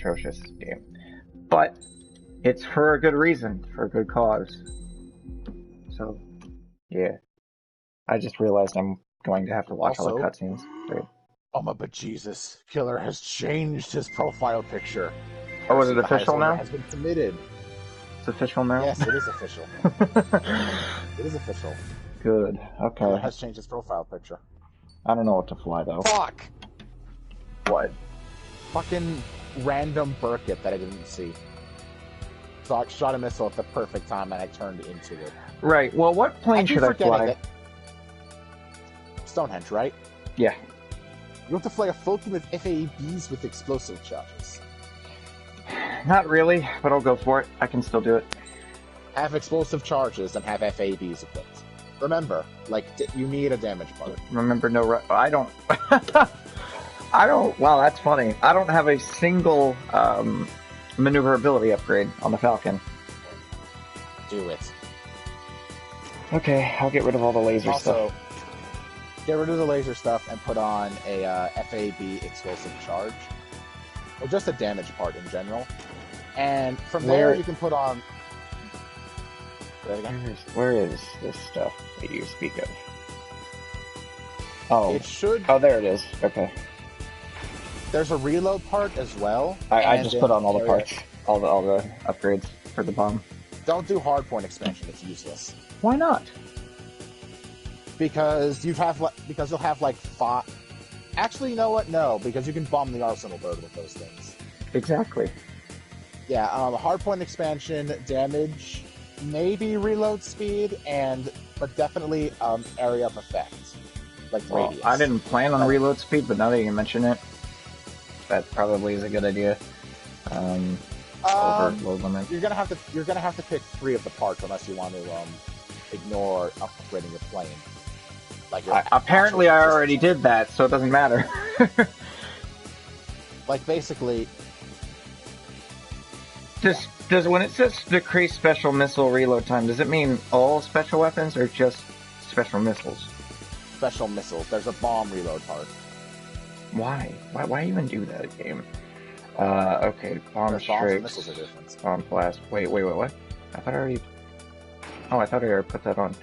atrocious game. But it's for a good reason, for a good cause. So, yeah. I just realized I'm going to have to watch all the cutscenes. Wait. Oh my bejesus. Killer has changed his profile picture. Oh, is it official now? Has been submitted. It's official now? Yes, it is official. It is official. Good. Okay. Killer has changed his profile picture. I don't know what to fly, though. Fuck! What? Fucking random Burkett that I didn't see. So I shot a missile at the perfect time and I turned into it. Right. Well, what plane should I fly? Stonehenge, right? Yeah. You have to fly a full team of FABs with explosive charges. Not really, but I'll go for it. I can still do it. Have explosive charges and have FABs equipped. Remember, like, you need a damage part. Remember, no... I don't... I don't... Wow, that's funny. I don't have a single maneuverability upgrade on the Falcon. Do it. Okay, I'll get rid of all the laser stuff. Get rid of the laser stuff and put on a FAB explosive charge. Or just a damage part in general. And from there you can put on... Where is this stuff that you speak of? Oh. It should... Oh, there it is. Okay. There's a reload part as well. I just put on all the parts. All the upgrades for the bomb. Don't do hardpoint expansion, it's useless. Why not? Because you'll have like 5. Actually, you know what? No, because you can bomb the arsenal bird with those things. Exactly. Yeah, hardpoint expansion, damage, maybe reload speed, but definitely area of effect, like radius. I didn't plan on reload speed, but now that you mention it, that probably is a good idea. Overload limit. You're gonna have to pick 3 of the parts unless you want to ignore upgrading your plane. Like apparently, I already did that, so it doesn't matter. Like basically, does when it says decrease special missile reload time, does it mean all special weapons or just special missiles? Special missiles. There's a bomb reload part. Why? Why even do that game? Okay, bomb strikes, bomb blast. Wait, what? I thought I already put that on.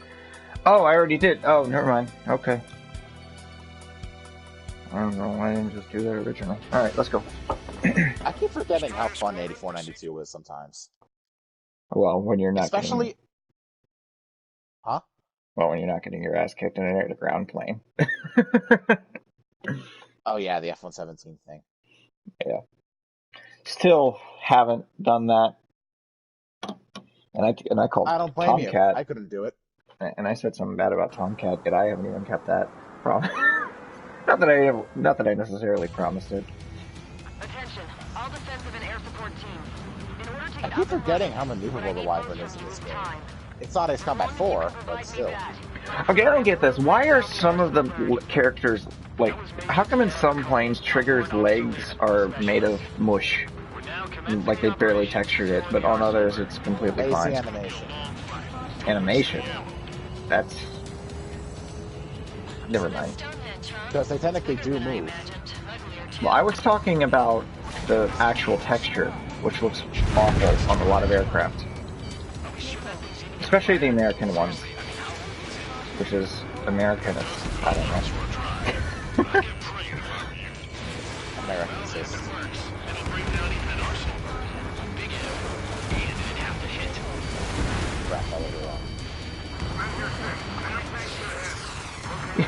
Oh, I already did. Oh, never mind. Okay. I don't know why I didn't just do that original. Alright, let's go. I keep forgetting how fun 8492 is sometimes. Well, when you're not Especially... Huh? Well, when you're not getting your ass kicked in an air-to-ground plane. Oh yeah, the F-117 thing. Yeah. Still haven't done that. And I called I don't blame Tomcat. You. I couldn't do it. And I said something bad about Tomcat, but I haven't even kept that promise. not that I necessarily promised it. Attention, all defensive and air support teams. I keep forgetting how maneuverable the Wyvern is in this game. It's not Ace Combat 4, but still. Okay, I don't get this. Why are some of the characters, like, how come in some planes Trigger's legs are made of mush? Like they barely textured it, but on others it's completely fine. Animation. Animation? That's... Never mind. Because they technically do move. Well, I was talking about the actual texture, which looks awful on a lot of aircraft. Especially the American ones. Which is Americanist. I don't know. Americanist.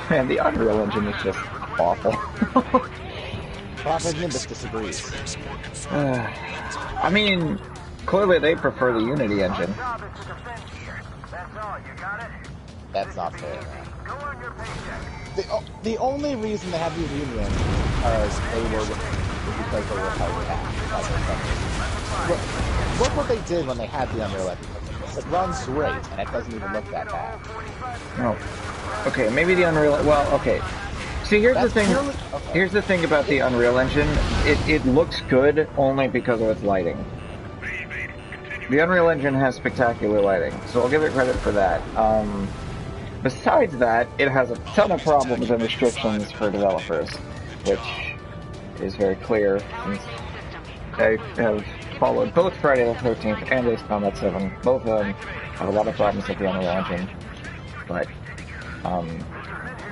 Man, the Unreal Engine is just awful. Prophet Nimbus disagrees. I mean, clearly they prefer the Unity engine. That's not fair, man. The only reason they have the Unity engine is because they were held back. Look what they did when they had the Unreal Engine. It runs great, and it doesn't even look that bad. No. Okay, maybe the Unreal... Well, okay. See, here's the thing. Here's the thing about the Unreal Engine. It looks good only because of its lighting. The Unreal Engine has spectacular lighting, so I'll give it credit for that. Besides that, it has a ton of problems and restrictions for developers, which is very clear since I have followed both Friday the 13th and Ace Combat 7. Both of them have a lot of problems with the Unreal Engine. But,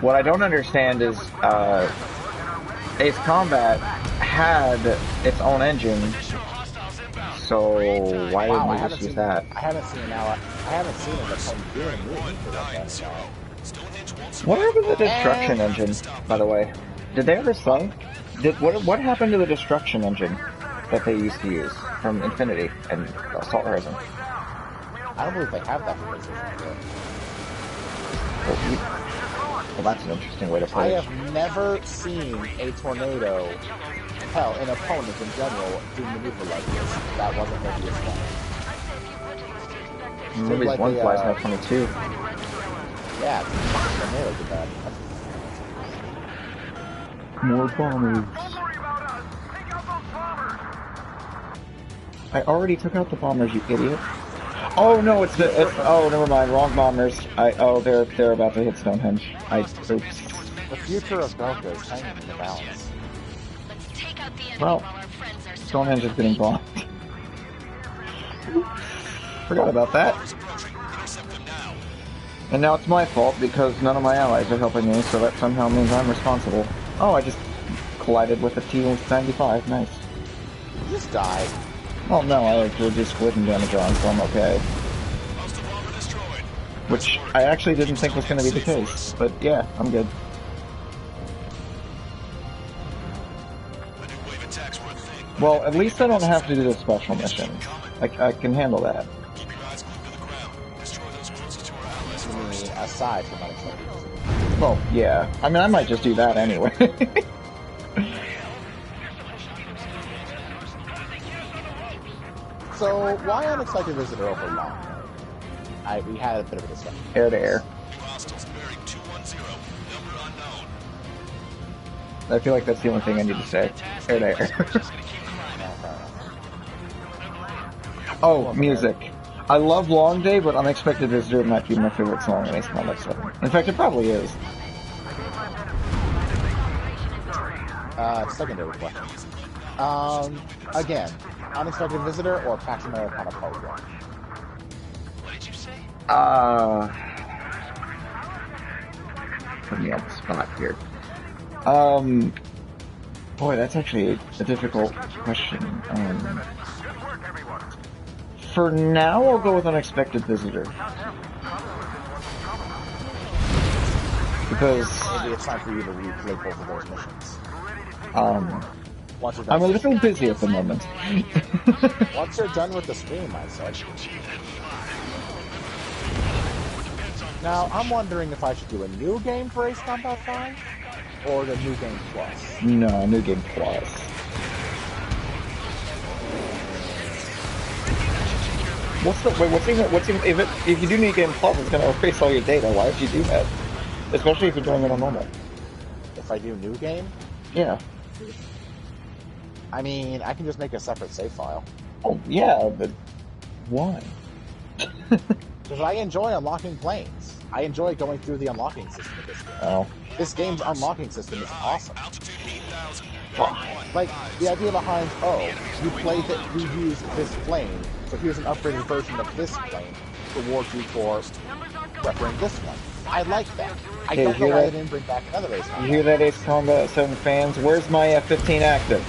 what I don't understand is, Ace Combat had its own engine, so why didn't we just use that? I haven't seen it doing anything for that. What happened to the Destruction engine, by the way? Did they ever say? What happened to the Destruction engine that they used to use from Infinity and Assault Horizon? I don't believe they have that for PlayStation 4. Well, that's an interesting way to put it. I have never seen a tornado, hell, an opponent in general, do maneuver like this. That wasn't Mobius 1. Mobius 1 flies now 22. Yeah, tornado did that. More bombers. I already took out the bombers, you idiot. Oh no, oh, never mind, wrong bombers. They're about to hit Stonehenge. Oops. The future of Belka is hanging in the balance. Well, Stonehenge is getting bombed. Forgot about that. And now it's my fault because none of my allies are helping me, so that somehow means I'm responsible. Oh, I just collided with a T-95, nice. You just died. Well, no, I reduced collision damage on, so I'm okay. Which I actually didn't think was going to be the case, but yeah, I'm good. Well, at least I don't have to do the special mission. I can handle that. I mean, aside from unexpected. Well, yeah. I mean, I might just do that anyway. So, why unexpected visitor over long? We had a bit of a discussion. Air to air. I feel like that's the only thing I need to say. Air to air. Oh, music. I love Long Day, but Unexpected Visitor might be my favorite song in Ace Combat 7. In fact, it probably is. Secondary question. Again, Unexpected Visitor or Pax Americana Part 1? What did you say? Put me on the spot here. Boy, that's actually a difficult question. For now, I'll go with Unexpected Visitor. Because maybe it's time for you to replay both of those missions. I'm a little busy at the moment. Once you're done with the stream, I said. Now, I'm wondering if I should do a new game for Ace Combat 5 or the New Game Plus. No, New Game Plus. If you do New Game Plus, it's gonna erase all your data. Why would you do that? Especially if you're doing it on normal. If I do New Game? Yeah. I mean, I can just make a separate save file. Oh, yeah, but why? Because I enjoy unlocking planes. I enjoy going through the unlocking system of this game. Oh. This game's unlocking system is awesome. Fuck. Like, the idea behind, you use this plane, so here's an upgraded version of this plane to reward you for preferring this one. I like that. I don't know why they didn't bring back another Ace Combat. You hear that, Ace Combat 7 fans? Where's my F-15 active?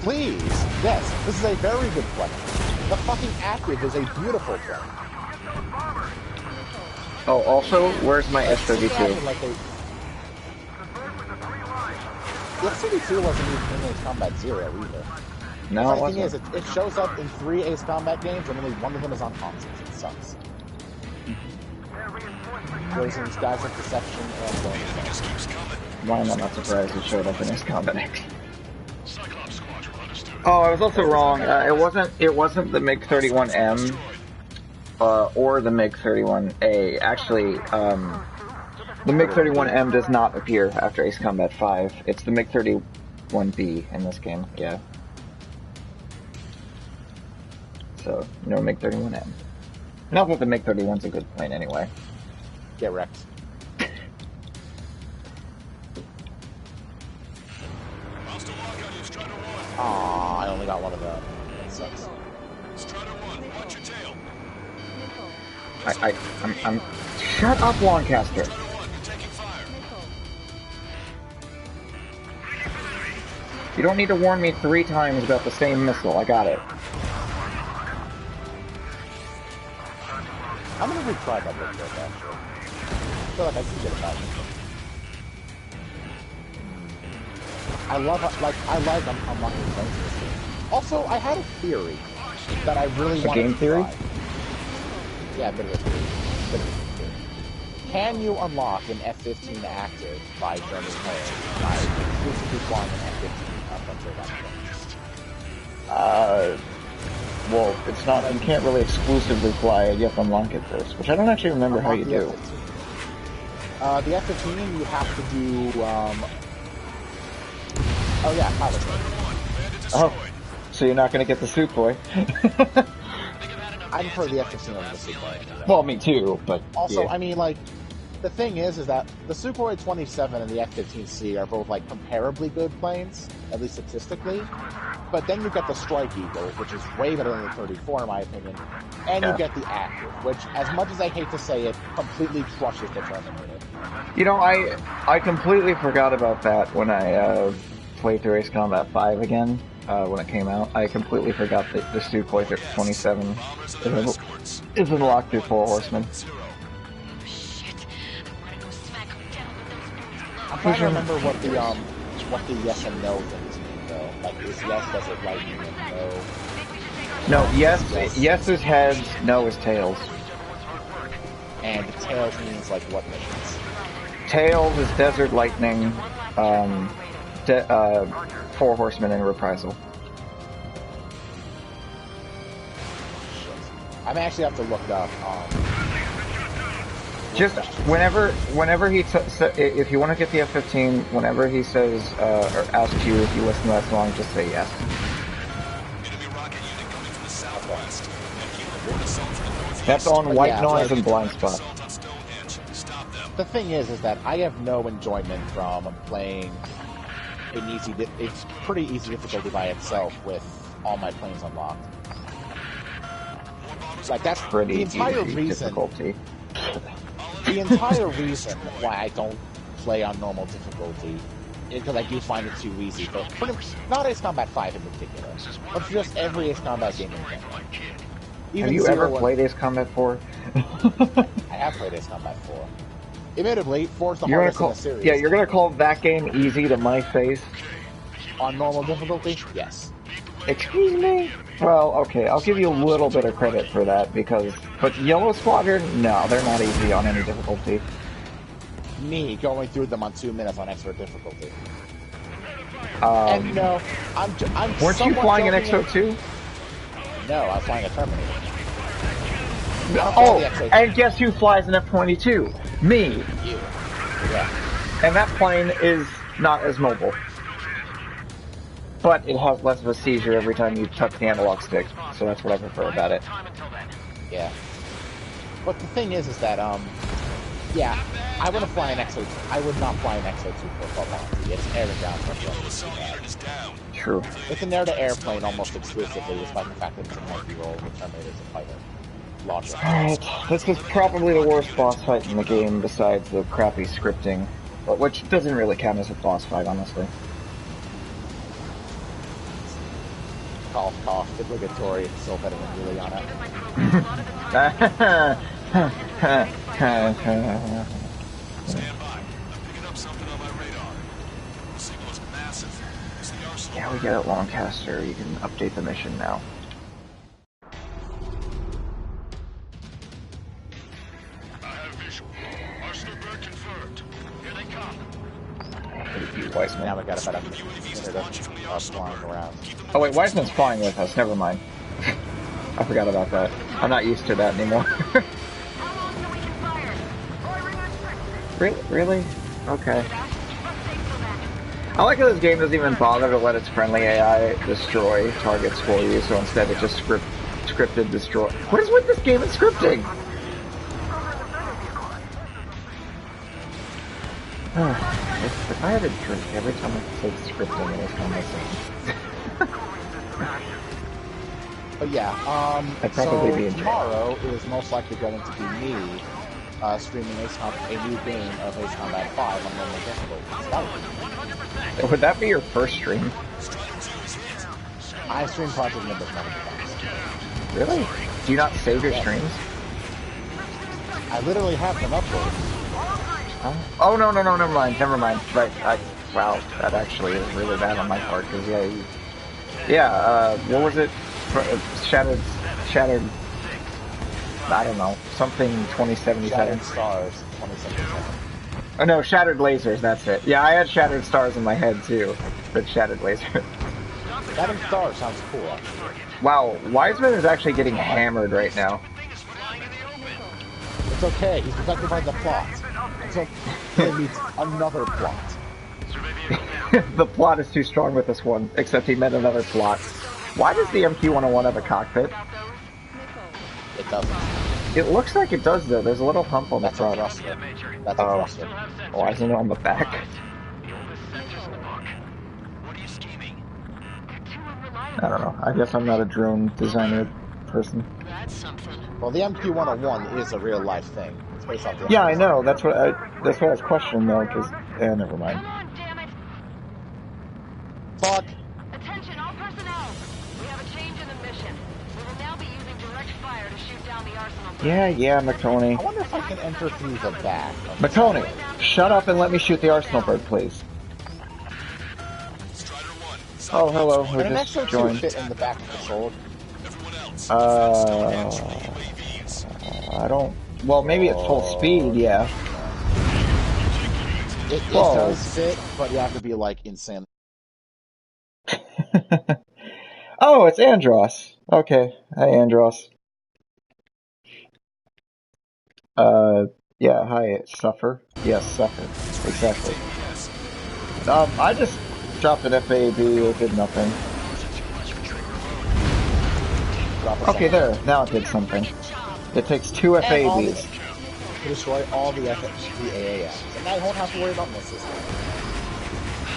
Please, yes, this is a very good plane. The fucking active is a beautiful plane. Oh, also, where's my S-32? The S-32 wasn't even in Ace Combat 0 either. No, the thing is, it shows up in 3 Ace Combat games, and only one of them is on consoles. It sucks. Goes in Skies of Deception and Going. Why am I not surprised it showed up in Ace Combat X? Oh, I was also wrong. It wasn't the MiG-31M or the MiG-31A. Actually, the MiG-31M does not appear after Ace Combat 5. It's the MiG-31B in this game. Yeah. So no MiG-31M. Not that the MiG-31's a good plane anyway. Get wrecked. Aww. got one of them. That sucks. I'm... Shut up, Lancaster! You don't need to warn me 3 times about the same missile, I got it. I'm gonna retry that real quick, actually. I feel like I can get it back. I like I'm not even playing this game. Also, I had a theory that I really wanted to game theory? try. Yeah, a bit of a theory. Can you unlock an F-15 active by German players by exclusively flying an F-15 up until that point? Well, it's not, you can't really exclusively fly it, you have to unlock it first, which I don't actually remember how you do. The F-15, you have to do, oh yeah, pilot training. Oh, so you're not gonna get the suit boy. I prefer the F-15 over the suit boy. Well, me too, but also, yeah. I mean, like, the thing is that the Sukhoi 27 and the F-15C are both, like, comparably good planes, at least statistically. But then you get the Strike Eagle, which is way better than the 34 in my opinion, and you get the Active, which, as much as I hate to say it, completely crushes the German unit. You know, I completely forgot about that when I played through Ace Combat 5 again, when it came out. I completely forgot that the Sukhoi 27 is unlocked through 4 Horsemen. I'm trying to remember what the yes and no things mean, though. Like, is yes Desert Lightning and no... No, yes is heads, no is tails. And tails means, like, what missions? Tails is Desert Lightning, 4 Horsemen and Reprisal. I may actually have to look up, just whenever he if you want to get the F-15, whenever he says or asks you if you listen to that song, just say yes. That's on White Noise and Blind Spot. The thing is that I have no enjoyment from playing it's pretty easy difficulty by itself with all my planes unlocked. Like, that's pretty the entire easy reason. Difficulty. The entire reason why I don't play on normal difficulty is because I do find it too easy. But not Ace Combat 5 in particular, but just every Ace Combat game in general. Have you ever played Ace Combat 4? I have played Ace Combat 4. Admittedly, 4 is the hardest in the series. Yeah, you're gonna call that game easy to my face? On normal difficulty? Yes. Excuse me? Well, okay, I'll give you a little bit of credit for that, but Yellow Squadron, no, they're not easy on any difficulty. Me going through them on 2 minutes on extra difficulty. And you know, weren't you flying an XO2? No, I was flying a Terminator. Oh, and guess who flies an F-22? Me. You. Yeah. And that plane is not as mobile. But it has less of a seizure every time you touch the analog stick, so that's what I prefer about it. Yeah. But the thing is that, yeah, I wouldn't fly an XO2. I would not fly an XO2 for Falcon. It's air to ground for True. It's an air-to-air plane almost exclusively, despite the fact that it's a multi-role with Terminator's a fighter. Launcher. Alright, this is probably the worst boss fight in the game besides the crappy scripting, but which doesn't really count as a boss fight, honestly. Cough, obligatory, it's still better than Juliana. Yeah, we get it, Lancaster. You can update the mission now. Weissman. Now we got a better flying around. Oh wait, Weissman's flying with us, never mind. I forgot about that. I'm not used to that anymore. Really? Okay. I like how this game doesn't even bother to let its friendly AI destroy targets for you, so instead it just scripted destroy. What is with this game and scripting? If I had a drink every time I played scripting, it was kind of But yeah, I'd probably be in jail. tomorrow is most likely going to be me streaming a new game of Ace Combat 5 on normal difficulty. Would that be your first stream? I stream Project Nimbus many times. Really? Do you not save your streams? I literally have them uploaded. Oh, no, never mind. Right, wow, that actually is really bad on my part, because, what was it? Shattered, I don't know, something 2077. Shattered Stars, 2077. Oh, no, Shattered Lasers, that's it. Yeah, I had Shattered Stars in my head, too, but Shattered Lasers. Shattered Stars sounds cool, actually. Wow, Wiseman is actually getting hammered right now. It's okay, he's protected by the plot. So he meets another plot. The plot is too strong with this one, except he met another plot. Why does the MQ-101 have a cockpit? It doesn't. It looks like it does, though. There's a little hump on the front. That's a thruster. Why isn't it on the back? I don't know. I guess I'm not a drone designer person. Well, the MQ-101 is a real-life thing. It's based off the Yeah, I know. That's what I was questioning, though, because... never mind. Fuck! Attention all personnel! We have a change in the mission. We will now be using direct fire to shoot down the arsenal. Yeah, McTony. I wonder if I can enter through the back. McTony, shut up and let me shoot the arsenal bird, please. Oh, hello. Who Can an just Exo-2 joined? fit in the back of the sword? I don't... Well, maybe it's full speed, yeah. It does fit, but you have to be, like, insane. Oh, it's Andros. Okay. Hi, Andros. Yeah, hi, Suffer. Yes, Suffer. Exactly. I just dropped an FAB, it did nothing. Okay, there. Now it did something. It takes 2 FABs. To destroy all the AAS. And now you won't have to worry about misses.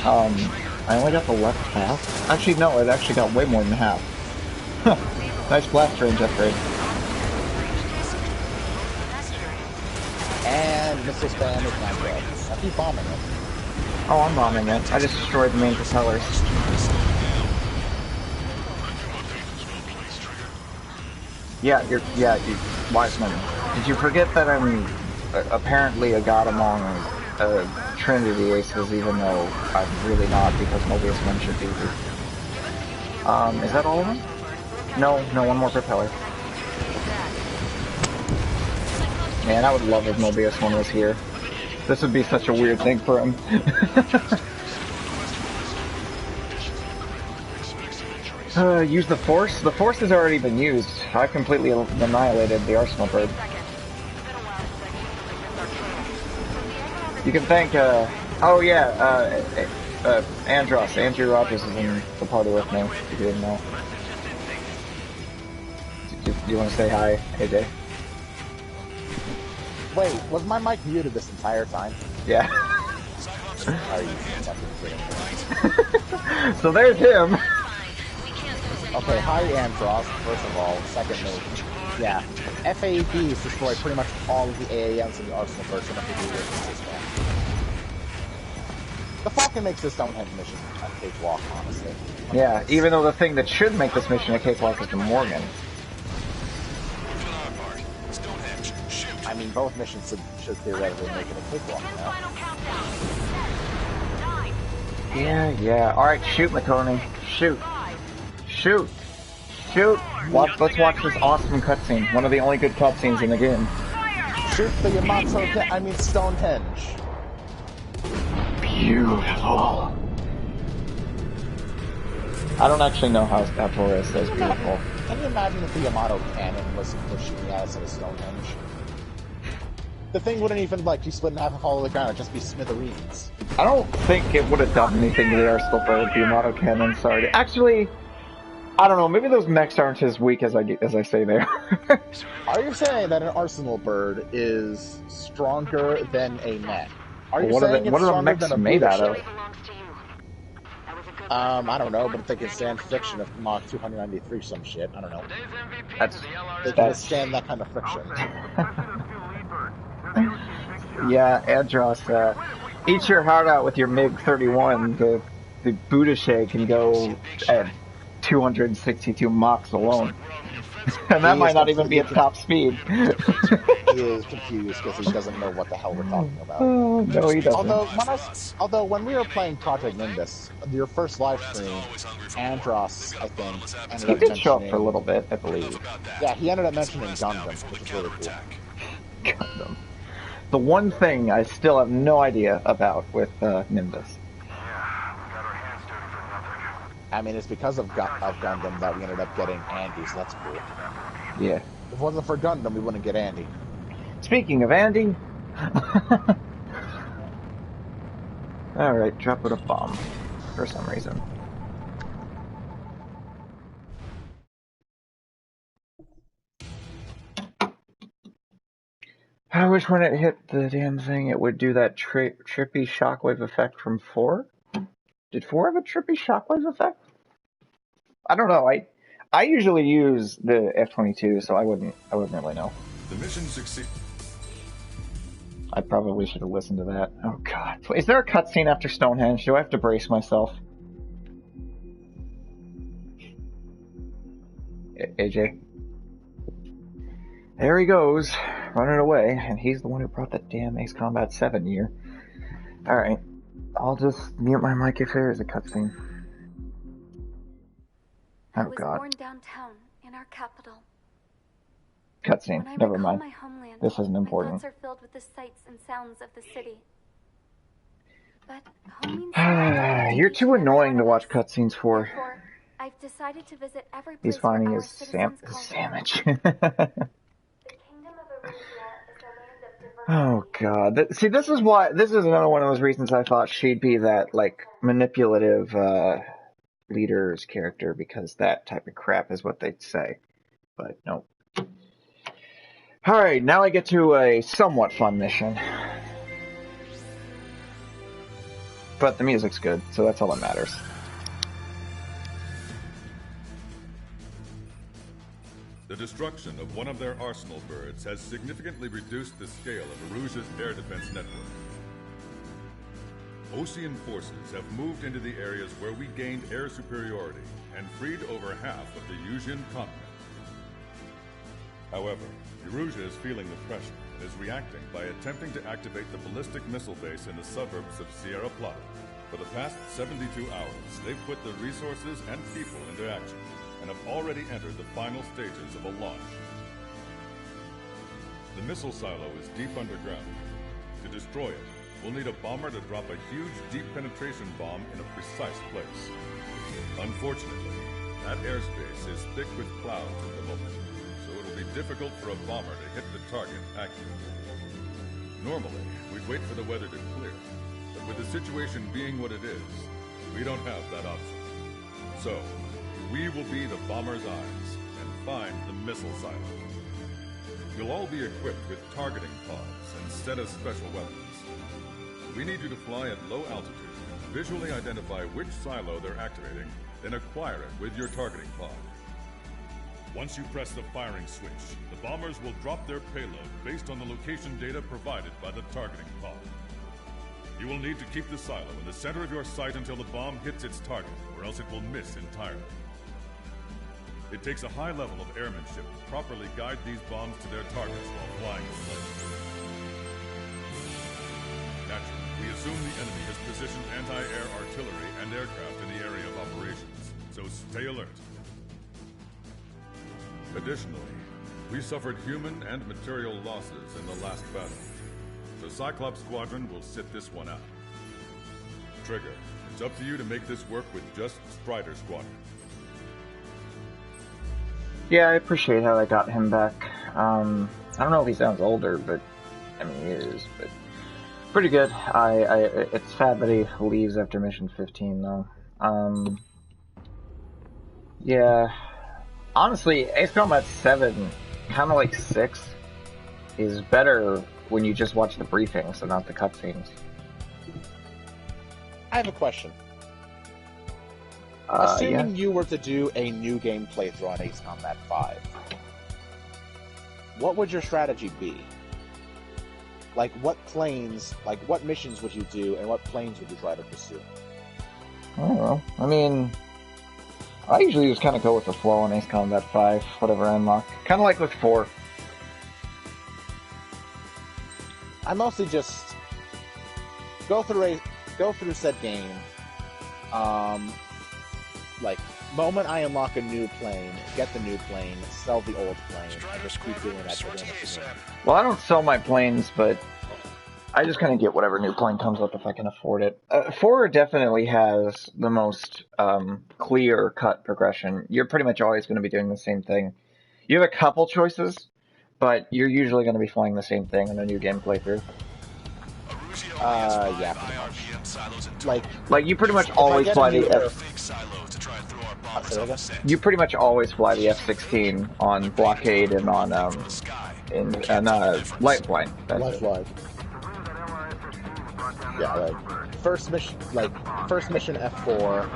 I only got the left half. Actually, no, it actually got way more than half. Huh. Nice blast range upgrade. And missile spam is not good. I keep bombing it. Oh, I'm bombing it. I just destroyed the main propellers. Wiseman. Did you forget that I'm apparently a god among Trinity Aces, even though I'm really not, because Mobius Men should be here. Is that all of them? No, one more propeller. Man, I would love if Mobius One was here. This would be such a weird thing for him. Use the Force? The Force has already been used. I've completely annihilated the Arsenal Bird. You can thank, Andros. Andrew Rogers is in the party with me, if you didn't know. Do you want to say hi, AJ? Wait, was my mic muted this entire time? Yeah. Are you fucking kidding me? So there's him. Okay, hi Andros, first of all. Secondly, yeah, FABs destroy pretty much all of the AAMs in the Arsenal Bird, so nothing to do with this one. The Falcon makes this Stonehenge mission a cakewalk, honestly. Yeah, even though the thing that should make this mission a cakewalk is the Morgan. I mean, both missions should theoretically make it a cakewalk now. Yeah. Alright, shoot, McConey. Shoot. Let's watch this awesome cutscene. One of the only good cutscenes in the game. Shoot the Stonehenge. Beautiful. I don't actually know how Torres says beautiful. Can you imagine if the Yamato cannon was shooting at us at a Stonehenge? The thing wouldn't even, like, you split in half and fall to the ground, it'd just be smithereens. I don't think it would have done anything to the Arsenal Bird, the Yamato cannon, sorry. Actually, I don't know, maybe those mechs aren't as weak as I say they are. Are you saying that an Arsenal Bird is stronger than a mech? Are you saying it's stronger than a made out of? I don't know, but if they can stand friction of Mach 293 some shit, I don't know. They can withstand that kind of friction. Yeah, Andros, eat your heart out with your MiG-31. The Buddha Shake can go at 262 Machs alone. And that might not even be its top speed. He is confused because he doesn't know what the hell we're talking about. Oh, no, he doesn't. Although when we were playing Project Nimbus, your first live stream, Andros, I think, ended up did show up for a little bit, I believe. Yeah, he ended up mentioning Gundam, which is really cool. Gundam. The one thing I still have no idea about with Nimbus. I mean, it's because of Gundam that we ended up getting Andy, so that's cool. Yeah. If it wasn't for Gundam, we wouldn't get Andy. Speaking of Andy... Alright, drop it a bomb. For some reason. I wish when it hit the damn thing it would do that trippy shockwave effect from 4? Did 4 have a trippy shockwave effect? I don't know. I usually use the F-22, so I wouldn't really know. The mission succeed. I probably should have listened to that. Oh god. Is there a cutscene after Stonehenge? Do I have to brace myself? AJ? There he goes, running away, and he's the one who brought that damn Ace Combat 7 year. Alright. I'll just mute my mic if there is a cutscene. Oh god. I was born downtown in our capital. Cutscene. Never mind. Homeland, this isn't important. My thoughts are filled with the sights and sounds of the city. But you're too annoying to watch cutscenes for. Therefore, I've decided to visit every place. He's finding his sandwich. Oh god. See, this is another one of those reasons I thought she'd be that, like, manipulative leader's character, because that type of crap is what they'd say. But nope. Alright, now I get to a somewhat fun mission. But the music's good, so that's all that matters. The destruction of one of their arsenal birds has significantly reduced the scale of Aruja's air defense network. Ocean forces have moved into the areas where we gained air superiority and freed over half of the Yuuzhan continent. However, Aruja is feeling the pressure and is reacting by attempting to activate the ballistic missile base in the suburbs of Sierra Plata. For the past 72 hours, they've put the resources and people into action and have already entered the final stages of a launch. The missile silo is deep underground. To destroy it, we'll need a bomber to drop a huge deep penetration bomb in a precise place. Unfortunately, that airspace is thick with clouds at the moment, so it'll be difficult for a bomber to hit the target accurately. Normally, we'd wait for the weather to clear, but with the situation being what it is, we don't have that option. So, we will be the bomber's eyes and find the missile silo. You'll all be equipped with targeting pods instead of special weapons. We need you to fly at low altitude, visually identify which silo they're activating, then acquire it with your targeting pod. Once you press the firing switch, the bombers will drop their payload based on the location data provided by the targeting pod. You will need to keep the silo in the center of your sight until the bomb hits its target, or else it will miss entirely. It takes a high level of airmanship to properly guide these bombs to their targets while flying below. Naturally, we assume the enemy has positioned anti-air artillery and aircraft in the area of operations, so stay alert. Additionally, we suffered human and material losses in the last battle, so Cyclops Squadron will sit this one out. Trigger, it's up to you to make this work with just Strider Squadron. Yeah, I appreciate how they got him back. I don't know if he sounds older, but I mean he is, but pretty good. It's sad that he leaves after mission 15 though. Yeah. Honestly, Ace Combat 7, kinda like 6, is better when you just watch the briefings and not the cutscenes. I have a question. Assuming you were to do a new game playthrough on Ace Combat 5, what would your strategy be? Like, what missions would you do, and what planes would you try to pursue? I don't know. I mean, I usually just kind of go with the flow on Ace Combat 5, whatever I unlock. Kind of like with 4. I mostly just go through said game. Like, moment I unlock a new plane, get the new plane, sell the old plane, and just keep doing that to the end of the game. Well, I don't sell my planes, but I just kind of get whatever new plane comes up if I can afford it. 4 definitely has the most clear-cut progression. You're pretty much always going to be doing the same thing. You have a couple choices, but you're usually going to be flying the same thing in a new game playthrough. Yeah. Like you pretty much always fly the You pretty much always fly the F-16 on Blockade and on Lifeline. Lifeline. Yeah, like first mission F4,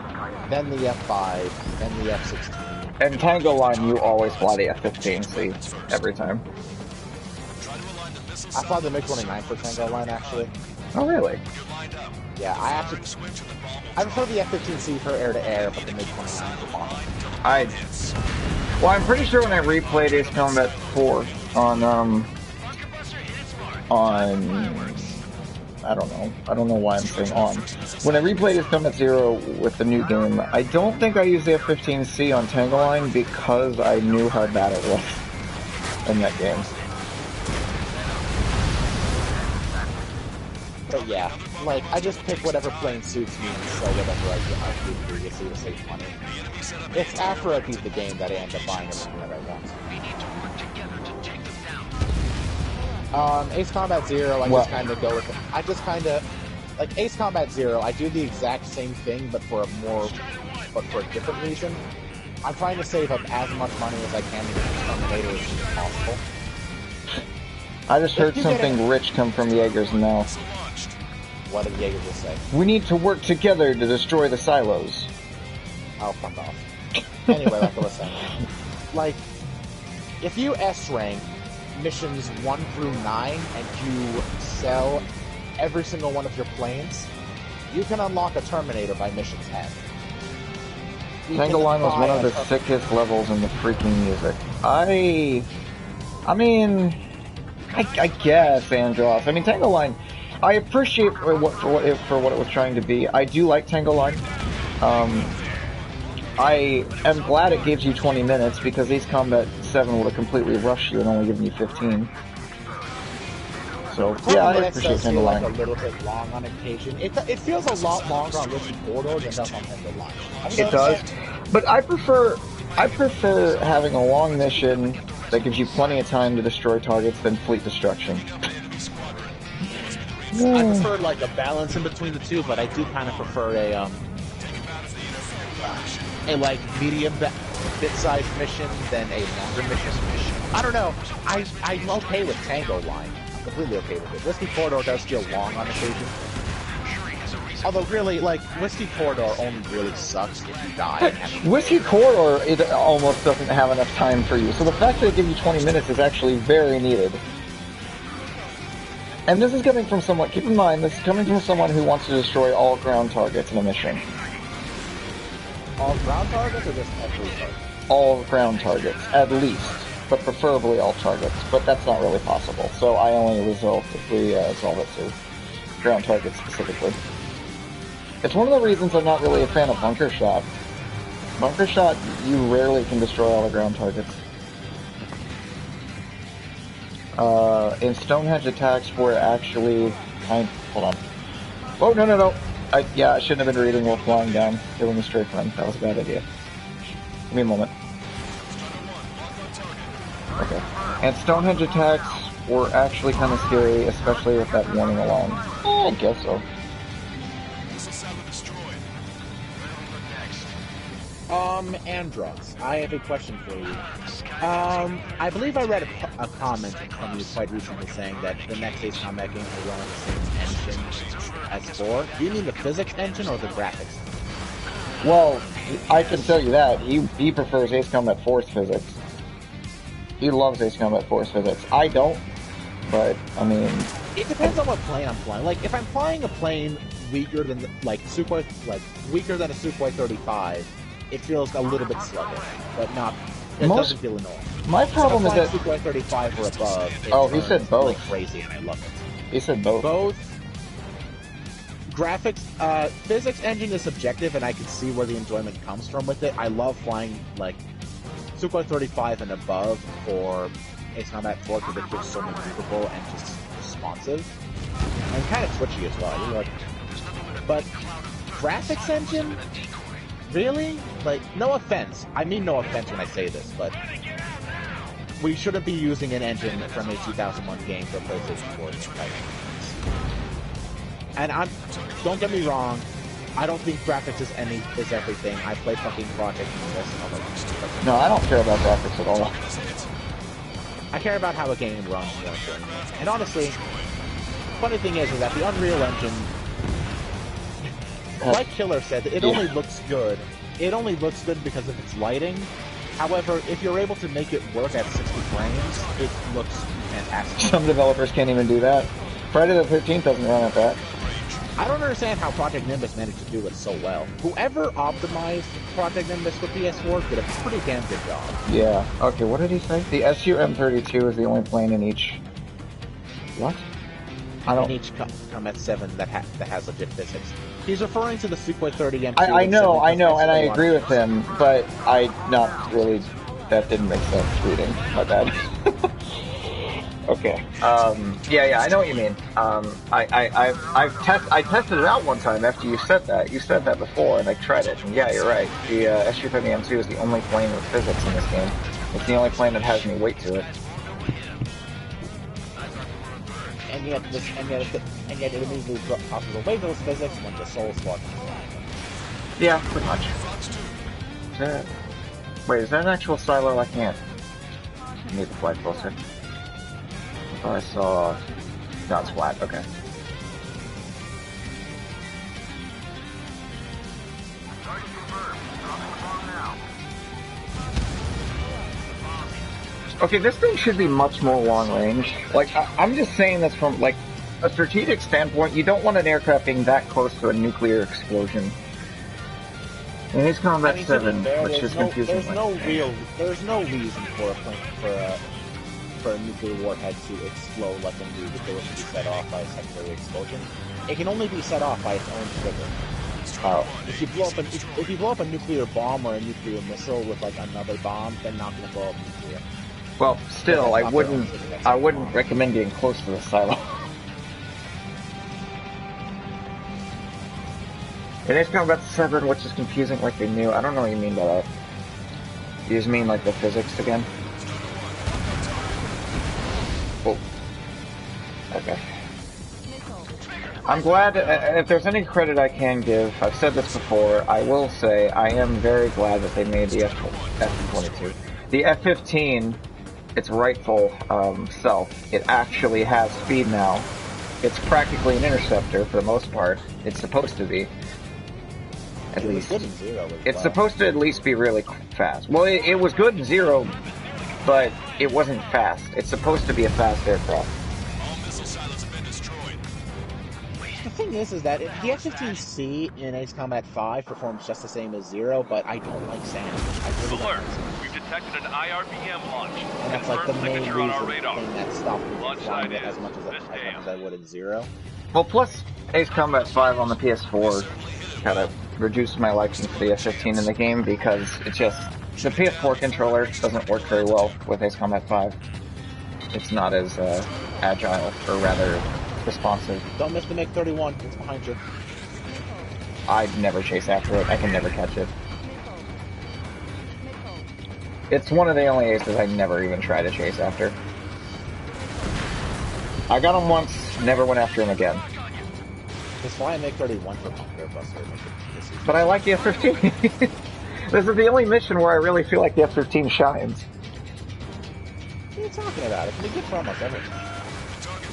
then the F5, then the F-16. And Tango Line, you always fly the F-15C every time. I fly the MiG-29 for Tango Line, actually. Oh, really? Yeah, I prefer the F-15C for air-to-air, but the MiG-29 for bomber. Well, I'm pretty sure when I replayed Ace Combat 4 on I don't know why I'm saying on. When I replayed Ace Combat 0 with the new game, I don't think I used the F-15C on Tango Line because I knew how bad it was in that game. But yeah, like, I just pick whatever plane suits me and sell whatever I do previously to save money. It's after I beat the game that I end up buying everything that I want. Ace Combat 0, I just kind of go with it. I just kind of, like, Ace Combat 0, I do the exact same thing, but for a different reason. I'm trying to save up as much money as I can to get the Terminator as soon as possible. I just heard something rich come from Jaegers now. What did Jaegers just say? We need to work together to destroy the silos. Oh, fuck off. Anyway, like I was saying. Like, if you S-rank missions 1 through 9 and you sell every single one of your planes, you can unlock a Terminator by mission 10. Tango Line was one of the sickest levels in the freaking music. I guess, Andros. I mean, Tango Line, I appreciate for what it was trying to be. I do like Tango Line. I am glad it gives you 20 minutes because Ace Combat 7 would have completely rushed you and only given you 15. So, yeah, I appreciate Tango Line. Like a little bit long on occasion. It feels a lot longer on Risky Corridor than it does on Tango Line. It does, but I prefer having a long mission that gives you plenty of time to destroy targets than fleet destruction. I prefer like a balance in between the two, but I do kind of prefer a like medium bit-sized mission than a longer mission. I don't know. I'm okay with Tango Line. I'm completely okay with it. Risky Corridor does feel long on occasion. Although really, like, Whiskey Corridor only really sucks if you die. Whiskey Corridor, it almost doesn't have enough time for you. So the fact that it gives you 20 minutes is actually very needed. And this is coming from someone, keep in mind, this is coming from someone who wants to destroy all ground targets in a mission. All ground targets or just every target? All ground targets, at least. But preferably all targets. But that's not really possible. So I only resolve it to ground targets specifically. It's one of the reasons I'm not really a fan of Bunker Shot. Bunker Shot, you rarely can destroy all the ground targets. In Stonehenge attacks where actually... hold on. Oh, no. I shouldn't have been reading while flying down, doing a straight run. That was a bad idea. Give me a moment. Okay. And Stonehenge attacks were actually kind of scary, especially with that warning alarm. I guess so. Andros, I have a question for you. I believe I read a comment from you quite recently saying that the next Ace Combat game will run on the same engine as 4. Do you mean the physics engine or the graphics? Well, I can tell you that. He prefers Ace Combat Force physics. He loves Ace Combat Force physics. I don't, but, I mean... It depends on what plane I'm flying. Like, if I'm flying a plane weaker than, weaker than a Sukhoi 35, it feels a little bit sluggish, but not... It doesn't feel annoying. My problem is that... Sukhoi 35 or above, he said both. Like crazy, and I love it. He said both. Both. Graphics, physics engine is subjective, and I can see where the enjoyment comes from with it. I love flying, like, Sukhoi 35 and above for Ace Combat 4 because it feels so maneuverable and just responsive. And kind of twitchy as well. You know, like, but graphics engine? Really? Like, no offense. I mean no offense when I say this, but we shouldn't be using an engine from a 2001 game for PlayStation 4 type. And don't get me wrong, I don't think graphics is everything. I play fucking Project Nimbus. No, I don't care about graphics at all. I care about how a game runs more importantly. And honestly, funny thing is that the Unreal Engine, like Killer said, it only looks good. It only looks good because of its lighting. However, if you're able to make it work at 60 frames, it looks fantastic. Some developers can't even do that. Friday the 13th doesn't run at that. I don't understand how Project Nimbus managed to do it so well. Whoever optimized Project Nimbus for PS4 did a pretty damn good job. Yeah. Okay, what did he say? The SU-M32 is the only plane in each... What? I don't... In each Combat 7 that has legit physics. He's referring to the Sukhoi 30 M2. I know, and I agree with him, but not really... That didn't make sense reading. My bad. Okay. Yeah, I know what you mean. I tested it out one time after you said that. You said that before, and I tried it. And yeah, you're right. The SU-30M2 is the only plane with physics in this game. It's the only plane that has any weight to it. And yet it immediately crosses away those physics when the soul sparks. Yeah, pretty much. Wait, is that an actual silo? I can't. I need to fly closer. I saw... No, it's flat, okay. Okay, this thing should be much more long range. Like, I'm just saying this from, like, a strategic standpoint. You don't want an aircraft being that close to a nuclear explosion. And Ace Combat 7, which is confusing. There's no reason for a nuclear warhead to explode like a nuke if it was to be set off by a secondary explosion. It can only be set off by its own trigger. Oh. If you blow up a nuclear bomb or a nuclear missile with like another bomb, they're not going to blow up nuclear. Well, still, I wouldn't recommend being close to the silo. In Ace Combat 7, which is confusing like they knew. I don't know what you mean by that. You just mean like the physics again? Oh. Okay. I'm glad, if there's any credit I can give, I've said this before, I will say I am very glad that they made the F-22. The F-15, its rightful self, it actually has speed now. It's practically an interceptor for the most part. It's supposed to be. At least. It's supposed to at least be really fast. Well, it was good in Zero, but it wasn't fast. It's supposed to be a fast aircraft. The thing is that the F-15C in Ace Combat 5 performs just the same as Zero, but I don't like sand. Alert! We've detected an IRBM launch. And that's like the main reason thing that stopped me from flying it as much as I would in Zero. Well, plus Ace Combat 5 on the PS4 kind of reduced my liking for the F-15 in the game because it's just... The PS4 controller doesn't work very well with Ace Combat 5. It's not as agile, or rather responsive. Don't miss the MiG-31, it's behind you. I'd never chase after it, I can never catch it. It's one of the only aces I never even try to chase after. I got him once, never went after him again. Just fly a MiG-31 for Bunker Buster. But I like the F-15. This is the only mission where I really feel like the F-15 shines. What are you talking about? It's good for almost everything.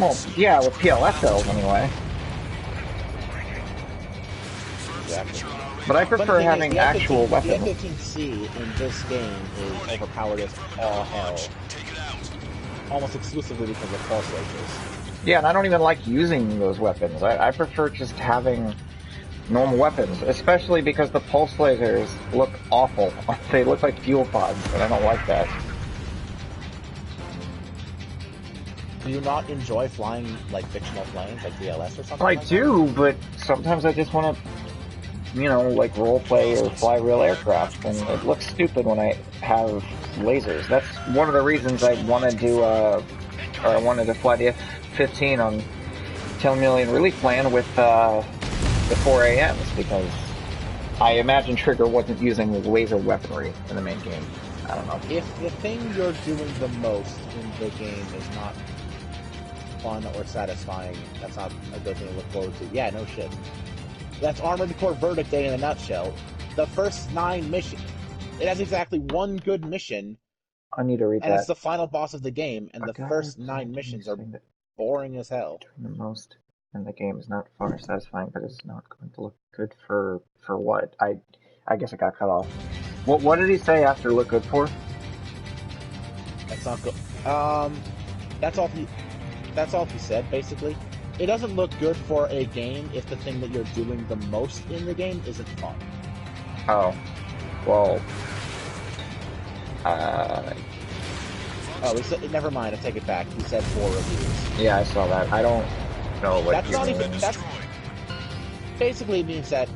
Well, yeah, with PLS cells anyway. Exactly. But I prefer having the actual F-15, weapons. The F-15C in this game is overpowered as all hell. Almost exclusively because of pulse lasers. Yeah, and I don't even like using those weapons. I prefer just having normal weapons, especially because the pulse lasers look awful. They look like fuel pods, and I don't like that. Do you not enjoy flying, like, fictional planes, like DLS or something I like do, but sometimes I just want to, you know, like roleplay or fly real aircraft, and it looks stupid when I have lasers. That's one of the reasons I wanted to fly the F-15 on 10 million relief plan with the 4 AMs, because I imagine Trigger wasn't using laser weaponry in the main game. I don't know. If the thing you're doing the most in the game is not fun or satisfying, that's not a good thing to look forward to. Yeah, no shit. That's Armored Core Verdict Day in a nutshell. The first 9 missions. It has exactly one good mission. I need to read that. And it's the final boss of the game, and the first 9 missions are boring as hell. Doing the most in the game is not far satisfying, but it's not going to look good for what? I guess it got cut off. What did he say after look good for? That's not good. That's all he said, basically. It doesn't look good for a game if the thing that you're doing the most in the game isn't fun. Oh. Well. Oh, never mind, I take it back. He said 4 reviews. Yeah, I saw that. I don't know what that's not even. That basically means that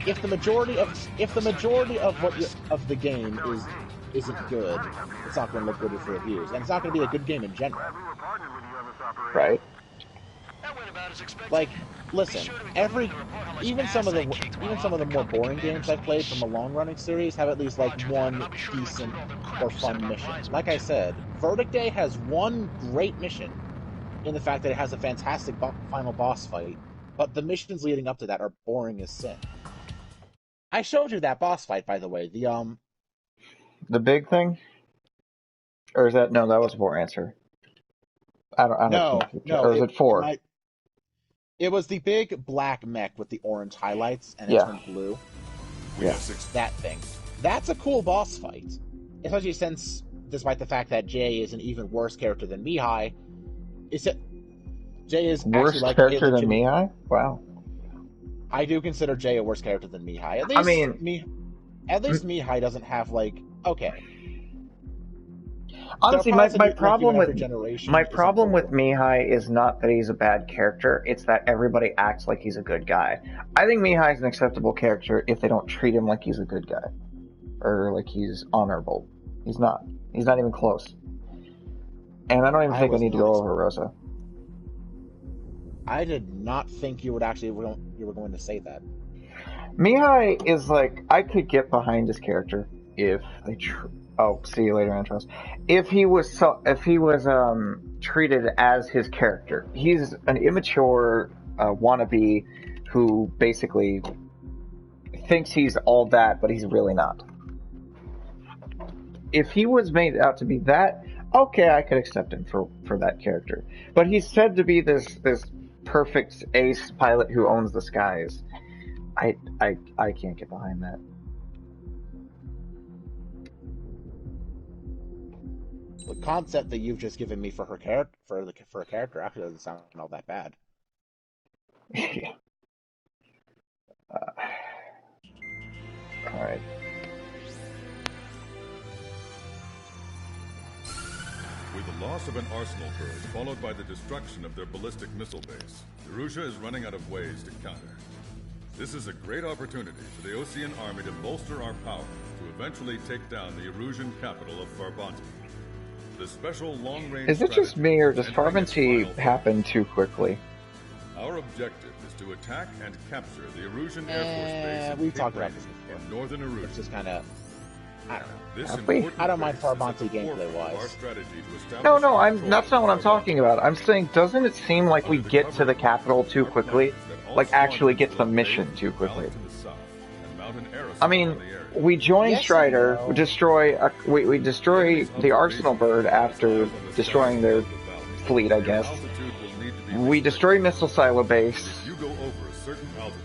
if the majority of the game isn't good, it's not going to look good for reviews, and it's not going to be a good game in general. Right. Like, listen, even some of the more boring games I've played from a long-running series have at least like one decent or fun mission. Like I said, Verdict Day has one great mission in the fact that it has a fantastic final boss fight, but the missions leading up to that are boring as sin. I showed you that boss fight, by the way. The big thing, or is that no? That was a poor answer. I don't no. Or is it 4? It was the big black mech with the orange highlights, and it turned blue. Yeah. That thing. That's a cool boss fight. Especially since, despite the fact that Jay is an even worse character than Mihai, Jay is worse like character than Mihai? Wow. I do consider Jay a worse character than Mihai. At least Mihai doesn't have, like, okay. Honestly, my problem with Mihai is not that he's a bad character, it's that everybody acts like he's a good guy. I think Mihai is an acceptable character if they don't treat him like he's a good guy. Or like he's honorable. He's not. He's not even close. And I don't even think we need to go over Rosa. I did not think you were going to say that. Mihai is like, I could get behind his character if they see you later, Antros. If he was treated as his character. He's an immature wannabe who basically thinks he's all that, but he's really not. If he was made out to be that, okay, I could accept him for that character. But he's said to be this perfect ace pilot who owns the skies. I can't get behind that. The concept that you've just given me for her character, for a character, actually doesn't sound all that bad. Yeah. All right. With the loss of an arsenal bird, followed by the destruction of their ballistic missile base, Erussia is running out of ways to counter. This is a great opportunity for the Osean army to bolster our power to eventually take down the Erusian capital of Farbanti. The special long-range Is it just me, or does Farbanti happen too quickly? Our objective is to attack and capture the Erusian Air Force Base we've talked about this before. in northern Erussia. It's just kind of, I don't know. Have we? I don't mind Farbanti gameplay-wise. No, that's not what I'm talking about. I'm saying, doesn't it seem like we get to the capital too quickly? Like, actually get to the mission too quickly? I mean, we join Strider, we destroy the Arsenal Bird after destroying their fleet, I guess. We destroy Missile Silo Base,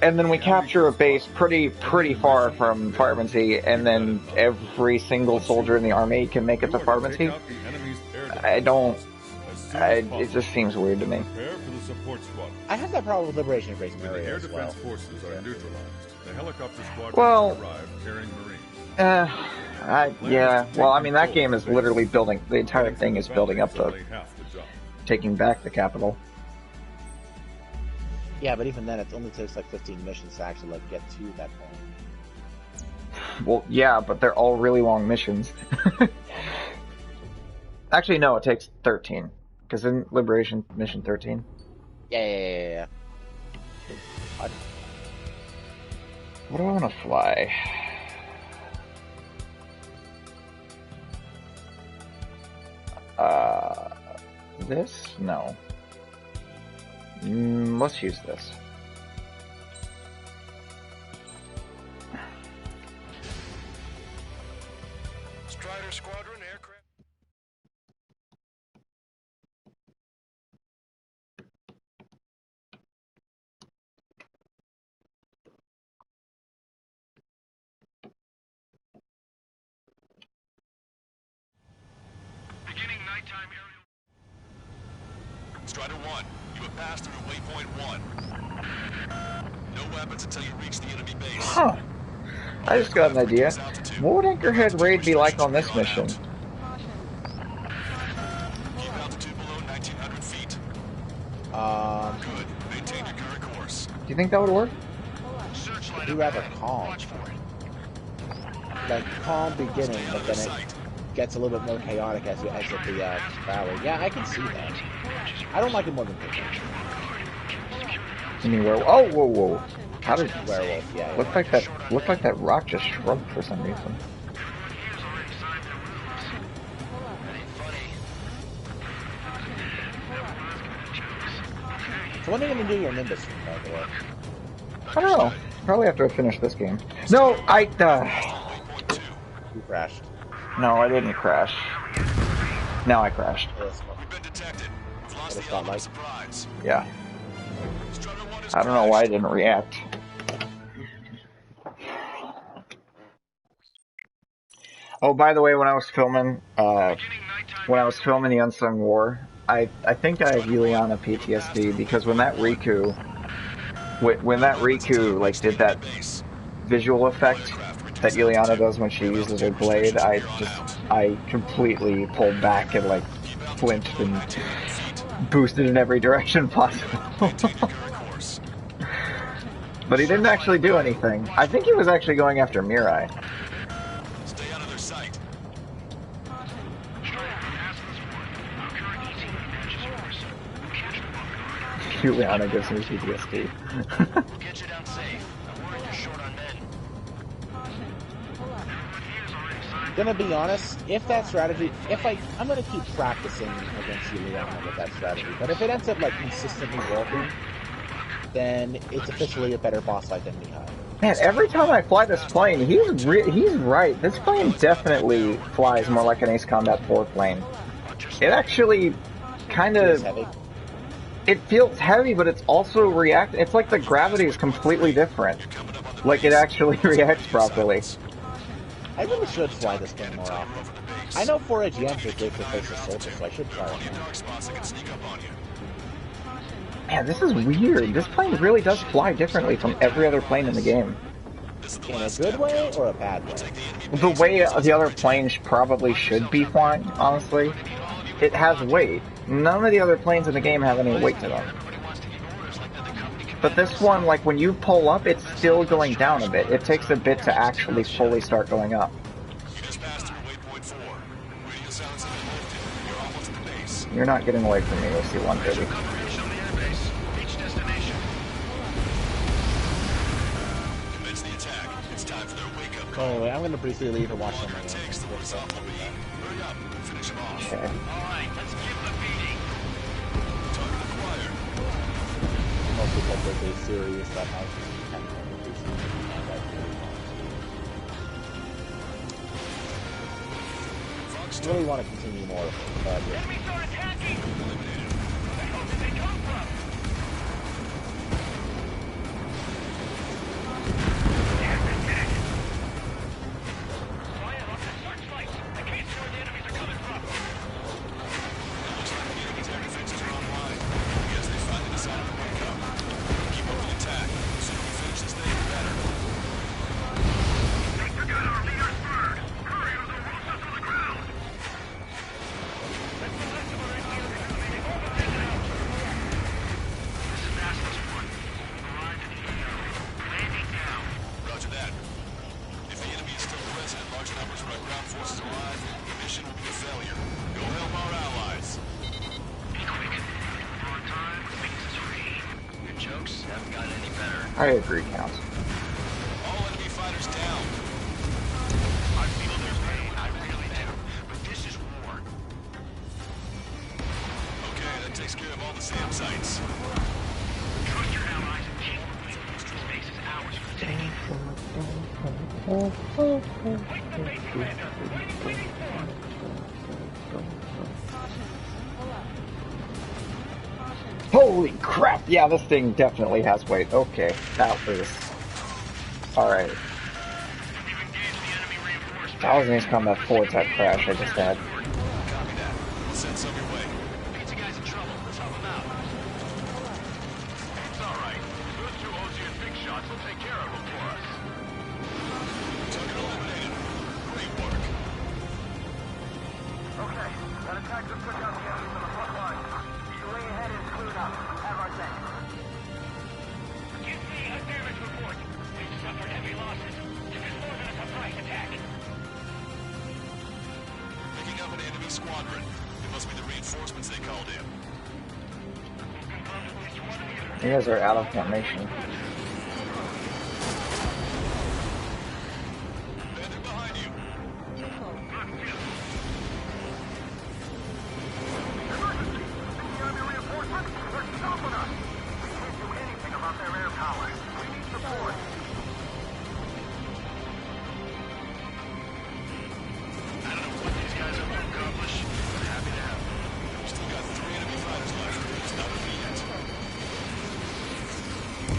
and then we capture a base pretty far from Fireman Sea, and then every single soldier in the army can make it to Fireman Sea. It just seems weird to me. Prepare for the support squad. I have that problem with Liberation Base When the area air as defense well. forces are neutralized, the helicopter squadron Well, will arrive carrying Marines. Yeah. Well, I mean, that game is literally building. The entire thing is building up to Only half the job. taking back the capital. Yeah, but even then, it only takes like 15 missions to actually like get to that point. Well, yeah, but they're all really long missions. Actually, no, it takes 13. Because in Liberation Mission 13. Yeah. What do I want to fly? This? No. Let's use this. Strider Squadron aircraft. Beginning nighttime aerial. Strider 1, you have passed through waypoint 1. No weapons until you reach the enemy base. Huh. I just got an idea. What would Anchorhead Raid be like on this mission? Keep altitude below 1,900 feet. Good. Maintain your current course. Do you think that would work? Searchlight Be rather ahead. calm. Watch for it. Like calm beginning, but then it gets a little bit more chaotic as you exit the valley. Yeah, I can see that. I don't like it more than 15. You mean where? Oh, whoa! How did Werewolf? Yeah. looked like that rock just shrugged for some reason? So when are you gonna do your Nimbus, by the way? I don't know. Probably after I finish this game. No, You crashed. No, I didn't crash. Now I crashed. Yes. We've been detected. We've lost What is the that element like? of surprise. Yeah. Strider 1 is I don't know why I didn't react. Oh, by the way, when I was filming the Unsung War, I think I have Yuliana PTSD because when that Riku like did that visual effect that Yuliana does when she uses her blade, I completely pulled back and like flinched and boosted in every direction possible. But he didn't actually do anything. I think he was actually going after Mirai. Stay out of their sight. Juliana gives me PTSD. We'll get you down safe. I'm worried you're short on men. Gonna be honest, if that strategy, I'm gonna keep practicing against Yuliana with that strategy, but if it ends up like consistently working, then it's officially a better boss fight than Mihai. Man, every time I fly this plane, he's right. This plane definitely flies more like an Ace Combat 4 plane. It actually kind It's of... heavy. It feels heavy, but it's also it's like the gravity is completely different. Like, it actually reacts properly. I really should fly this plane more often. I know 4 AGMs are great for faceless soldiers, so I should try it more. Dark spots that can sneak up on you. Man, this is weird. This plane really does fly differently from every other plane in the game. In a good way or a bad way? The way the other planes probably should be flying, honestly. It has weight. None of the other planes in the game have any weight to them. But this one, like, when you pull up, it's still going down a bit. It takes a bit to actually fully start going up. You just passed through waypoint 4. Radio silence has been lifted. You're almost at the base. You're not getting away from me, you'll see 130. Coverage on the airbase. Reach destination. Commence the attack. It's time for their wake-up call. Anyway, I'm gonna briefly leave and watch something. Takes the horizontal beam. Hurry up. Finish him off. Okay. Alright, let's keep the beating. Target acquired. Most people take a serious that might kind of increase I really want to continue more. Yeah. Enemies are attacking! Eliminated. Where did they come from? I agree, Count. All enemy fighters down. I feel their pain, I really do. But this is war. Okay, that takes care of all the SAM sites. Trust your allies and keep moving. This base is ours for the taking. Wait for base commander. Waiting for. Holy crap! Yeah, this thing definitely has weight. Okay, that was... Alright. That was an Ace Combat 4 type crash I just had. Copy that. We'll send some your way. Pizza guy's in trouble. Let's help him out. It's alright. Those two Ozian big shots will take care of him for us. Target eliminated. Great work. Okay, that attack just took out the enemy from the front line. The way ahead is cleared up. Have our thanks. Give me a damage report. We've suffered heavy losses. This is more than a surprise attack. Picking up an enemy squadron. It must be the reinforcements they called in. You guys are out of formation. Bandit behind you. Emergency! The enemy reinforcements? They're stopping us! We can't do anything about their air power. We need support. I don't know what these guys are going to accomplish, but happy to have them. We've still got 3 enemy fighters left. It's not over yet.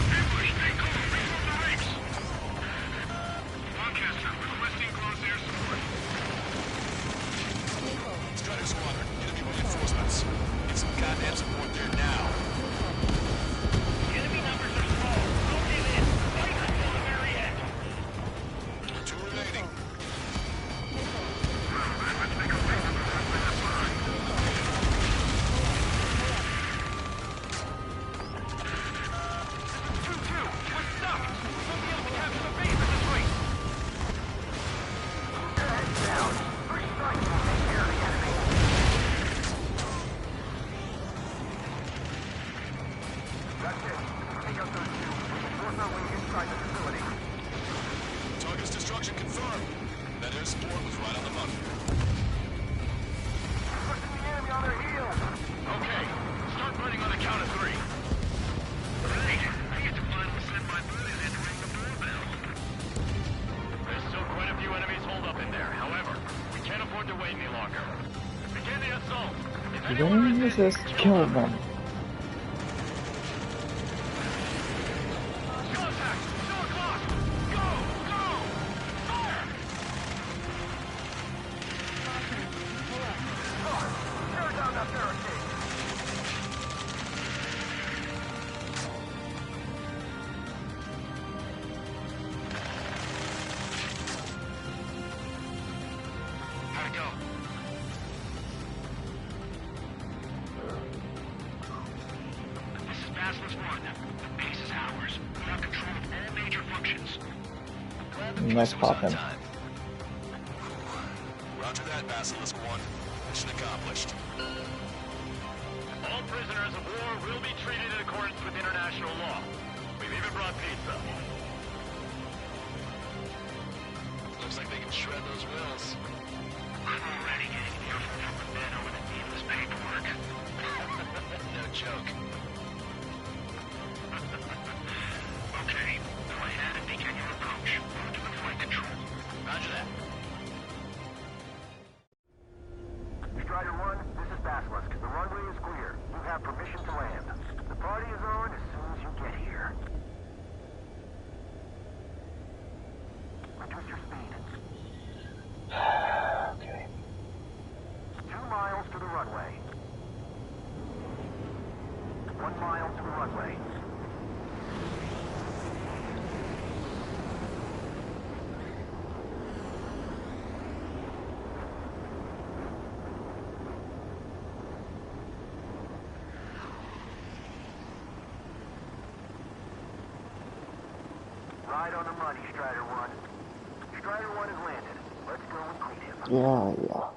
Ambush, take over. Reform the ranks. Lancaster, requesting close air support. Strider Squadron, enemy reinforcements. Get some goddamn support there now. Enemy numbers are small. Don't give in. Fight until the very end. 2 remaining. Let's make a break. We're stuck! We won't be able to capture the base at this rate! Heads down! First strike will take care of the enemy! That's it. Take out those two. We'll force our way inside the facility. Target's destruction confirmed. That air support was right on the money. Pushing the enemy on their heels! Okay, start running on the count of 3. Right. I get to finally set my boys in to ring the doorbell. There's still quite a few enemies holed up in there. However, we can't afford to wait any longer. Begin the assault. If anyone Resist, kill them. Contact! 2 o'clock! Go! Go! Fire! Tear down that barricade! How'd it go? This is Basilisk 1. The base is ours. We have control of all major functions. Nice popping. Roger that, Basilisk 1. Mission accomplished. All prisoners of war will be treated in accordance with international law. We've even brought pizza. Looks like they can shred those wills. I'm already getting earful from the men over the needless paperwork. No joke. Okay, go ahead and begin your approach. Move to the flight control. Roger that. Strider 1, this is Basilisk. The runway is clear. You have permission to land. The party is on as soon as you get here. Reduce your speed. Okay. 2 miles to the runway. 1 mile to the runway. Right on the money, Strider 1. Strider 1 has landed. Let's go and greet him. Yeah, yeah.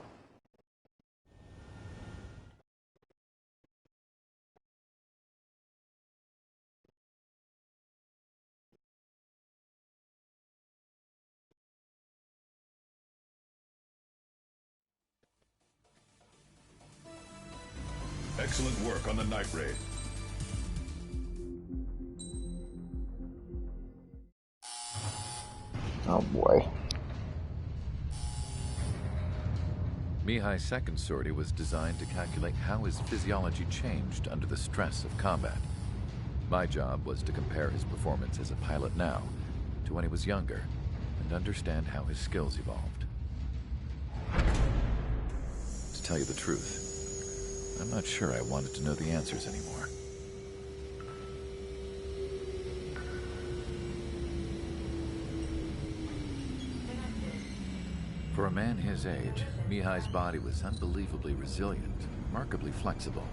Excellent work on the night raid. Oh boy. Mihai's second sortie was designed to calculate how his physiology changed under the stress of combat. My job was to compare his performance as a pilot now to when he was younger and understand how his skills evolved. To tell you the truth, I'm not sure I wanted to know the answers anymore. For a man his age, Mihai's body was unbelievably resilient, remarkably flexible.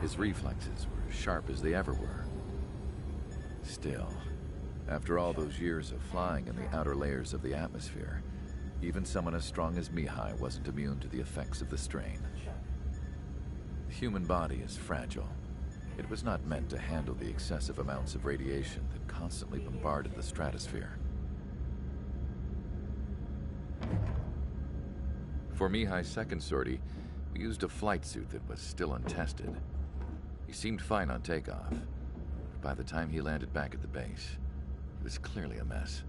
His reflexes were as sharp as they ever were. Still, after all those years of flying in the outer layers of the atmosphere, even someone as strong as Mihai wasn't immune to the effects of the strain. The human body is fragile. It was not meant to handle the excessive amounts of radiation that constantly bombarded the stratosphere. For Mihai's second sortie, we used a flight suit that was still untested. He seemed fine on takeoff, but by the time he landed back at the base, it was clearly a mess.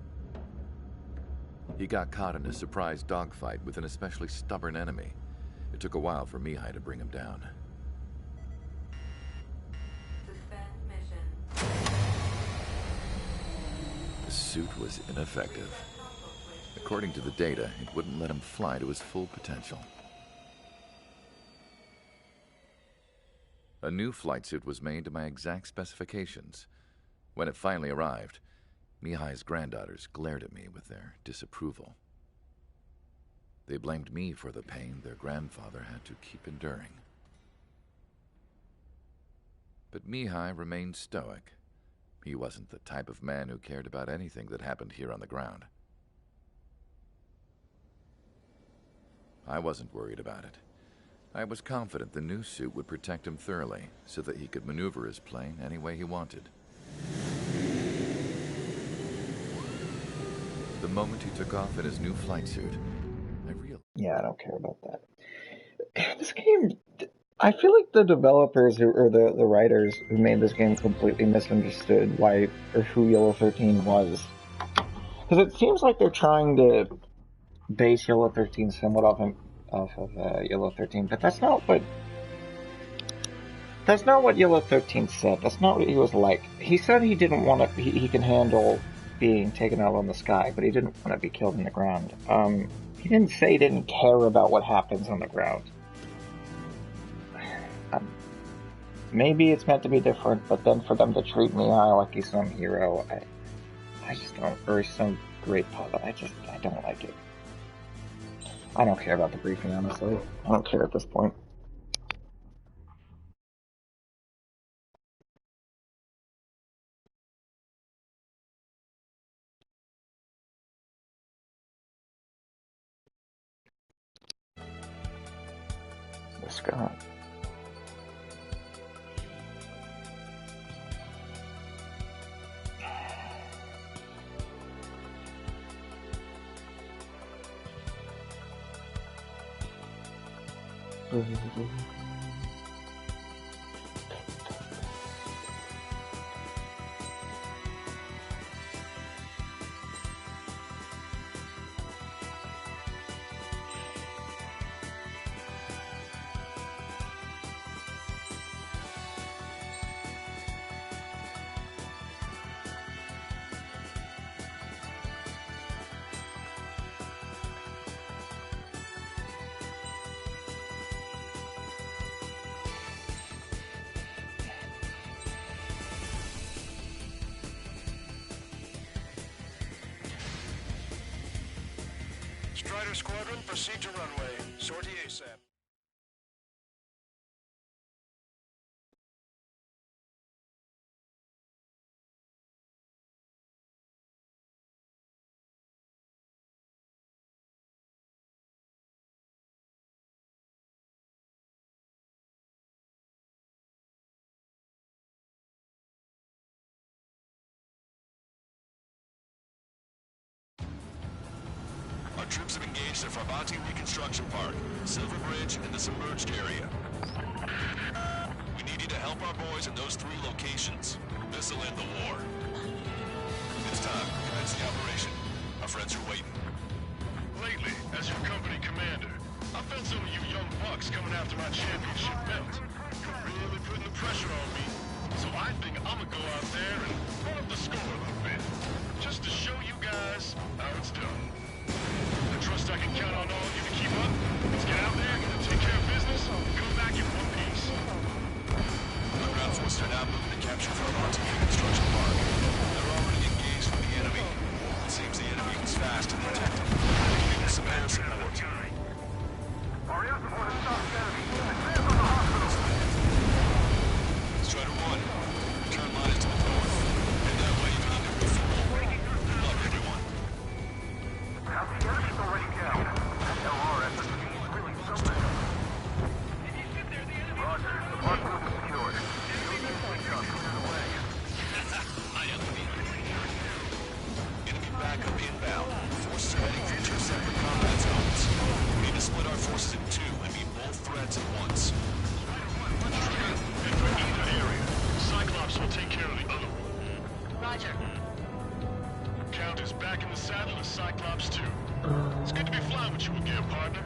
He got caught in a surprise dogfight with an especially stubborn enemy. It took a while for Mihai to bring him down. Suspend mission. The suit was ineffective. According to the data, it wouldn't let him fly to his full potential. A new flight suit was made to my exact specifications. When it finally arrived, Mihai's granddaughters glared at me with their disapproval. They blamed me for the pain their grandfather had to keep enduring. But Mihai remained stoic. He wasn't the type of man who cared about anything that happened here on the ground. I wasn't worried about it. I was confident the new suit would protect him thoroughly so that he could maneuver his plane any way he wanted. The moment he took off in his new flight suit, I realized... Yeah, I don't care about that. This game, I feel like the developers or the writers who made this game completely misunderstood why or who Yellow 13 was. Because it seems like they're trying to base Yellow 13 somewhat off of Yellow 13, but that's not what Yellow 13 said. That's not what he was like. He said he didn't want to. He can handle being taken out on the sky, but he didn't want to be killed in the ground. He didn't say he didn't care about what happens on the ground. Maybe it's meant to be different, but then for them to treat Mihai like he's some hero, I just don't. Or some great pilot. I don't like it. I don't care about the briefing, honestly. I don't care at this point. Scott. Strider Squadron, proceed to runway. Sortie ASAP. Troops have engaged at Farbanti Reconstruction Park, Silver Bridge, and the submerged area. We need you to help our boys in those 3 locations. This'll end the war. It's time. Commence the operation. Our friends are waiting. Lately, as your company commander, I felt some of you young bucks coming after my championship belt. You're really putting the pressure on me. So I think I'm gonna go out there and run up the score a little bit. Just to show you guys how it's done. I trust I can count on all of you to keep up. Let's get out there, take care of business, and come back in one piece. The ground forces are now moving to capture Farbanti Reconstruction Park. They're already engaged with the enemy. It seems the enemy was fast and protected. Give us some air support. Strider 1, turn line is to the north. And that way you can either refuel. Good luck, everyone. Enemy backup inbound. Forces are heading for 2 separate combat zones. We need to split our forces in 2 and meet both threats at once. And for either area, Cyclops will take care of the other one. Roger. Count is back in the saddle as Cyclops 2. It's good to be flying with you again, partner.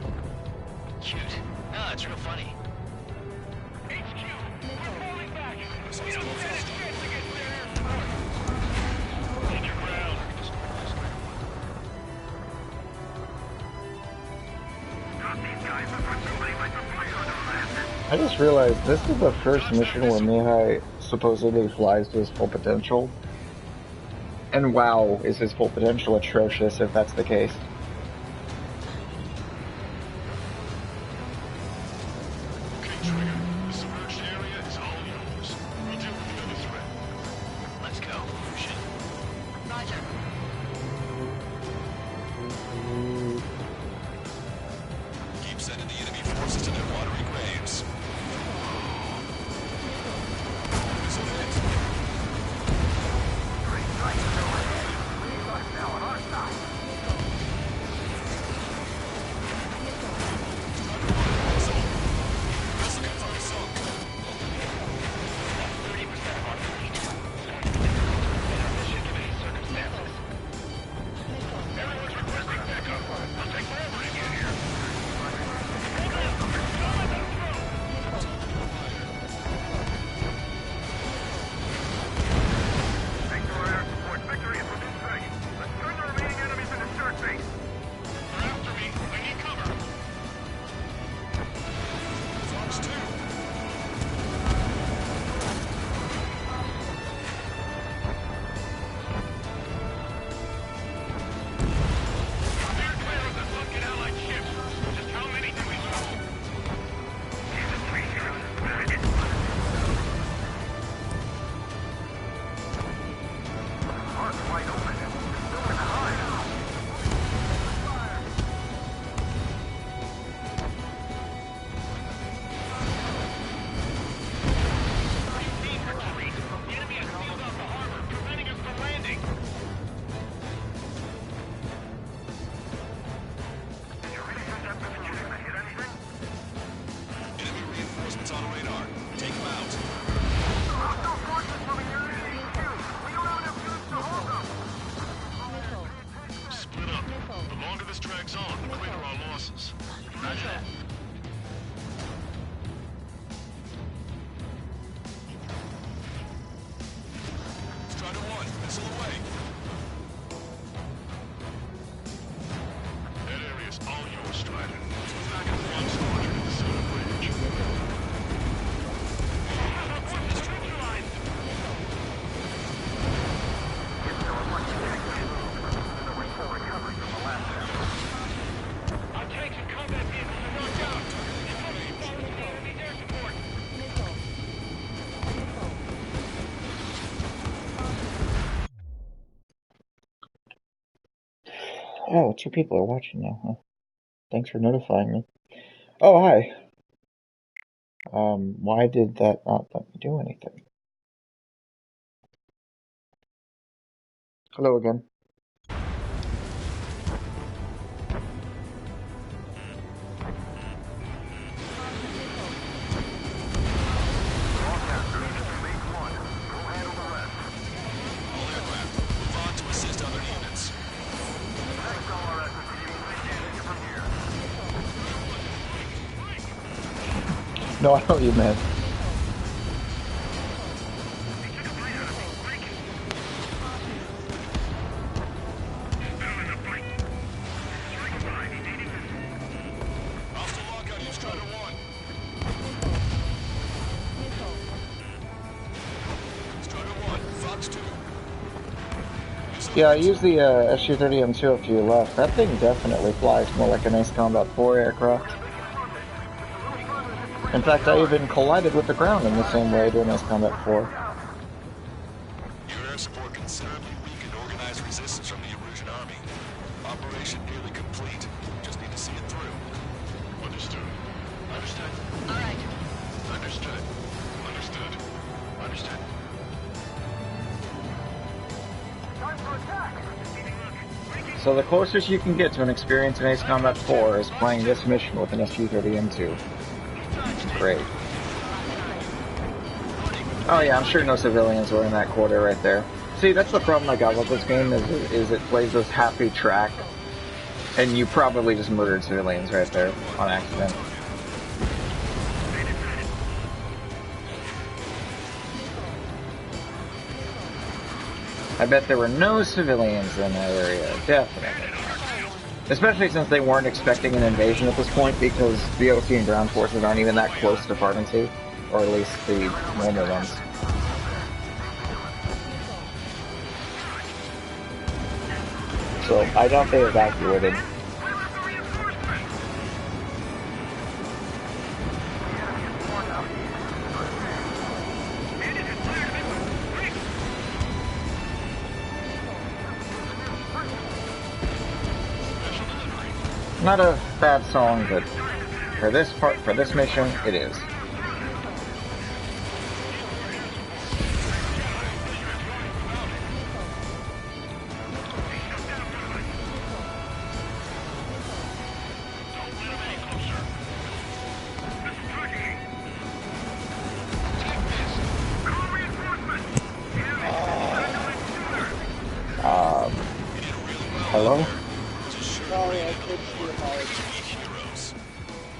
Cute. Ah, it's real funny. HQ, we're falling back. We don't get a chance to get there. Take your ground. I just realized this is the first mission where Mihai supposedly flies to his full potential. And wow, is his full potential atrocious if that's the case. Okay, Trigger. The submerged area is all yours. We'll deal with the other threat. Let's go. Shit. Roger. Keep sending the enemy forces to their watery graves. Missile hit. Missile confirmed sunk. 30% of our fleet. In our mission given these circumstances. Everyone's requesting backup. I'll take forever to get here. Victory is within sight. Let's turn the remaining enemies into shark bait. They're after me. I need cover. Fox 2. Steer clear of the sunken Allied ships. Just how many do we lose? Heart's wide open. Still in the hide. Need retreat. The enemy has sealed off the harbor, preventing us from landing. Did you really think that mission was gonna hit anything? Enemy reinforcements on radar. Take them out. Hostile forces moving near the HQ. We don't have enough units to hold them. Split up. The longer this drags on, the greater our losses. Roger that. Strider 1, missile away. That area's all yours, Strider. Back at the one squadron at the Silver Bridge. Neutralized! Our tanks and combat vehicles are knocked out. Incoming following the enemy's air support. Oh, 2 people are watching now, huh? Thanks for notifying me. Oh, hi. Why did that not let me do anything? Hello again. No, I know what you meant. Yeah, I used the SU-30M2 after you left. That thing definitely flies more like an Ace Combat 4 aircraft. In fact, I even collided with the ground in the same way during Ace Combat 4. Your air support considerably weakened organized resistance from the Erusian army. Operation nearly complete. Just need to see it through. Understood. Understood. All right. Understood. Understood. Understood. So the closest you can get to an experience in Ace Combat 4 is playing this mission with an SU-30M2. Great. Oh yeah, I'm sure no civilians were in that quarter right there. See, that's the problem I got with this game, is it plays this happy track, and you probably just murdered civilians right there on accident. I bet there were no civilians in that area, definitely. Especially since they weren't expecting an invasion at this point, because the OC and ground forces aren't even that close to Farbancy, or at least the normal ones. So I doubt they evacuated. Not a bad song, but for this mission, it is. Hello? Sorry, I could see apology.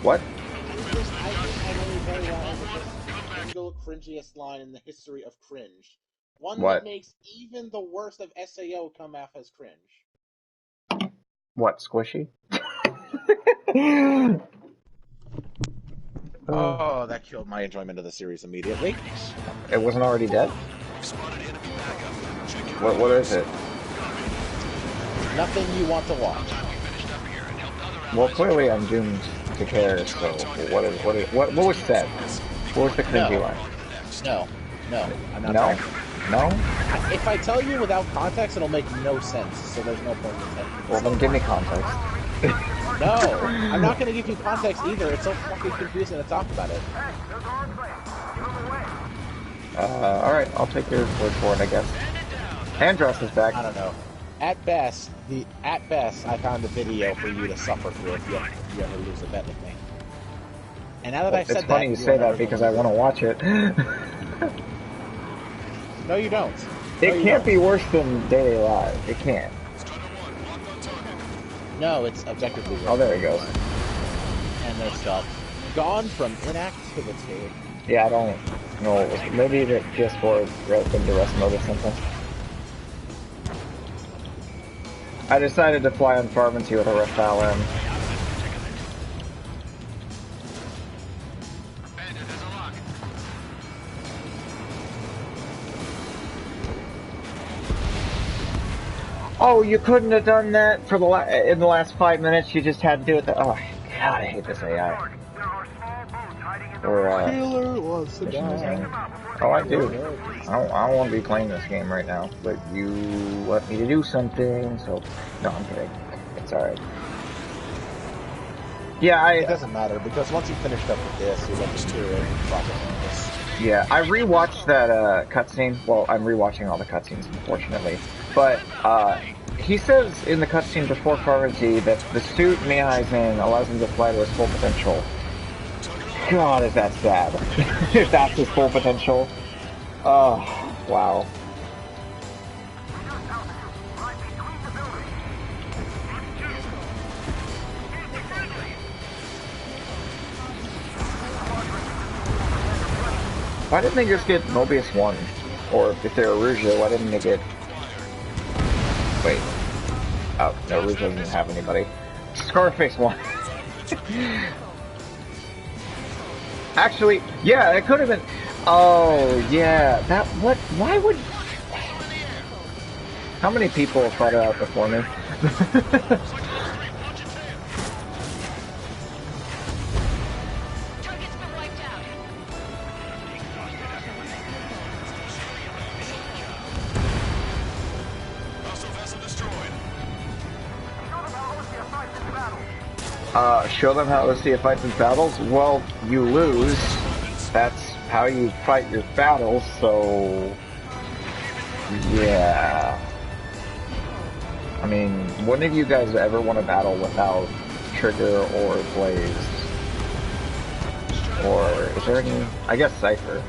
What? I know very well the single cringiest line in the history of cringe. One What? that makes even the worst of SAO come off as cringe. What, Squishy? Oh, that killed my enjoyment of the series immediately. It wasn't already dead? What is it? Nothing you want to watch. Well, clearly I'm doomed to care, so what was said? What was the cringy line? No, I'm not No? trying. No? If I tell you without context, it'll make no sense, so there's no point in telling you. Well, then give me context. No, I'm not going to give you context either. It's so fucking confusing to talk about it. Alright, I'll take your word for it, I guess. Andros is back. I don't know. At best, I found a video for you to suffer through if you ever lose a bet with me. And now that I've said that, it's funny you say that because I want to watch it. No, you don't. It can't be worse than Day Live. It can't. No, it's objectively worse. Oh, there he goes. And there's stuff. Gone from inactivity. Yeah, I don't know what was. Maybe the PS4 in duress mode or something. I decided to fly on Farbancy with a Rafale M. Oh, you couldn't have done that for in the last 5 minutes. You just had to do it. Oh God, I hate this AI. Or Killer wants to die. Oh, I do. I don't want to be playing this game right now, but you want me to do something, so no, I'm kidding. It's alright. Yeah, It doesn't matter because once you finished up with this, you let the story process on this. Yeah, I rewatched that cutscene. Well, I'm rewatching all the cutscenes, unfortunately. But he says in the cutscene before Farbancy that the suit Mihai's in allows him to fly to his full potential. God, is that sad? If that's his full potential. Oh, wow. Why didn't they just get Mobius 1? Or if they're Rouge, why didn't they get... Wait. Oh, no, Rouge doesn't have anybody. Scarface 1. Actually, yeah, it could have been... Oh, yeah, that... What? Why would... How many people have thought it out before me? Show them how Ostia fights in battles? Well, you lose. That's how you fight your battles, so... Yeah... I mean, when did you guys ever want to battle without Trigger or Blaze? Or, is there any... I guess Cypher.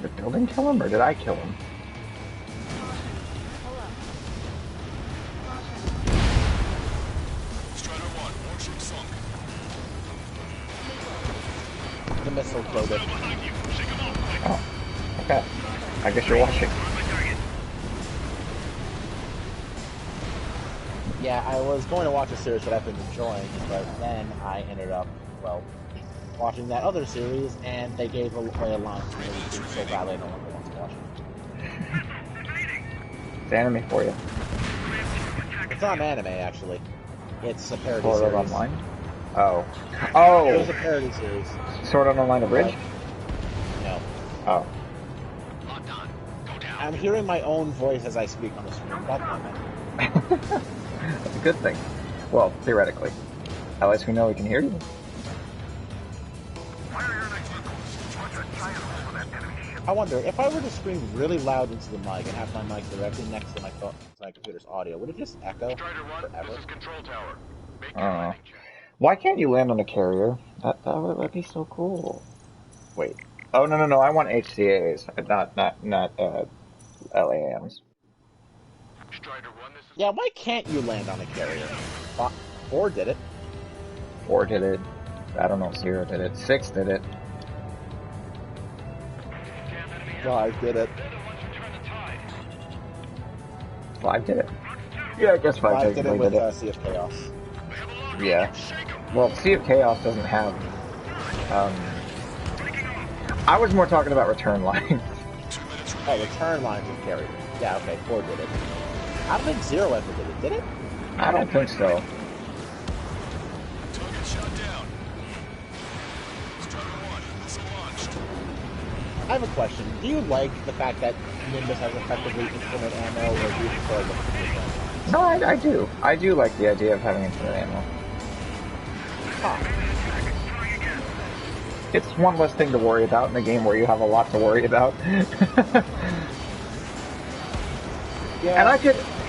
Did the building kill him, or did I kill him? The missile killed it. Oh, okay. I guess you're watching. Yeah, I was going to watch a series that I've been enjoying, but then I ended up, well, watching that other series, and they gave away a line to me so badly I no longer want to watch it. It's anime for you. It's not an anime, actually. It's a parody Sword series. Art Online? Oh. Oh! It was a parody series. Sword Art Online Abridged? No. Oh. I'm hearing my own voice as I speak on the screen. God damn it. That's a good thing. Well, theoretically. At least we know we can hear you. I wonder, if I were to scream really loud into the mic and have my mic directly next to my computer's audio, would it just echo forever? This is control tower. Make I don't know. Why can't you land on a carrier? That'd be so cool. Wait. Oh, no, I want HCAs, not LAMs. Yeah, why can't you land on a carrier? 4 did it. 4 did it. I don't know, 0 did it. 6 did it. 5 did it. 5 did it. Yeah, I guess 5 did it with Sea of Chaos. Yeah. Well, Sea of Chaos doesn't have... I was more talking about return lines. Oh, return lines of carrier. Yeah, okay, 4 did it. I don't think 0 ever did it. Did it? I don't think so. I have a question. Do you like the fact that Nimbus has effectively infinite ammo, or do you prefer the No, I do. I do like the idea of having infinite ammo. Huh. It's one less thing to worry about in a game where you have a lot to worry about. Yeah.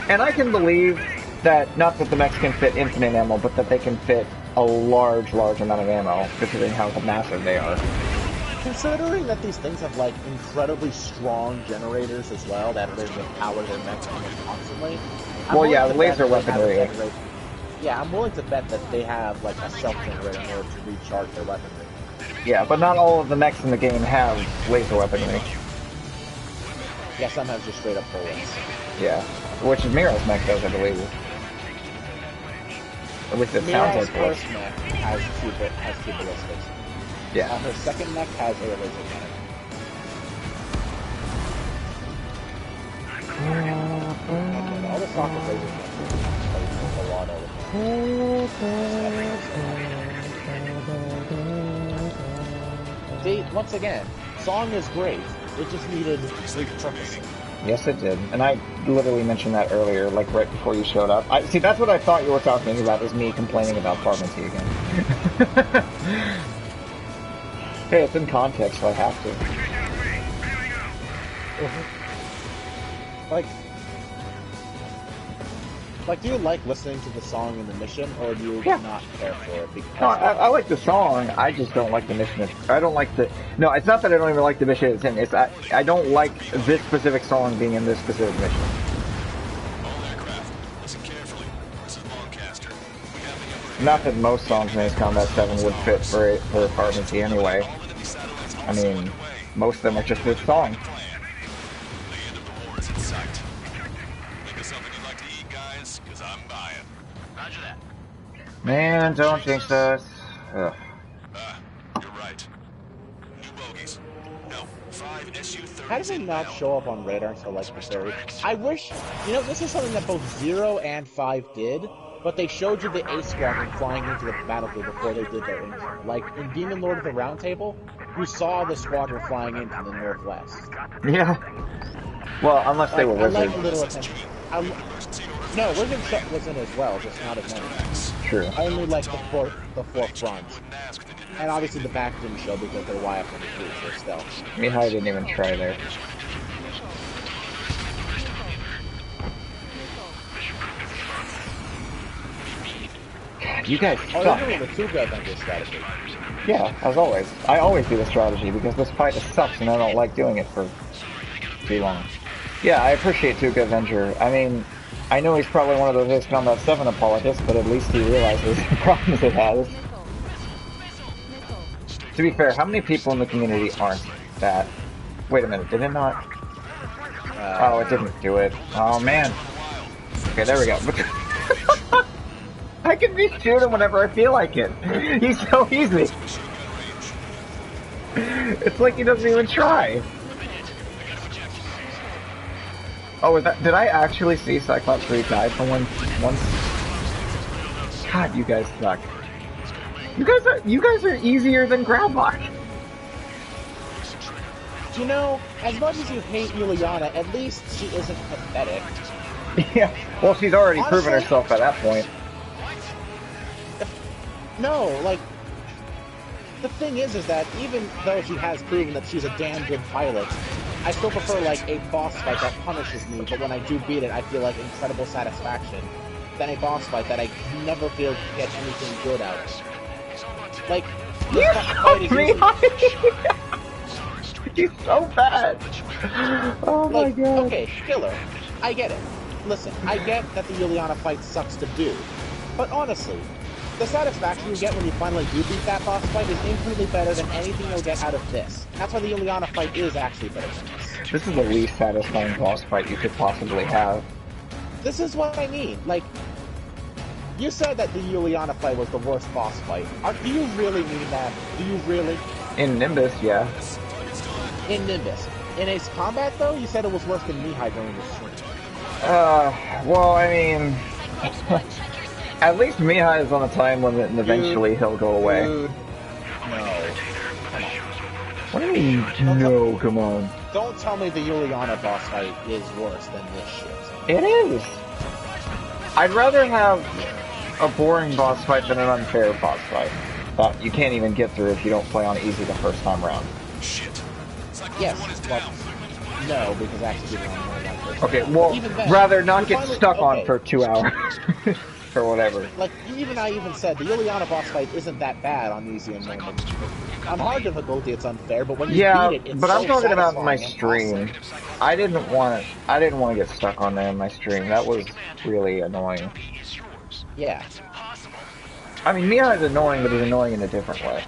And I can believe that, not that the mechs can fit infinite ammo, but that they can fit a large amount of ammo, considering how massive they are. Considering that these things have, like, incredibly strong generators as well, that are able to power their mechs almost constantly. Well, yeah, laser weaponry. Yeah, I'm willing to bet that they have, like, a self-generator in order to recharge their weaponry. Yeah, but not all of the mechs in the game have laser weaponry. Yeah, some have just straight up bullets. Yeah, which is Mira's mech does, I believe. At least it sounds like Mira's first mech has two ballistics. Yeah. Her second mech has a laser cannon. Okay, all the stock is laser cannons. A lot of See, once again, song is great. It just needed repurposing. Yes, it did. And I literally mentioned that earlier, like right before you showed up. See, that's what I thought you were talking about, was me complaining about pharmacy again. Hey, it's in context, so I have to. Like, do you like listening to the song in the mission, or do you not care for it? Because No, I like the song. I just don't like the mission. I don't like the. No, it's not that I don't even like the mission it's in. It's I don't like this specific song being in this specific mission. All aircraft, listen carefully. This is Lancaster. We have the upper Not that most songs in Ace Combat 7 would fit for pharmacy anyway. I mean, most of them are just this song. The end of the war is in sight. Think of something you'd like to eat, guys? Because I'm buying. Roger that. Man, don't jinx us. Ugh. You're right. New bogies. No, 5 SU-30s. how does it not show up on radar until like the very? I wish, you know, this is something that both 0 and 5 did, but they showed you the Ace Squadron flying into the battlefield before they did their intro. Like in Demon Lord of the Round Table, you saw the squadron flying into the northwest. Yeah. Well, unless they were I like wizards. little attention. No, Wizard was in as well, just not as many. True. I only like the four front. And obviously the back didn't show because they're YF-23, so stealth. Mihai didn't even try there. God, you guys Oh, suck. they're doing the two-guy Avenger strategy. Yeah, as always. I always do the strategy because this fight sucks and I don't like doing it for too long. Yeah, I appreciate Tuca Avenger. I mean, I know he's probably one of those Ace Combat 7 apologists, but at least he realizes the problems it has. To be fair, how many people in the community aren't that? Wait a minute, did it not? Oh, it didn't do it. Oh, man. Okay, there we go. I can just shoot him whenever I feel like it. He's so easy. It's like he doesn't even try. Oh, did I actually see Cyclops 3 die for once? God, you guys suck. You guys are easier than Grablock. You know, as much as you hate Juliana, at least she isn't pathetic. Yeah, well, she's already Honestly, proven herself at that point. No, like, the thing is that even though she has proven that she's a damn good pilot, I still prefer, like, a boss fight that punishes me, but when I do beat it, I feel, like, incredible satisfaction, than a boss fight that I never feel to get anything good out of. Like, this fight is usually... He's so bad! Oh my like, god. okay, killer. I get it. Listen, I get that the Juliana fight sucks to do, but honestly, the satisfaction you get when you finally do beat that boss fight is infinitely better than anything you'll get out of this. That's why the Juliana fight is actually better than this. This is the least satisfying boss fight you could possibly have. This is what I mean. Like, you said that the Juliana fight was the worst boss fight. Do you really mean that? Do you really? In Nimbus, yeah. In Nimbus. In Ace Combat, though, you said it was worse than Mihai during the stream. Well, I mean... At least Mihai is on a time limit and eventually he'll go away. Dude. No. Come on. What do you mean, no, come on? Don't tell me the Juliana boss fight is worse than this shit. It is! I'd rather have a boring boss fight than an unfair boss fight that you can't even get through if you don't play on easy the first time around. Shit. Yes, but no, because actually being on more than first. Okay, well, then, rather not you get finally- stuck on okay. for 2 hours. Or whatever. Like, I even said, the Juliana boss fight isn't that bad on easy and normal. On hard difficulty, it's unfair, but when you beat it, it's but I'm so talking about my satisfying and stream. awesome. I didn't want to get stuck on there in my stream. That was really annoying. Yeah. I mean, Mihai is annoying, but he's annoying in a different way.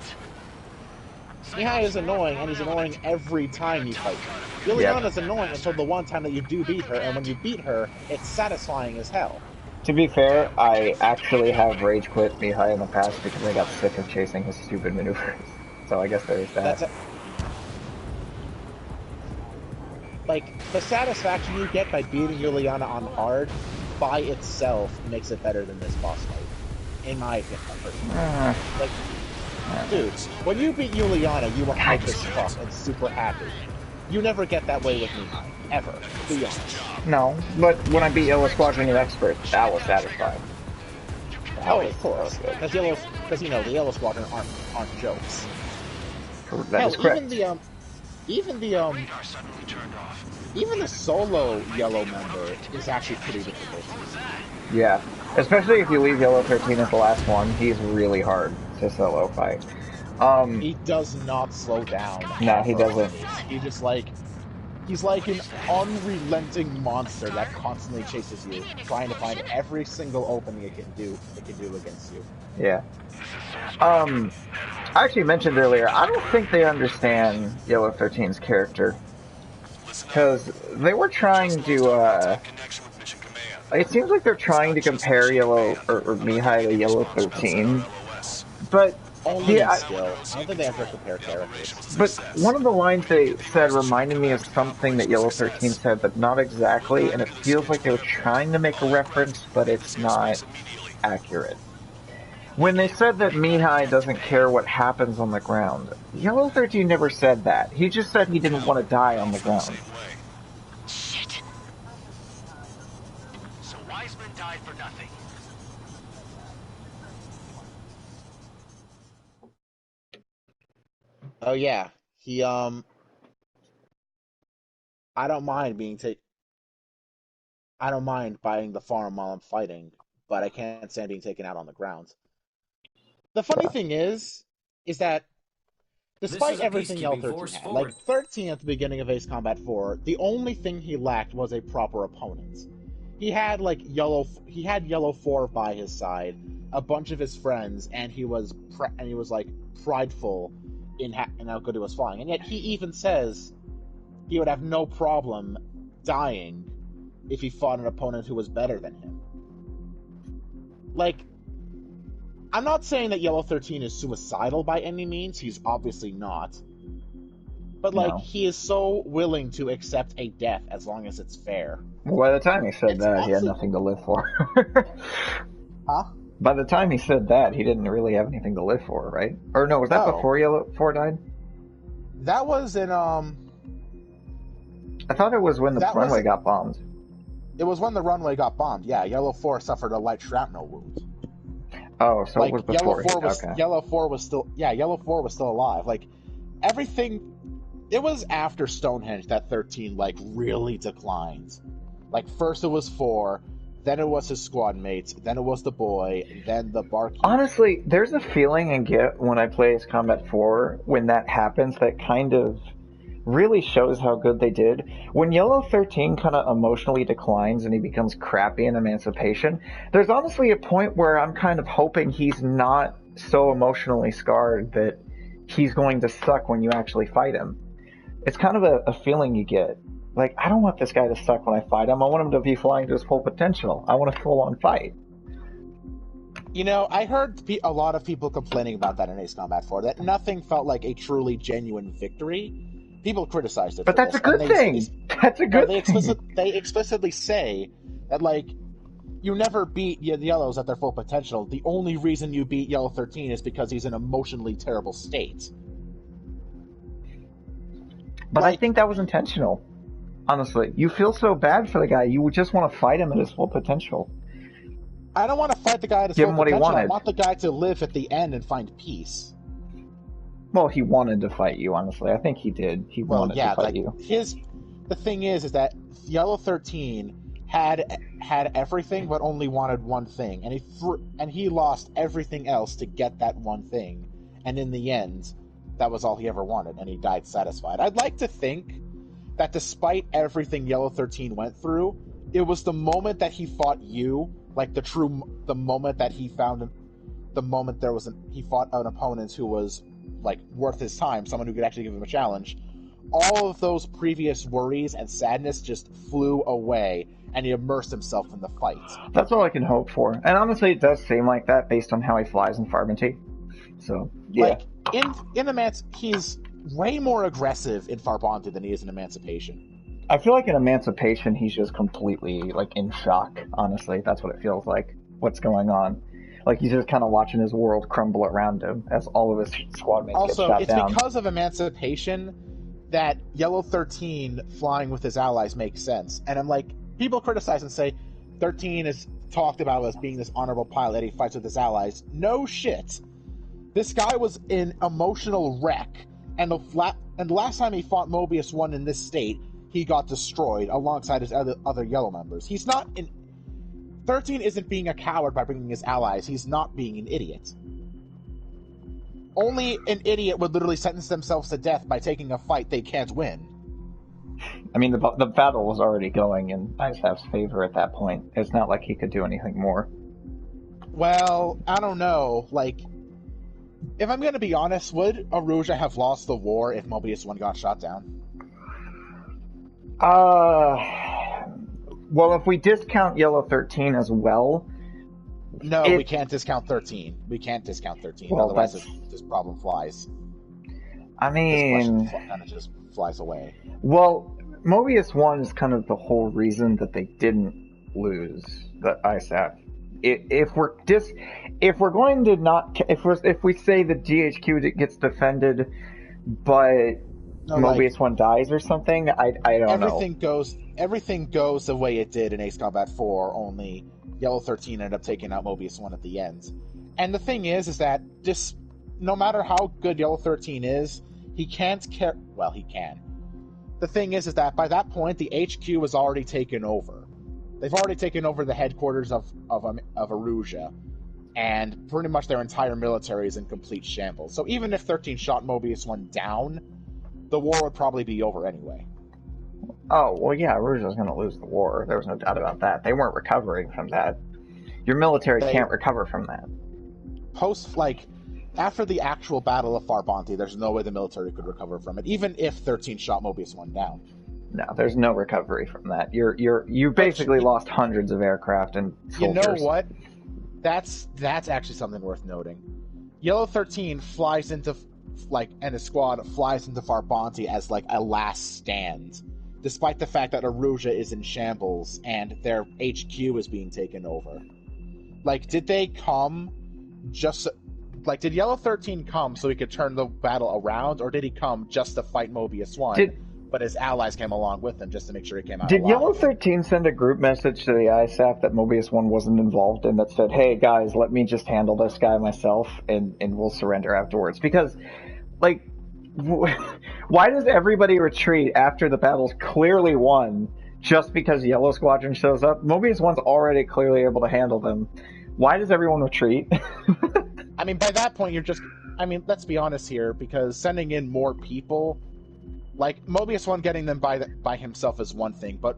Mihai is annoying, and he's annoying every time you fight her. Juliana's annoying until the one time that you do beat her, and when you beat her, it's satisfying as hell. To be fair, I actually have rage quit Mihai in the past because I got sick of chasing his stupid maneuvers. So I guess there's that. Like, the satisfaction you get by beating Juliana on hard, by itself, makes it better than this boss fight. In my opinion, personally. Like, dude, when you beat Juliana, you were hyped as fuck and super happy. You never get that way with Mihai. Ever. Be honest. No, but when I beat Yellow Squadron and Expert, that was satisfying. Oh, of course. Because the Yellow Squadron aren't jokes. That Hell, is correct. Even the solo Yellow member is actually pretty difficult. Yeah, especially if you leave Yellow 13 as the last one, he's really hard to solo fight. He does not slow down. No, he doesn't. He's like an unrelenting monster that constantly chases you, trying to find every single opening it can do against you. Yeah. I actually mentioned earlier, I don't think they understand Yellow 13's character. Because they were trying to, it seems like they're trying to compare Yellow, or Mihai to Yellow 13. But Only in skill. I don't think they ever compare characters. But one of the lines they said reminded me of something that Yellow 13 said, but not exactly, and it feels like they were trying to make a reference, but it's not accurate. When they said that Mihai doesn't care what happens on the ground, Yellow 13 never said that. He just said he didn't want to die on the ground. Shit. So Wiseman died for nothing. Oh yeah, he I don't mind I don't mind buying the farm while I'm fighting, but I can't stand being taken out on the ground. The funny thing is that despite everything Yellow 13 had, like 13 at the beginning of Ace Combat 4, the only thing he lacked was a proper opponent. He had Yellow 4 by his side, a bunch of his friends, and he was like prideful in how good he was flying. And yet he even says he would have no problem dying if he fought an opponent who was better than him. Like, I'm not saying that Yellow 13 is suicidal by any means. He's obviously not. But, like, he is so willing to accept a death as long as it's fair. Well, by the time he said that, he had nothing to live for. Huh? By the time he said that, he didn't really have anything to live for, right? Or no, was that before Yellow 4 died? That was in, I thought it was when the runway got bombed. It was when the runway got bombed, yeah. Yellow 4 suffered a light shrapnel wound. Oh, so it was before. Yellow 4 was still alive. Like, everything... It was after Stonehenge that 13, like, really declined. Like, first it was 4, then it was his squad mates, then it was the boy, then the barkeep. Honestly, there's a feeling I get when I play Ace Combat 4 when that happens that kind of really shows how good they did. When Yellow 13 kind of emotionally declines and he becomes crappy in Emancipation, there's honestly a point where I'm kind of hoping he's not so emotionally scarred that he's going to suck when you actually fight him. It's kind of a feeling you get. Like, I don't want this guy to suck when I fight him. I want him to be flying to his full potential. I want a full-on fight. You know, I heard a lot of people complaining about that in Ace Combat 4, that nothing felt like a truly genuine victory. People criticized it. But that's a good thing. That's a good thing. They explicitly say that, like, you never beat the Yellows at their full potential. The only reason you beat Yellow 13 is because he's in an emotionally terrible state. But I think that was intentional. Honestly, you feel so bad for the guy. You would just want to fight him at his full potential. I don't want to fight the guy at his full potential. I want the guy to live at the end and find peace. Well, he wanted to fight you, honestly. I think he did. He wanted to fight you. The thing is that Yellow 13 had everything but only wanted one thing, and he lost everything else to get that one thing. And in the end, that was all he ever wanted, and he died satisfied. I'd like to think that despite everything Yellow 13 went through, it was the moment that he fought you, like the moment that he found, the moment he fought an opponent who was, like, worth his time, someone who could actually give him a challenge. All of those previous worries and sadness just flew away, and he immersed himself in the fight. That's all I can hope for. And honestly, it does seem like that based on how he flies in Farbanty. So, yeah. Like, he's way more aggressive in Farbanty than he is in Emancipation. I feel like in Emancipation, he's just completely, like, in shock, honestly. That's what it feels like. What's going on. Like, he's just kind of watching his world crumble around him as all of his squad mates get shot down. Also, it's because of Emancipation that Yellow 13 flying with his allies makes sense. And I'm like, people criticize and say 13 is talked about as being this honorable pilot. He fights with his allies. No shit. This guy was an emotional wreck, and the last time he fought Mobius 1 in this state, he got destroyed alongside his other Yellow members. 13 isn't being a coward by bringing his allies. He's not being an idiot. Only an idiot would literally sentence themselves to death by taking a fight they can't win. I mean, the battle was already going in ISAF's favor at that point. It's not like he could do anything more. Well, I don't know. Like, if I'm going to be honest, would Aruja have lost the war if Mobius 1 got shot down? Well, if we discount Yellow 13 as well... No, we can't discount 13. We can't discount 13. Well, otherwise, this problem flies. I mean... This question kind of just flies away. Well, Mobius 1 is kind of the whole reason that they didn't lose the ISAF. If we're going to not... If we say the GHQ gets defended, but Mobius 1 dies or something, I don't know. Everything goes the way it did in Ace Combat 4, only... Yellow 13 ended up taking out Mobius 1 at the end. And the thing is that just no matter how good Yellow 13 is, he can't care. Well, he can. The thing is that by that point, the HQ was already taken over. They've already taken over the headquarters of Aruja, and pretty much their entire military is in complete shambles. So even if 13 shot Mobius 1 down, the war would probably be over anyway. Oh, well, yeah, Aruja was going to lose the war. There was no doubt about that. They weren't recovering from that. Your military can't recover from that. After the actual Battle of Farbanti, there's no way the military could recover from it, even if 13 shot Mobius 1 down. No, there's no recovery from that. You basically lost hundreds of aircraft and soldiers. You know what? That's actually something worth noting. Yellow 13 flies into, and his squad flies into Farbanti as, a last stand. Despite the fact that Aruja is in shambles and their HQ is being taken over. Did they come did Yellow 13 come so he could turn the battle around, or did he come just to fight Mobius 1, but his allies came along with him just to make sure he came out alive? Did Yellow 13 send a group message to the ISAF that Mobius 1 wasn't involved in that said, hey guys, let me just handle this guy myself and we'll surrender afterwards? Because, why does everybody retreat after the battle's clearly won just because Yellow Squadron shows up? Mobius 1's already clearly able to handle them. Why does everyone retreat? I mean, by that point, let's be honest here, because sending in more people, Mobius 1 getting them by himself is one thing, but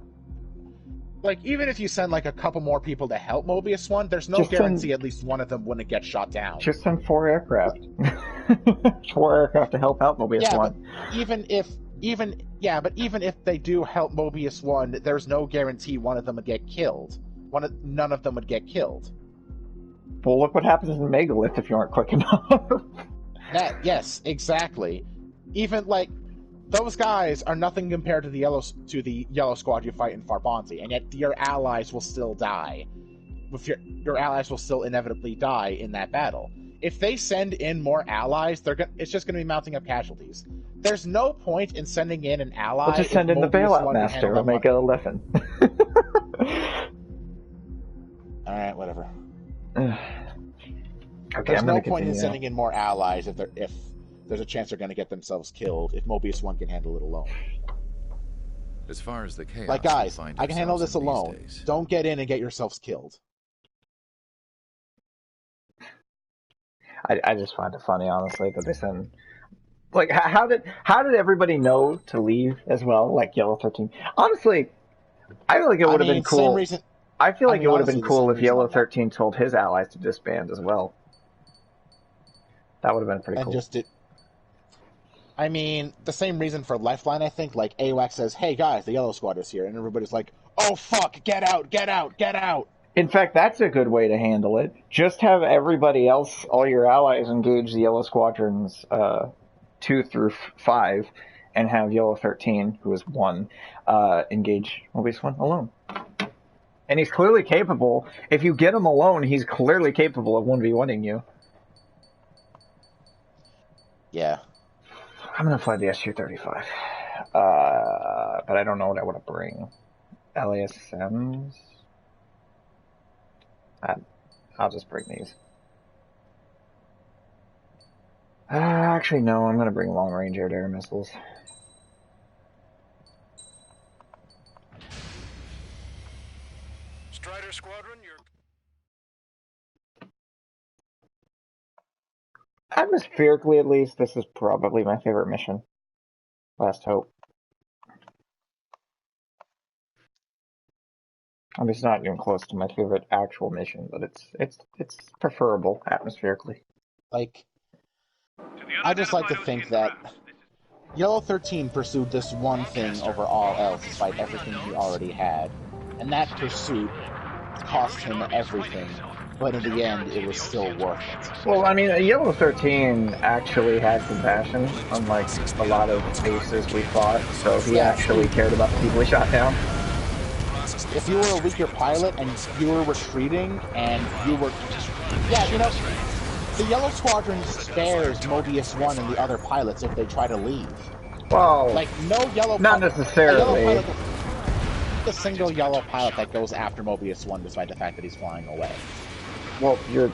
even if you send a couple more people to help Mobius 1, there's no guarantee at least one of them wouldn't get shot down. Just send 4 aircraft. 4 aircraft to help out Mobius 1. But even if they do help Mobius 1, there's no guarantee one of them would get killed. None of them would get killed. Well, look what happens in Megalith if you aren't quick enough. Yes, exactly. Even those guys are nothing compared to the Yellow Squad you fight in Farbanti, and yet your allies will still die. Your allies will still inevitably die in that battle. If they send in more allies, it's just going to be mounting up casualties. There's no point in sending in an ally. We'll just send in the bailout master. We'll make it a lesson. All right, whatever. Okay, there's no point in sending in more allies if there's a chance they're going to get themselves killed. If Mobius 1 can handle it alone. As far as the chaos, guys, I can handle this alone. Don't get in and get yourselves killed. I just find it funny, honestly, that they send. How did everybody know to leave as well? Yellow 13. Honestly, I feel like it would have been cool. Same reason. I feel like it would have been cool if Yellow 13 told his allies to disband as well. That would have been pretty cool. The same reason for Lifeline, I think. AWACS says, hey guys, the Yellow Squad is here. And everybody's like, oh fuck, get out, get out, get out. In fact, that's a good way to handle it. Just have everybody else, all your allies, engage the Yellow Squadrons 2 through 5, and have Yellow 13, who is 1, engage Mobius 1 alone. And he's clearly capable. If you get him alone, he's clearly capable of 1v1ing you. Yeah. I'm gonna fly the SU-35. But I don't know what I want to bring. LASMs? I'll just bring these. Actually, no, I'm going to bring long-range air-to-air missiles. Strider Squadron, you're... Atmospherically, at least, this is probably my favorite mission. Last Hope. I mean, it's not even close to my favorite actual mission, but it's preferable atmospherically. Like, I just like to think that Yellow 13 pursued this one thing over all else despite everything he already had. And that pursuit cost him everything, but in the end, it was still worth it. Well, I mean, Yellow 13 actually had compassion, unlike a lot of aces we fought, so he actually cared about the people he shot down. If you were a weaker pilot and you were retreating and you were... Yeah, you know, the Yellow Squadron spares Mobius 1 and the other pilots if they try to leave. Well, like, no yellow... Not necessarily. A single yellow pilot that goes after Mobius 1 despite the fact that he's flying away. Well, you're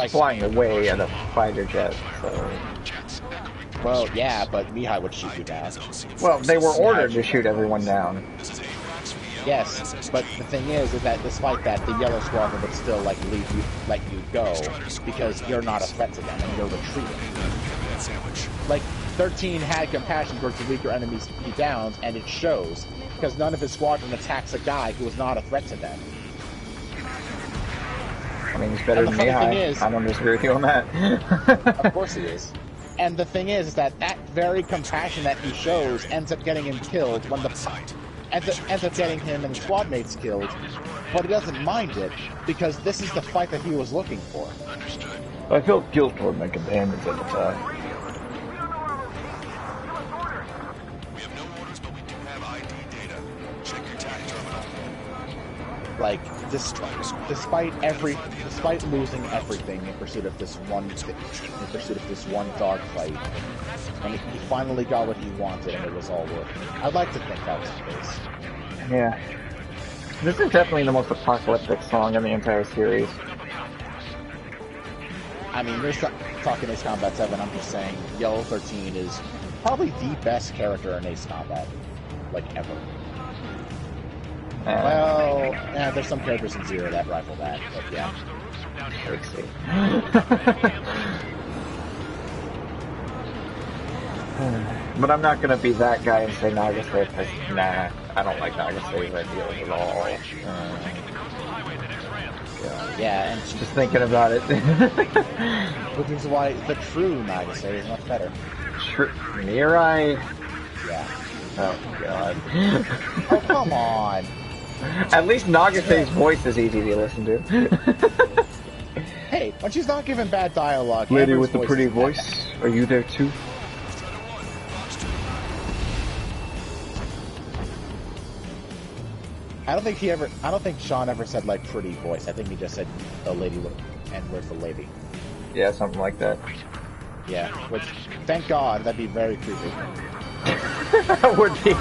flying away at a fighter jet, so... Well, yeah, but Mihai would shoot you down. Well, they were ordered to shoot everyone down. Yes, but the thing is that despite that, the Yellow Squadron would still let you go because you're not a threat to them and you're retreating. Like 13 had compassion towards the weaker enemies he downs, and it shows because none of his squadron attacks a guy who is not a threat to them. I mean, he's better than Mihai. I don't disagree with you on that. Of course he is. And the thing is that very compassion that he shows ends up getting him killed when the ends up getting him and his squad mates killed, but he doesn't mind it, because this is the fight that he was looking for. I felt guilt toward my companions at the time. We have no orders, but we do have ID data. Check your TAC terminal. Like, despite losing everything in pursuit of this one dogfight, and he finally got what he wanted, and it was all worth it. I'd like to think that was the case. Yeah, this is definitely the most apocalyptic song in the entire series. I mean, you're talking Ace Combat 7. I'm just saying, Yellow 13 is probably the best character in Ace Combat, like ever. Well, yeah, there's some characters in Zero that rival that, but yeah. Let's see. But I'm not gonna be that guy and say Nagase, because nah, I don't like Nagase's ideals at all. Yeah, and just thinking about it. Which is why the true Nagase is much better. Mirai? Yeah. Oh god. Oh, come on! At least Nagase's voice is easy to listen to. Hey, when she's not given bad dialogue... Lady with the pretty voice, are you there too? I don't think Sean ever said, like, pretty voice. I think he just said the lady with... and where's the lady? Yeah, something like that. Yeah, which, thank God, that'd be very creepy. That would be,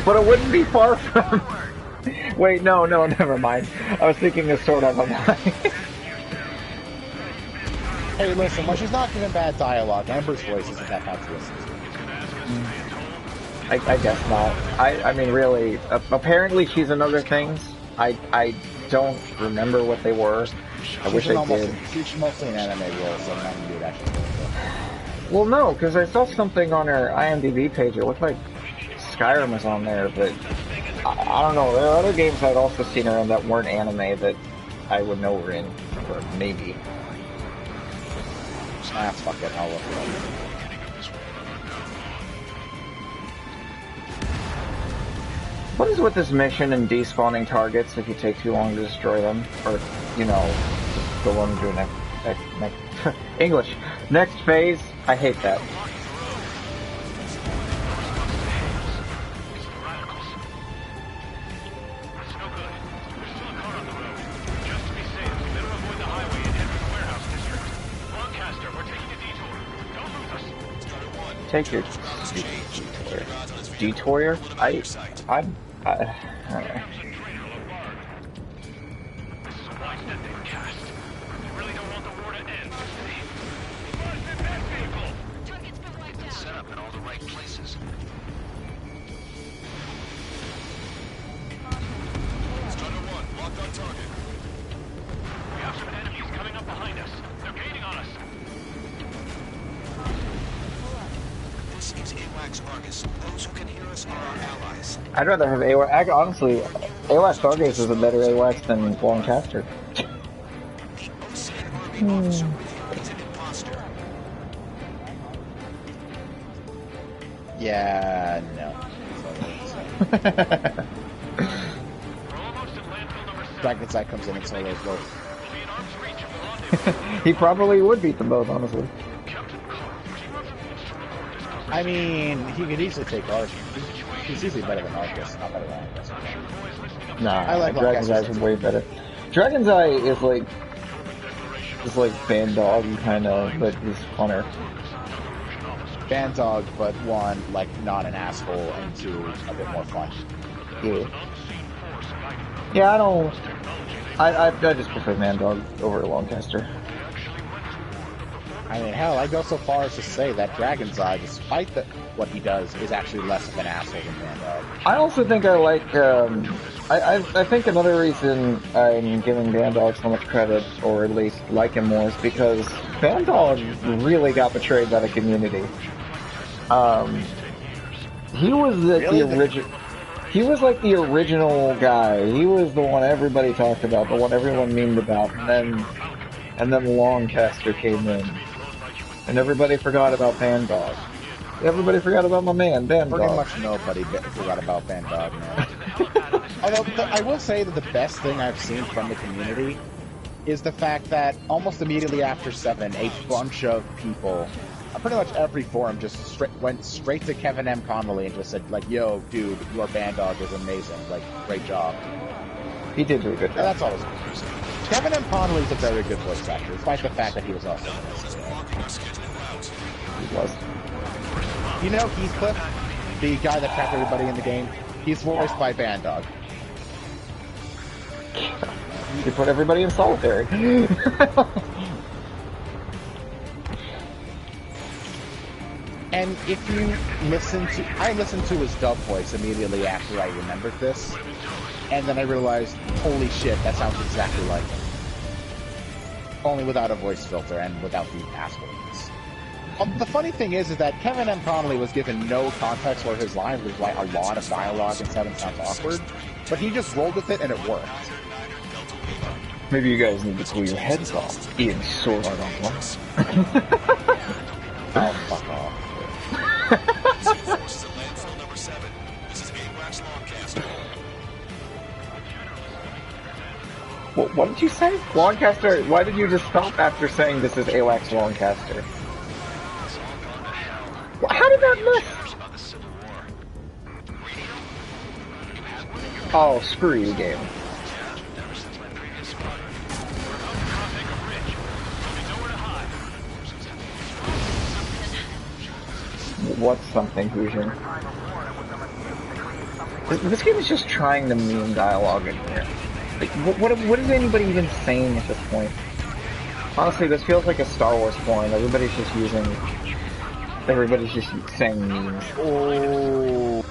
but it wouldn't be far from... Wait, no, never mind. I was thinking of Sword Art Online. Hey, listen, when she's not given bad dialogue, Amber's voice isn't that bad to listen to. I guess not. I mean, really, apparently she's in other things. I don't remember what they were. I wish I did. She's mostly an anime role, so nothing you would actually go for. Well, no, because I saw something on her IMDb page. It looked like Skyrim was on there, but I don't know. There are other games I'd also seen her in that weren't anime that I would know her in, or maybe. Ah, fuck it. I'll look it up. What is with this mission and despawning targets if you take too long to destroy them? Or, you know, just go on and do next English. Next phase? I hate that. Take your detour. Detour? I don't know. Set up in all the right places. Stunner 1, locked on target. We have some enemies coming up behind us. They're gaining on us. This is AWACS Argus. Those who can hear us are our allies. I'd rather have AWACS. Honestly, AWACS Argus is a better AWACS than Longcaster. The Ocean Army officer is an imposter. Yeah, no. We're almost at landfill number 7. Dragon's Eye comes in and solos both. We'll be in arm's reach of the rendezvous. He probably would beat them both, honestly. Captain Carr, he runs an instrument record this close. I mean, he could easily take Argus. He's easily better than Argus, not better than Argus. Nah, I like Dragon's Eye Longcaster's is way better. Dragon's Eye is like Band Dog kind of, but he's funner. Band Dog, but one, like, not an asshole, and two, a bit more fun. Yeah. Yeah, I just prefer Band Dog over Longcaster. I mean, hell, I go so far as to say that Dragon's Eye, despite what he does, is actually less of an asshole than Band Dog. I also think I like, I think another reason I'm giving Band Dog so much credit, or at least like him more, is because Band Dog really got betrayed by the community. He was the original. He was like the original guy. He was the one everybody talked about, the one everyone memed about, and then Longcaster came in, and everybody forgot about Band Dog. Everybody forgot about my man, Band Dog. Pretty much nobody forgot about Band Dog, man. Although, I will say that the best thing I've seen from the community is the fact that almost immediately after 7, a bunch of people, pretty much every forum, just went straight to Kevin M. Connolly and just said, like, yo, dude, your Band Dog is amazing. Like, great job. He did do a good job. And that's all I was going to say. Kevin M. Connolly is a very good voice actor, despite the fact that he was also in this. He was. You know Heathcliff, the guy that trapped everybody in the game? He's voiced by Band Dog. You put everybody in solitary. And if you I listened to his dub voice immediately after I remembered this, and then I realized, holy shit, that sounds exactly like him. Only without a voice filter and without the assholeness. The funny thing is that Kevin M. Connolly was given no context for his lines, which is why a lot of dialogue in 7 sounds awkward, but he just rolled with it and it worked. Maybe you guys need to cool your heads off. Ian Sword Online. Oh, fuck off. Forces at landfill number 7. This is AWACS Longcaster. What did you say? Longcaster? Why did you just stop after saying this is AWACS Longcaster? How did that miss? Oh, screw you, game. What's something, Hoosier? This game is just trying to meme dialogue in here. Like, what is anybody even saying at this point? Honestly, this feels like a Star Wars porn. Everybody's just saying memes. Oh.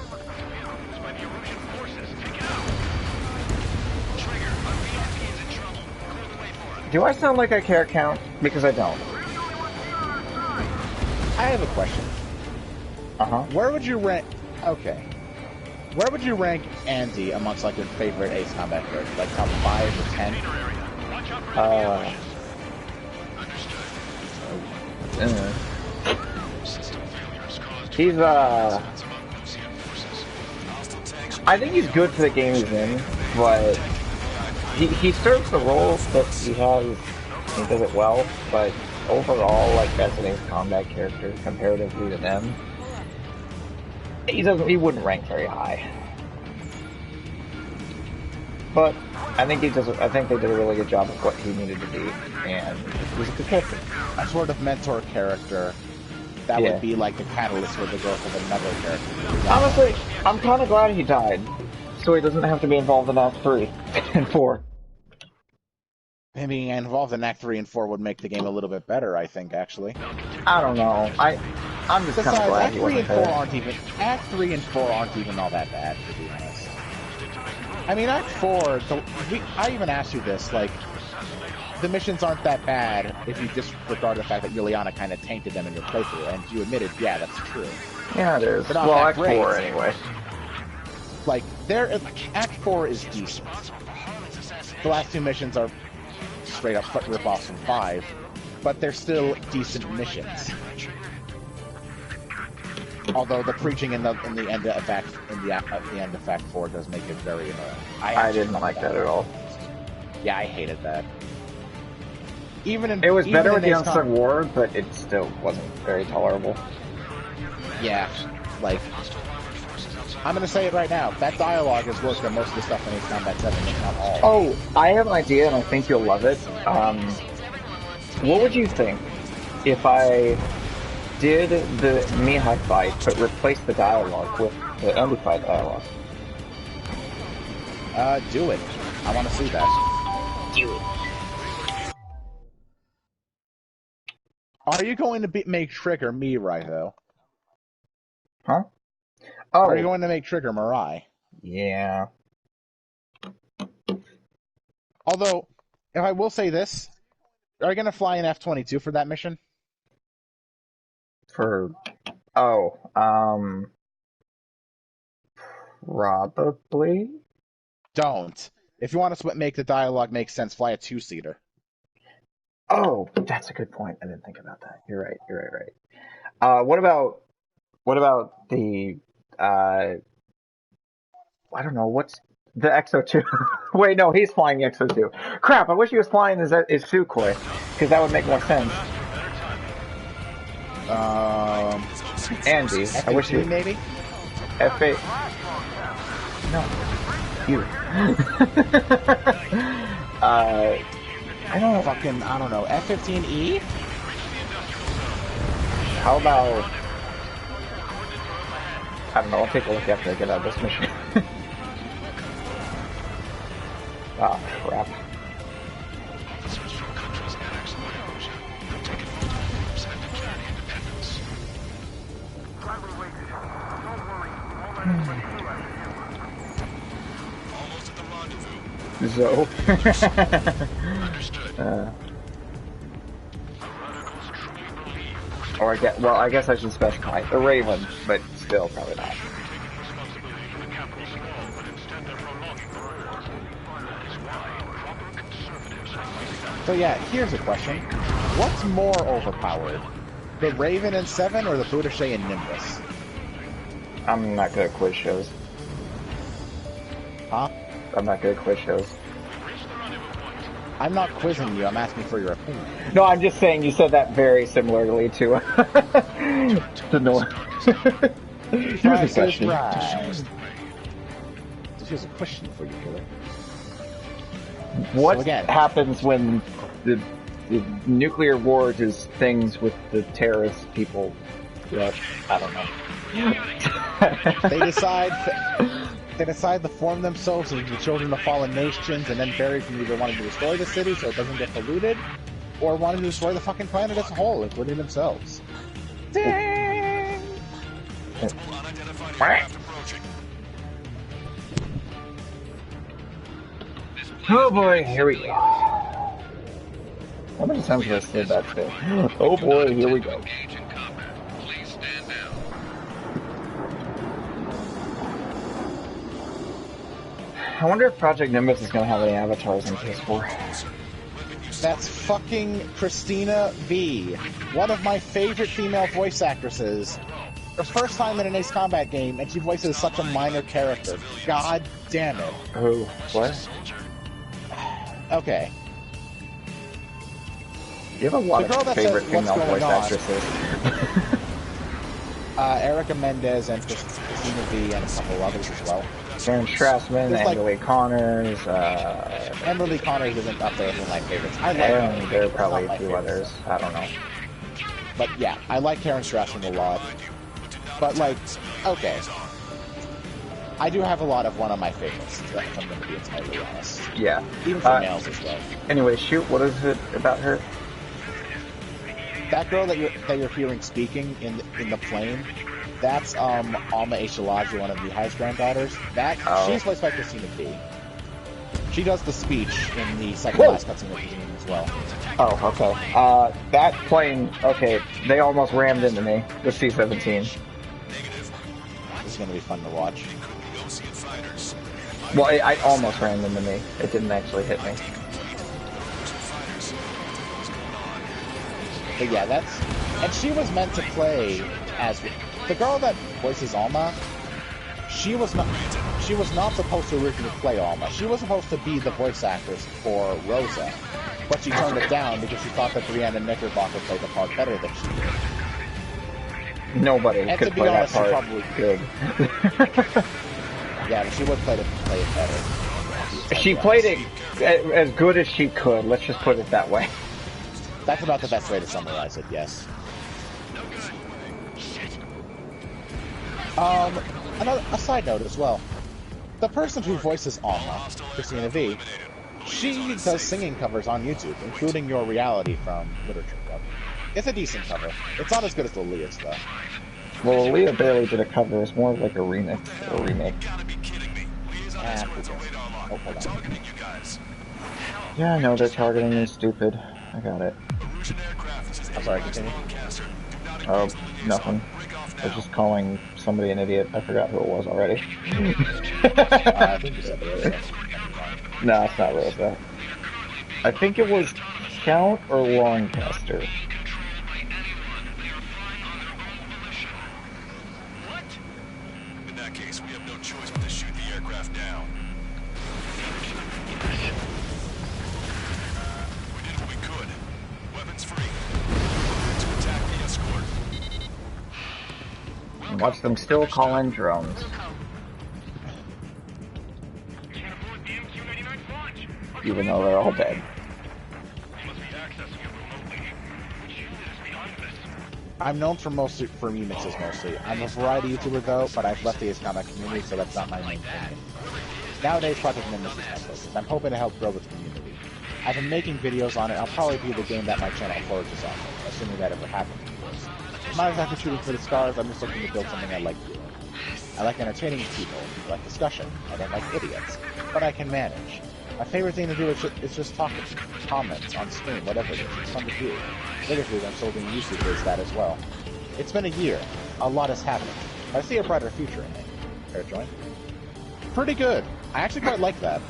Do I sound like I care count? Because I don't. I have a question. Uh-huh. Where would you rank... Okay. Where would you rank Andy amongst, like, your favorite Ace Combat characters? Like, top 5 or 10? He's, I think he's good for the game he's in, but he serves the role that he has, he does it well, but overall, like, as an Ace Combat character, comparatively to them, he wouldn't rank very high. But I think they did a really good job of what he needed to be, and he was a good character. A sort of mentor character that would be like the catalyst for the growth of another character. Honestly, I'm kind of glad he died, so he doesn't have to be involved in Act 3 and 4. Him being involved in Act 3 and 4 would make the game a little bit better, I think, actually. I don't know. I'm just kind of glad Act he 3 wasn't and 4 there. aren't even Act 3 and 4 aren't even all that bad, to be honest. I mean, Act 4, I even asked you this, like, the missions aren't that bad if you disregard the fact that Juliana kind of tainted them in your playthrough, and you admitted, yeah, that's true. Yeah, it is. But not Well, that Act 4 great. anyway. Like, Act 4 is decent. The last two missions are straight up rip-offs from 5, but they're still decent missions. Although the preaching in the end of Act 4 does make it very annoying. I didn't like that at all. Yeah, I hated that. It was better with the Unsung War, but it still wasn't very tolerable. Yeah, like, I'm gonna say it right now. That dialogue is worse than most of the stuff in Ace Combat 7, if not all. Oh, I have an idea, and I think you'll love it. What would you think if I did the Mihai fight, but replaced the dialogue with the Andy fight dialogue? Do it. I want to see that. Do it. Are you going to make Trigger Mirai, though? Huh? Oh. Are you going to make Trigger Mirai? Yeah. Although, if I will say this, are you going to fly an F-22 for that mission? Probably? Don't. If you want to make the dialogue make sense, fly a two-seater. Oh, that's a good point. I didn't think about that. You're right. What about the, I don't know, what's the XO2? Wait, no, he's flying the XO2. Crap, I wish he was flying his Sukhoi, because that would make more sense. Andy, I wish he... maybe? F8... No. You. I don't know. F-15E? How about... I don't know, I'll take a look after I get out of this mission. Oh, crap. So. Or I guess I should specify the Raven, but still probably not. So yeah, here's a question. What's more overpowered? The Raven in 7 or the Buttigieg in Nimbus? I'm not good at quiz shows. Huh? I'm not good at quiz shows. I'm not quizzing you, I'm asking for your opinion. No, I'm just saying you said that very similarly to the North. Here's a question. Right. Here's a question for you, killer. What happens when the nuclear war does things with the terrorist people? Yeah, I don't know. They decide to form themselves as the children of fallen nations, and then bury from either wanting to destroy the city so it doesn't get polluted, or wanting to destroy the fucking planet as a whole, including themselves. Dang! Oh boy, here we go. How many times have I said that today? Oh boy, here we go. I wonder if Project Nimbus is going to have any avatars in PS4. That's fucking Christina V. One of my favorite female voice actresses. Her first time in an Ace Combat game, and she voices such a minor character. God damn it. Oh, what? Okay. You have a lot of favorite female voice actresses. Erica Mendez and Christina V and a couple others as well. Sharon Strassman, Emily Connors, Emily Connors isn't up there with my favorites. And there are probably a few others. I don't know. But yeah, I like Karen Strasser a lot. But like, okay. I do have a lot of one of my favorites, if I'm going to be entirely honest. Yeah. Even for males as well. Anyway, shoot, what is it about her? That girl that you're hearing speaking in the plane, that's Alma Eshalaji, one of Mihai's granddaughters. She's voiced by Christina B. She does the speech in the second last cutscene of the game as well. Oh, okay. That plane, okay, they almost rammed into me, the C-17. This is going to be fun to watch. Well, I almost rammed into me. It didn't actually hit me. But yeah, and she was meant to play as the girl that voices Alma. She was not supposed to originally play Alma. She was supposed to be the voice actress for Rosa, but she turned it down because she thought that Brianna Knickerbocker played the part better than she did. Nobody and could to be play honest, that part. She probably could. Yeah, but she would play it better. She played it as good as she could. Let's just put it that way. That's about the best way to summarize it, yes. A side note as well. The person who voices Alma, Christina V, she does singing covers on YouTube, including Your Reality from Literature Club. It's a decent cover. It's not as good as Lilia's, though. Well, Leah barely did a cover. It's more of like a remix or a remake. Oh, hold on. Yeah, I know they're targeting me, stupid. I got it. I'm sorry, continue. Oh, nothing. They're just calling somebody an idiot. I forgot who it was already. I think you said Rosa. No, it's not Rosa. I think it was Count or Longcaster. In that case, we have no choice but to shoot the aircraft down. We did what we could. Weapons free. To attack the escort. And watch them still call in drones. Even though they're all dead. I'm known for remixes mostly. I'm a variety YouTuber though, but I've left the Ace Combat community, so that's not my main thing. Nowadays, Project Nimbus is my focus. I'm hoping to help grow this community. I've been making videos on it. I'll probably be the game that my channel flourishes on, assuming that ever happens. I'm not exactly shooting for the stars. I'm just looking to build something I like doing. I like entertaining people. I like discussion. I don't like idiots, but I can manage. My favorite thing to do is just talking, comments on stream, whatever it is. It's fun to do. Literally, I'm still doing YouTube does that as well. It's been a year. A lot is happening. I see a brighter future in it. Fair join. Pretty good. I actually quite like that.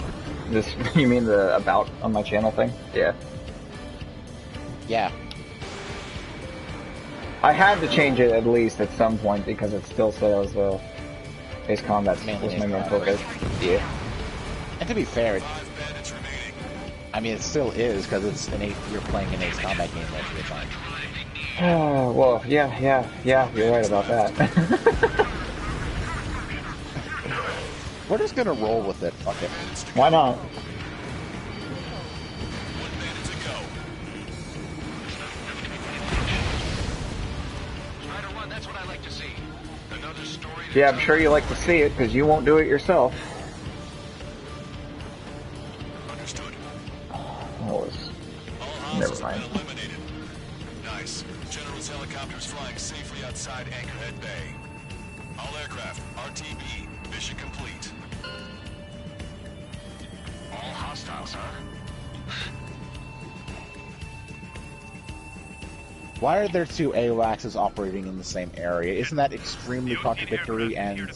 This, you mean the about on my channel thing? Yeah. Yeah. I had to change it at least at some point because it still says Ace Combat was my main focus. Yeah. And to be fair, I mean, it still is because it's you're playing an Ace Combat game most of the time. Well, yeah, you're right about that. We're just gonna roll with it. Fuck it. Why not? Yeah, I'm sure you like to see it because you won't do it yourself. Never mind. Nice. General's helicopters flying safely outside Anchorhead Bay. All aircraft, RTB, mission complete. All hostiles, huh? Why are there two AWACSs operating in the same area? Isn't that extremely contradictory and...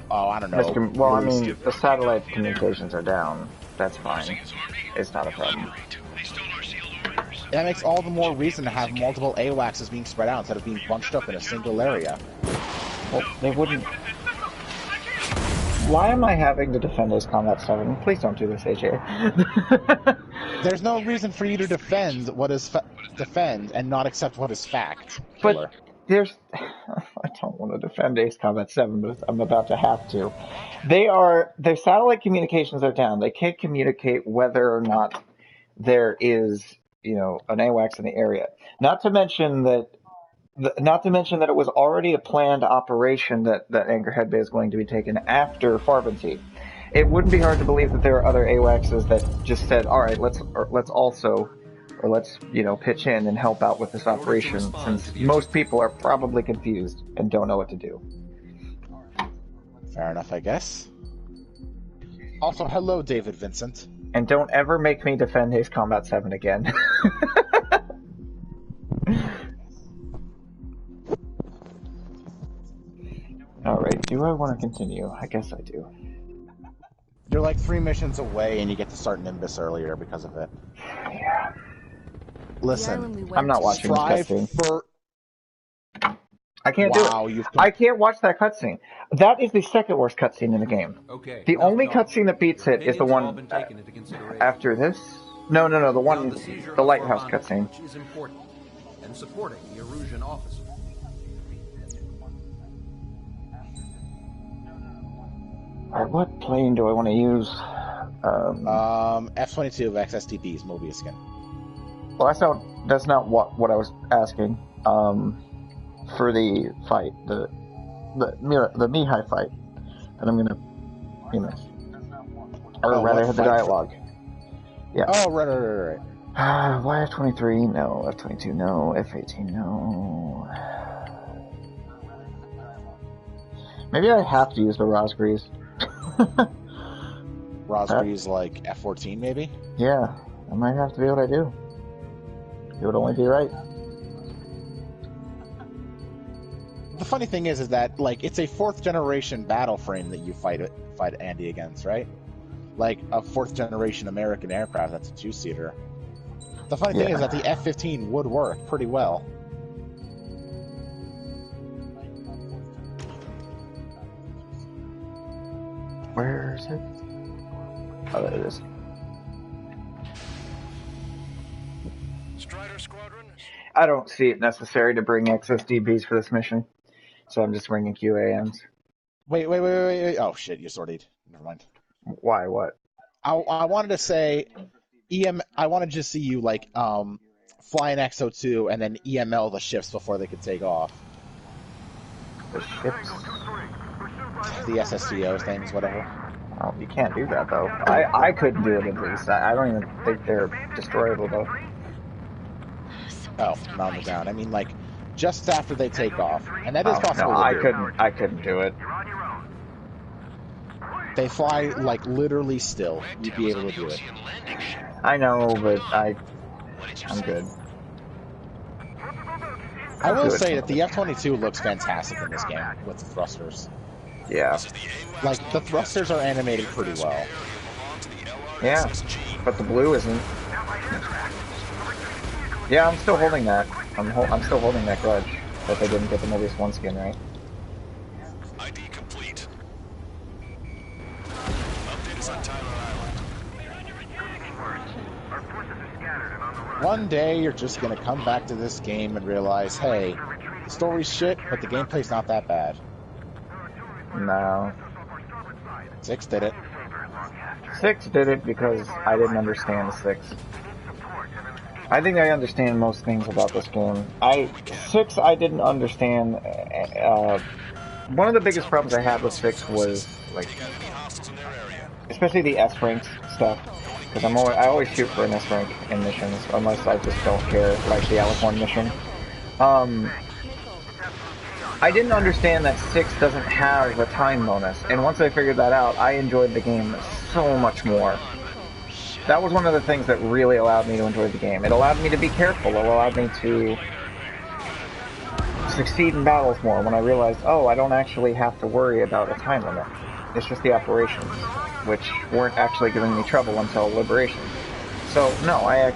Oh, I don't know. Well, I mean, the satellite communications are down. That's fine. It's not a problem. That makes all the more reason to have multiple AWACSs being spread out instead of being bunched up in a single area. Well, they wouldn't... Why am I having to defend Ace Combat 7? Please don't do this, AJ. There's no reason for you to defend what is defend and not accept what is fact. But there's... I don't want to defend Ace Combat 7, but I'm about to have to. Their satellite communications are down. They can't communicate whether or not there is, you know, an AWACS in the area. Not to mention that Not to mention that it was already a planned operation that Anchorhead Bay is going to be taken after Farbanty. It wouldn't be hard to believe that there are other AWACSs that just said, all right, let's pitch in and help out with this operation, since most people are probably confused and don't know what to do. Fair enough, I guess. Also, hello, David Vincent. And don't ever make me defend Ace Combat 7 again. Alright, do I want to continue? I guess I do. You're like 3 missions away and you get to start Nimbus earlier because of it. Yeah. Listen, I'm not watching this cutscene. I can't do it. I can't watch that cutscene. That is the second worst cutscene in the game. Okay. The only cutscene that beats it is the one after this. No, the one, the lighthouse cutscene. Which is important, and supporting the Erusian officer. Alright, what plane do I want to use? F-22 of XSTP's Mobius skin. Well, that's not what I was asking. For the fight, the Mihai fight, that I'm gonna, or rather the dialogue. Yeah. Oh, right. Why F-23? No. F-22? No. F-18? No. Maybe I have to use the Rosgrees. Rosgrees like F-14, maybe? Yeah, I might have to be what I do. It would only be right. The funny thing is that like it's a 4th generation battle frame that you fight Andy against, right? Like a 4th generation American aircraft that's a 2-seater. The funny thing is that the F-15 would work pretty well. Where is it? Oh, there it is. Strider Squadron. I don't see it necessary to bring XSDBs for this mission, so I'm just bringing QAMs. Wait. Oh shit, you sorted. Never mind. Why? What? I wanted to say I wanted to just see you like fly an XO2 and then EML the ships before they could take off. The ships? The SSCOs things, whatever. Oh, you can't do that though. I couldn't do it at least. I don't even think they're destroyable though. Oh, not on the ground. I mean, like, just after they take off, and that is possible. No, I couldn't do it. They fly like literally still. You'd be able to do it. I know, but I'm good. I will say that the F-22 looks fantastic in this game with the thrusters. Yeah. Like, the thrusters are animated pretty well. Yeah, but the blue isn't. Yeah, I'm still holding that. I'm still holding that grudge that they didn't get the Mobius 1 skin right. ID complete. Update is on Tyler Island. One day you're just gonna come back to this game and realize, hey, the story's shit, but the gameplay's not that bad. No. 6 did it. 6 did it because I didn't understand 6. I think I understand most things about this game. 6 I didn't understand. One of the biggest problems I had with 6 was like, especially the S rank stuff, because I always shoot for an S rank in missions unless I just don't care, like the Alicorn mission. I didn't understand that 6 doesn't have a time bonus, and once I figured that out, I enjoyed the game so much more. That was one of the things that really allowed me to enjoy the game. It allowed me to be careful. It allowed me to succeed in battles more when I realized, oh, I don't actually have to worry about a time limit. It's just the operations, which weren't actually giving me trouble until Liberation. So, no, I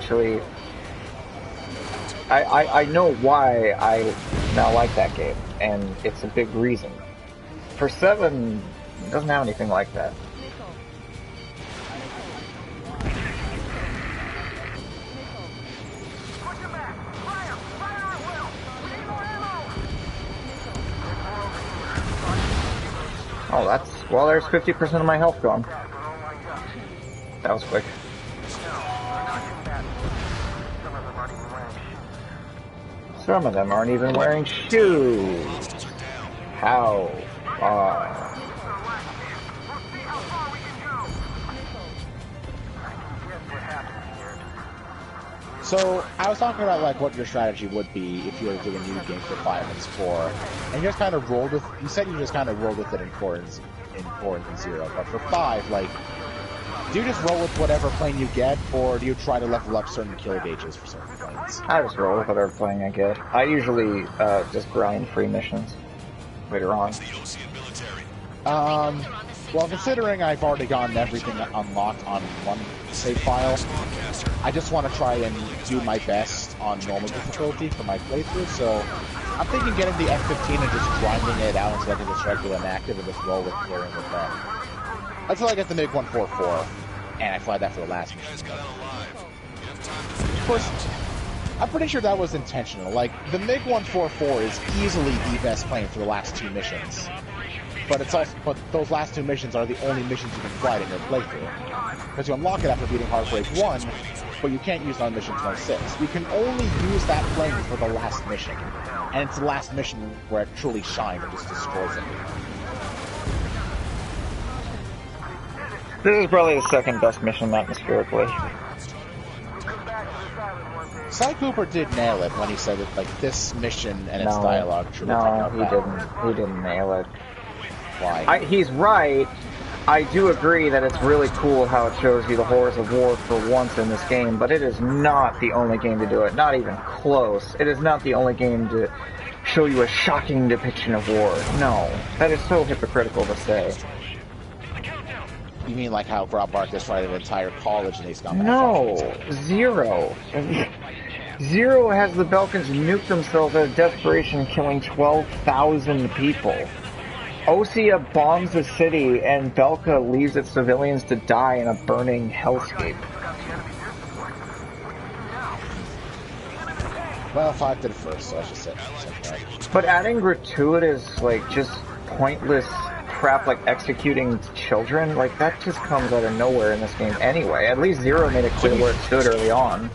know why I now like that game, and it's a big reason. For 7, it doesn't have anything like that. Oh, there's 50% of my health gone. That was quick. Some of them aren't even wearing shoes. How far? So, I was talking about, like, what your strategy would be if you were to do a new game for 5 and 4, and you just kind of rolled with, you said you just kind of rolled with it in 4 and 0, but for 5, like, do you just roll with whatever plane you get, or do you try to level up certain kill gauges for certain planes? I just roll with whatever plane I get. I usually just grind free missions later on. Well, considering I've already gotten everything unlocked on one save file, I just want to try and do my best on normal difficulty for my playthrough, so I'm thinking getting the F-15 and just grinding it out instead of just regular and active and just roll with clearing with them. Until I get the MiG-144, and I fly that for the last mission. Of course, I'm pretty sure that was intentional. Like, the MiG-144 is easily the best plane for the last 2 missions. But it's also, but those last 2 missions are the only missions you can fly in your playthrough. Because you unlock it after beating Heartbreak 1, but you can't use it on mission 26. You can only use that plane for the last mission. And it's the last mission where it truly shines and just destroys it. This is probably the second best mission atmospherically. Cy Cooper did nail it when he said that, like, this mission and its dialogue truly he didn't nail it. Why? He's right. I do agree that it's really cool how it shows you the horrors of war for once in this game, but it is not the only game to do it. Not even close. It is not the only game to show you a shocking depiction of war. No. That is so hypocritical to say. You mean like how Rob Barker tried an entire college in Ace Combat? No. Zero. Zero has the Belkans nuke themselves out of desperation, killing 12,000 people. Osea bombs the city, and Belka leaves its civilians to die in a burning hellscape. Well, 5 did it first, so I should say that. But adding gratuitous, like, just pointless crap like executing children, like, that just comes out of nowhere in this game anyway. At least Zero made it clear where it stood early on.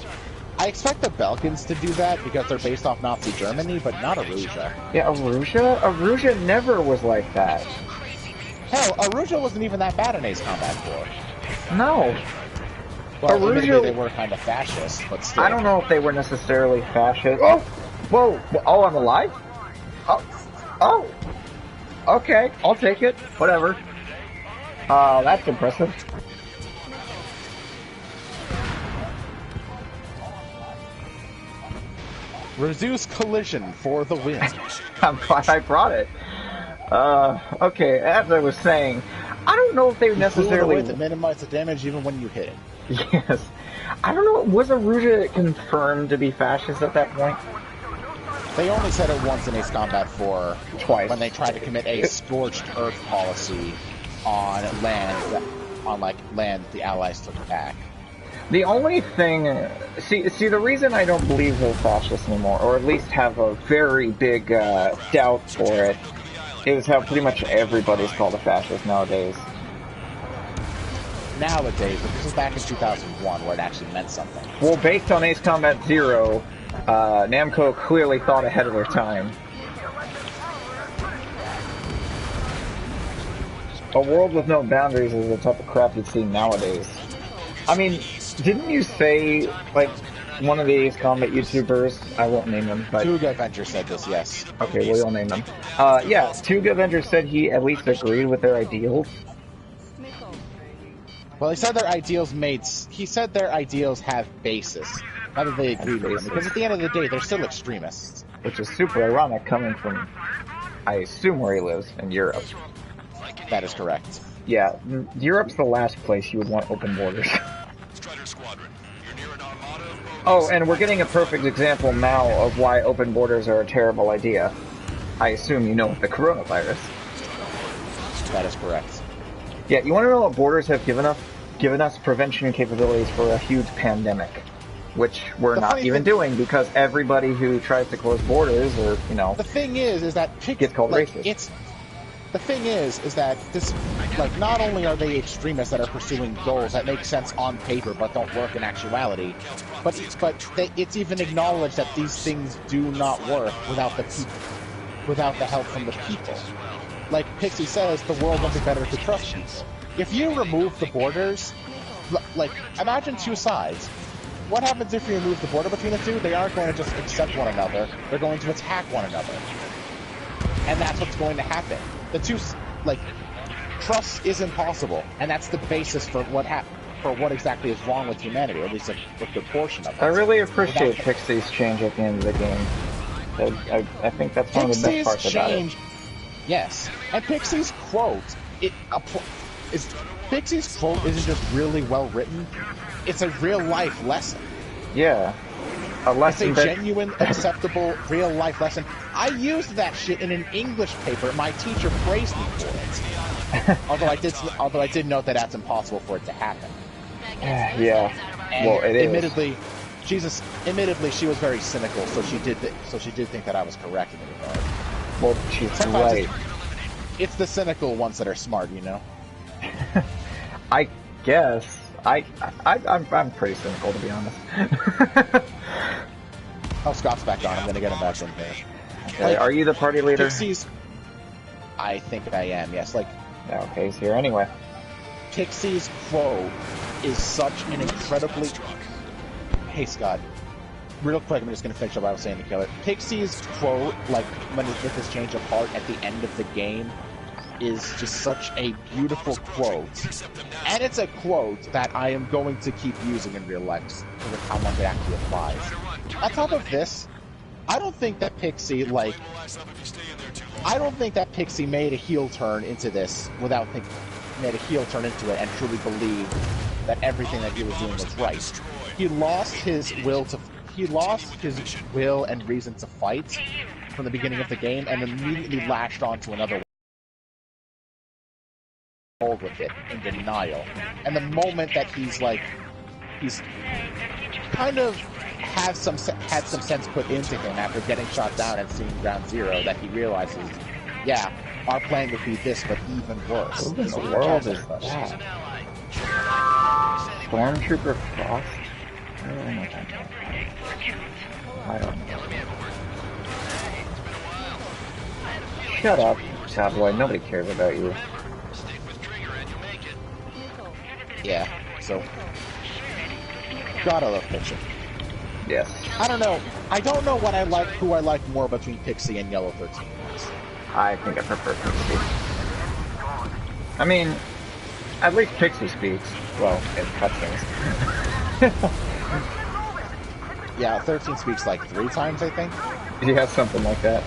I expect the Balkans to do that because they're based off Nazi Germany, but not Aruja. Yeah, Aruja? Aruja never was like that. Hell, Aruja wasn't even that bad in Ace Combat 4. No. Well, Aruja, they were kind of fascist, but still. I don't know if they were necessarily fascist. Oh! Whoa! Oh, I'm alive? Oh! Oh! Okay, I'll take it. Whatever. That's impressive. Reduce collision for the win. I'm glad I brought it. Okay, as I was saying, I don't know if they necessarily... to minimize the damage even when you hit it. Yes. I don't know, was Aruja confirmed to be fascist at that point? They only said it once in Ace Combat 4. Twice. When they tried to commit a scorched earth policy on land, land the Allies took back. The only thing... See, the reason I don't believe they're fascist anymore, or at least have a very big doubt for it, is how pretty much everybody's called a fascist nowadays. Nowadays, but this was back in 2001 where it actually meant something. Well, based on Ace Combat 0, Namco clearly thought ahead of their time. A world with no boundaries is the type of crap you'd see nowadays. I mean, didn't you say, like, one of the Ace Combat YouTubers, I won't name him, but... Tuga Avenger said this, yes. Okay, well, you'll name him. Yeah, Tuga Avenger said he at least agreed with their ideals. Well, he said their ideals have basis. Not that they agree with them, because at the end of the day, they're still extremists. Which is super ironic coming from, I assume, where he lives, in Europe. That is correct. Yeah, Europe's the last place you would want open borders. Oh, and we're getting a perfect example now of why open borders are a terrible idea. I assume you know the coronavirus. That is correct. Yeah, you want to know what borders have given us prevention capabilities for a huge pandemic, which we're not even doing because everybody who tries to close borders, or you know, the thing is that gets called racist. the thing is that this, like, not only are they extremists that are pursuing goals that make sense on paper but don't work in actuality, but it's even acknowledged that these things do not work without the help from the people. Like Pixie says, the world won't be better if we trust people. If you remove the borders, like, imagine two sides. What happens if you remove the border between the two? They aren't going to just accept one another. They're going to attack one another. And that's what's going to happen. The two, like, trust is impossible. And that's the basis for what exactly is wrong with humanity, or at least a good portion of it. I really appreciate Pixie's change at the end of the game. I think that's one of the best parts about it. Yes. And Pixie's quote, Pixie's quote isn't just really well written. It's a real life lesson. Yeah. A lesson. It's a genuine, acceptable, real life lesson. I used that shit in an English paper. My teacher praised me for it. although I did note that that's impossible for it to happen. Yeah. And well, it is. Admittedly, she was very cynical, so she did think that I was correct in the regard. Well, she's sometimes right. It's the cynical ones that are smart, you know. I guess I'm pretty cynical, to be honest. Oh, Scott's back on. I'm gonna get him back in here. Okay, like, are you the party leader? Pixie's... I think I am. Yes. Like. Okay, he's here anyway. Pixie's quote is such an incredibly... Hey, Scott. Real quick, I'm just going to finish up what I was saying to Killer. Pixie's quote, like, with his change of heart at the end of the game, is just such a beautiful quote. And it's a quote that I am going to keep using in real life because of how much it actually applies. On top of this, I don't think that Pixie, like... I don't think that Pixie made a heel turn into this without thinking... made a heel turn into it and truly believed that everything that he was doing was right. He lost his will and reason to fight from the beginning of the game and immediately latched onto another one with it in denial. And the moment that he's kind of had some sense put into him after getting shot down and seeing Ground Zero, that he realizes, yeah, our plan would be this, but even worse. What in the world is that? Stormtrooper Frost? I don't know. Shut up, cowboy. Nobody cares about you. Yeah, so... Gotta love Pixie. Yes. I don't know. I don't know who I like more between Pixie and Yellow 13. I think I prefer Pixie. I mean, at least Pixie speaks. Well, in cutscenes. Yeah, 13 speaks like 3 times, I think. Yeah, something like that.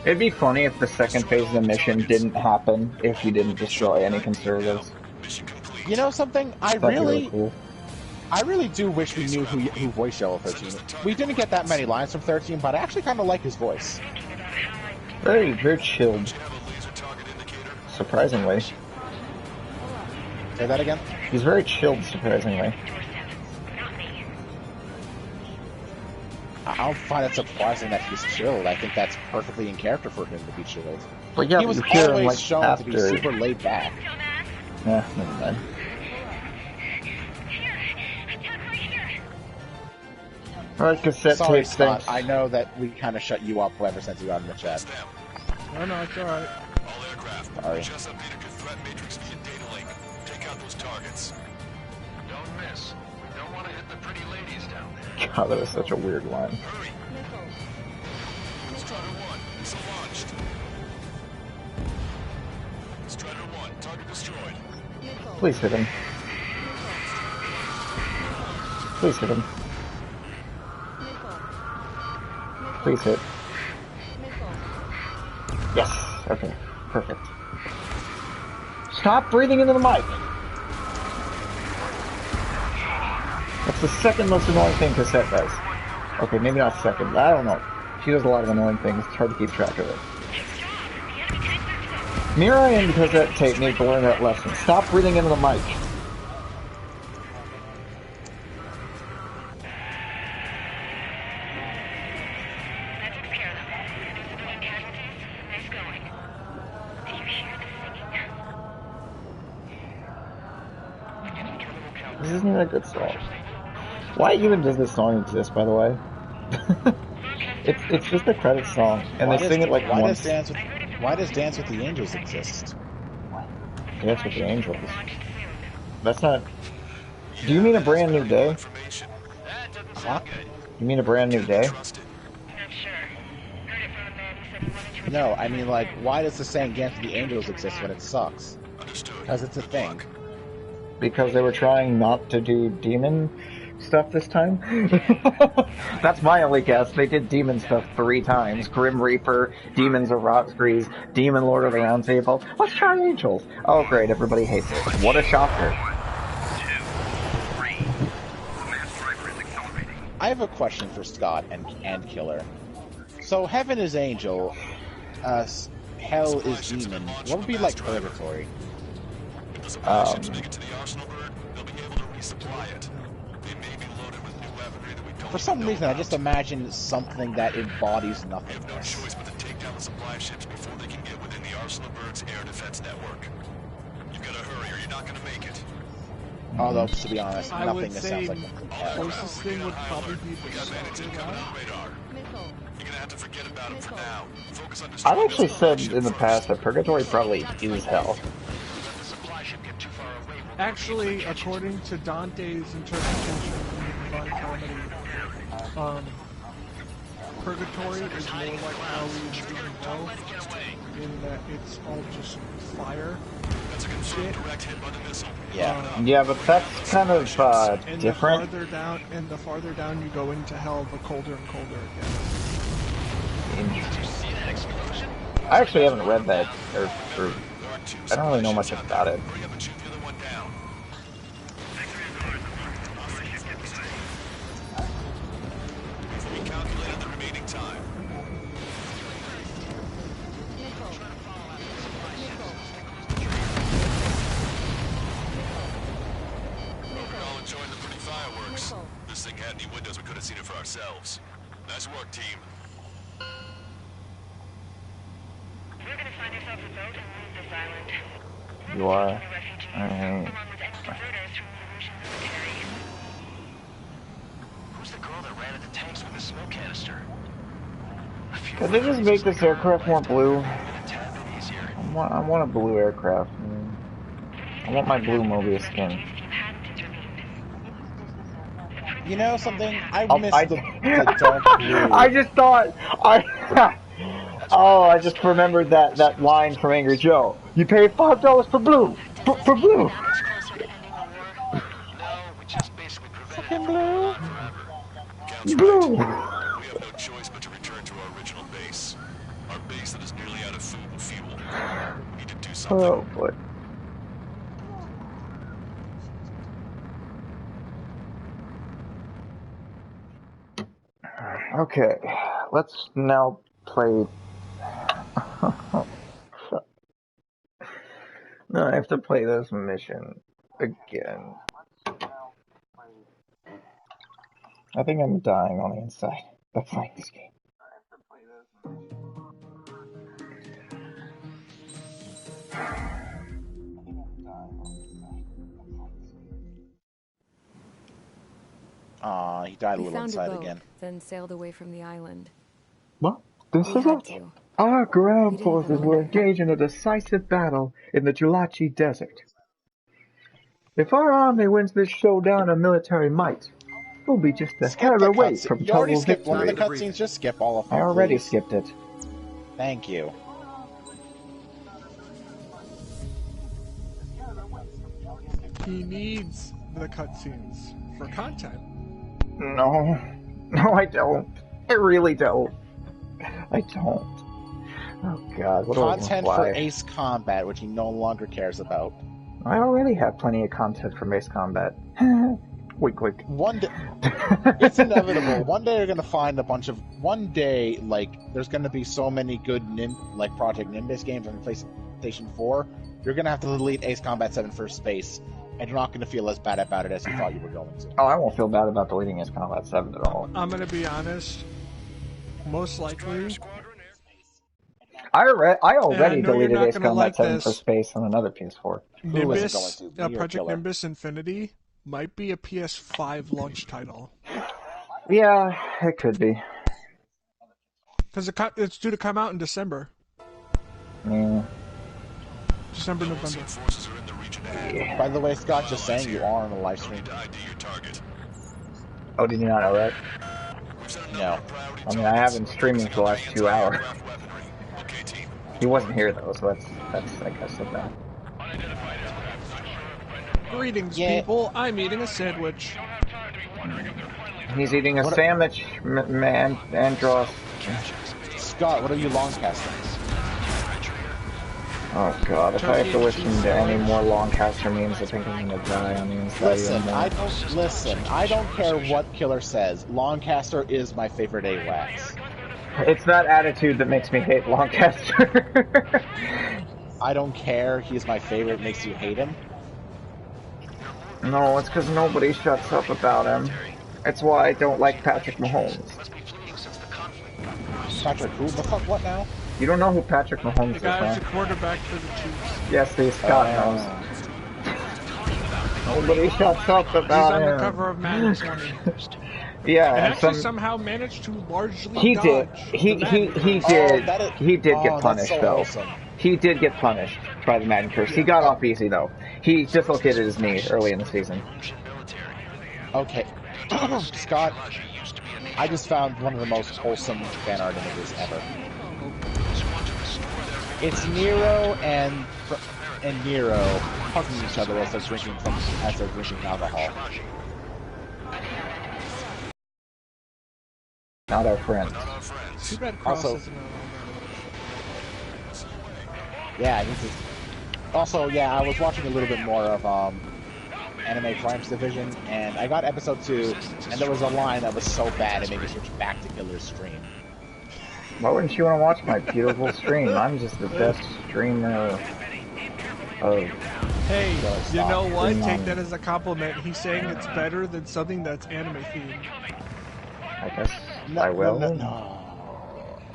It'd be funny if the second phase of the mission didn't happen if you didn't destroy any conservatives. You know something? I really do wish we knew who voiced Yellow 13. We didn't get that many lines from 13, but I actually kind of like his voice. Very, very chilled. Surprisingly. Say that again? He's very chilled, surprisingly. I don't find it surprising that he's chilled. I think that's perfectly in character for him to be chilled. But yeah, he was always like shown to be super laid back. Yeah, never mind. Alright, cassette Sorry, tape, Scott. thanks. I know that we kind of shut you up ever since you got in the chat. No, it's alright. All aircraft. Sorry. Just updated your threat matrix via data link. Take out those targets. Don't miss. We don't want to hit the pretty ladies down there. God, that is such a weird line. Hurry. Strider 1, missile launched. Strider 1, target destroyed. Please hit him. Please hit him. Please hit. Yes. Okay. Perfect. Stop breathing into the mic! That's the second most annoying thing Cassette does. Okay, maybe not second. I don't know. She does a lot of annoying things. It's hard to keep track of it. Mirai and Cassette tape need to learn that lesson. Stop breathing into the mic. This isn't even a good song. Why even does this song exist, by the way? it's just a credit song, and they sing it like once. Why does Dance with the Angels exist? Dance with the Angels. That's not. Do you mean A Brand New Day? Huh? You mean A Brand New Day? No, I mean, like, why does the saying Dance with the Angels exist when it sucks? Because it's a thing. Because they were trying not to do demon stuff this time? That's my only guess. They did demon stuff 3 times. Grim Reaper, Demons of Roxbury's, Demon Lord of the Round Table. Let's try Angels. Oh great, everybody hates it. What a shocker. I have a question for Scott and Killer. So heaven is angel, hell is demon. What would be like purgatory? For some reason, I just imagine something that embodies nothingness. No choice but to take down the supply ships before they can get within the Arsenalberg's air defense network. You gotta hurry or you're not gonna make it. Although, to be honest, I would nothingness say sounds like complete hell. closest thing would probably be the Coming on radar. You're gonna have to forget about it for now. Focus on I've actually said in the past that Purgatory probably is hell. Actually, according to Dante's interpretation of the Divine Comedy, Purgatory is more like how we do hell, in that it's all just fire. That's a confirmed direct hit by the missile. Yeah, but that's kind of different. The farther down you go into hell, the colder and colder it gets. I actually haven't read that, or I don't really know much about it. Recalculated the remaining time. We're all enjoying the pretty fireworks. This thing had any windows, we could have seen it for ourselves. Nice work, team. We're gonna find ourselves a boat and leave this island. You are. Along with any deserters from the Russian military. Who's the girl that ran at the tanks with the smoke canister? Could they just make this aircraft more blue? I want a blue aircraft. I want my blue Mobius skin. You know something? I miss the dark blue. I just thought I just remembered that line from Angry Joe. You pay $5 for blue. For blue. Fucking blue. Blue. We have no choice but to return to our original base. Our base that is nearly out of food and fuel. We need to do something. Oh boy. Okay, let's now play. No, I have to play this mission again. I think I'm dying on the inside of playing this game. He died a We little found inside a boat, again. then sailed away from the island. What? This We is had it? to. Our ground We didn't forces believe will it. engage in a decisive battle in the Julachi Desert. If our army wins this showdown of military might, we'll be just a hair away from You already total skipped one of the victory. cutscenes. Just skip all of them. I already please. skipped it. Thank you. He needs the cutscenes for content. No. No, I don't. I really don't. I don't. Oh god, what Content do I for apply? Ace Combat, which he no longer cares about. I already have plenty of content from Ace Combat. Wink, wink. One day, it's inevitable. One day you're gonna find a bunch of. One day, like, there's gonna be so many good Project Nimbus games on PlayStation 4. You're gonna have to delete Ace Combat 7 First Space, and you're not gonna feel as bad about it as you thought you were going to. Oh, I won't feel bad about deleting Ace Combat 7 at all. I'm gonna be honest. Most likely, I already know you're deleted not Ace gonna Combat like 7 for this. Space on another PS4. Who is it Nimbus, going to? Me or Project Killer? Nimbus Infinity might be a PS5 launch title. Yeah, it could be. Because it's due to come out in December. Yeah. December, November. Yeah. By the way, Scott, just saying you are on a live stream. Oh, did you not know that? No. I mean, I have been streaming for the last 2 hours. He wasn't here though, so that's I guess okay. Greetings, people. I'm eating a sandwich. He's eating a sandwich, man. Andros. Scott, what are you long casting? Oh god, if I have to listen to any more Longcaster memes, I think I'm gonna die on the inside. Listen, I don't care what Killer says. Longcaster is my favorite AWACS. It's that attitude that makes me hate Longcaster. I don't care. He's my favorite. Makes you hate him. No, it's because nobody shuts up about him. It's why I don't like Patrick Mahomes. Patrick who? The fuck? What now? You don't know who Patrick Mahomes is, The guy huh? who's the quarterback for the Chiefs. Yes, Scott knows. Nobody shuts up about him. He's on the cover of Madden 20. Yeah, and actually somehow managed to largely he dodge. He did get punished though. Awesome. He did get punished by the Madden curse. He got off easy though. He dislocated his knee early in the season. Okay, Scott, I just found one of the most wholesome fan art images ever. It's Nero and Nero hugging each other as they're drinking alcohol. Not our friends. Too bad Cross Also, isn't around. yeah, this is. Also, yeah, I was watching a little bit more of Anime Crimes Division, and I got episode 2, and there was a line that was so bad it made me switch back to Killer's stream. Why wouldn't you want to watch my beautiful stream? I'm just the best streamer of... Hey, you know what? Take that as a compliment. He's saying it's better than something that's anime themed. I guess I will. No.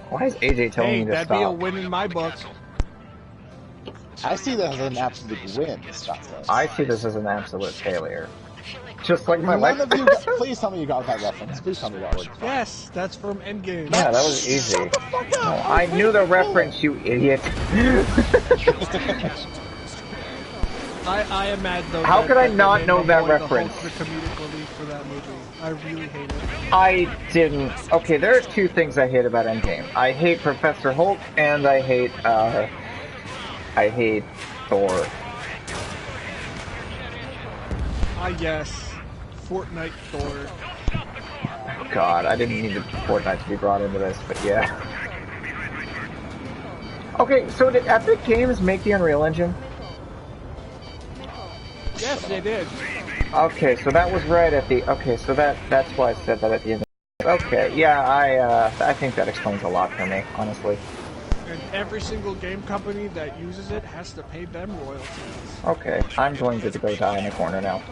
Why is AJ telling me to that'd stop? be a win in my book. I see this as an absolute win, Scott says. I see this as an absolute failure. Just like my None life. of you please tell me you got that reference. Please tell me that word. Yes, that's from Endgame. Yeah, that was easy. Shut the fuck up! No, I knew the reference, you idiot. I am mad though. How could I not know that reference? The comedic relief for that movie. I really hate it. I didn't. Okay, there are two things I hate about Endgame. I hate Professor Hulk, and I hate Thor. Yes. Fortnite Thor. Oh god, I didn't need Fortnite to be brought into this, but yeah. Okay, so did Epic Games make the Unreal Engine? Yes, they did. Okay, so that was right at the... Okay, so that's why I said that at the end. Okay, yeah, I think that explains a lot for me, honestly. And every single game company that uses it has to pay them royalties. Okay, I'm going to go die in a corner now.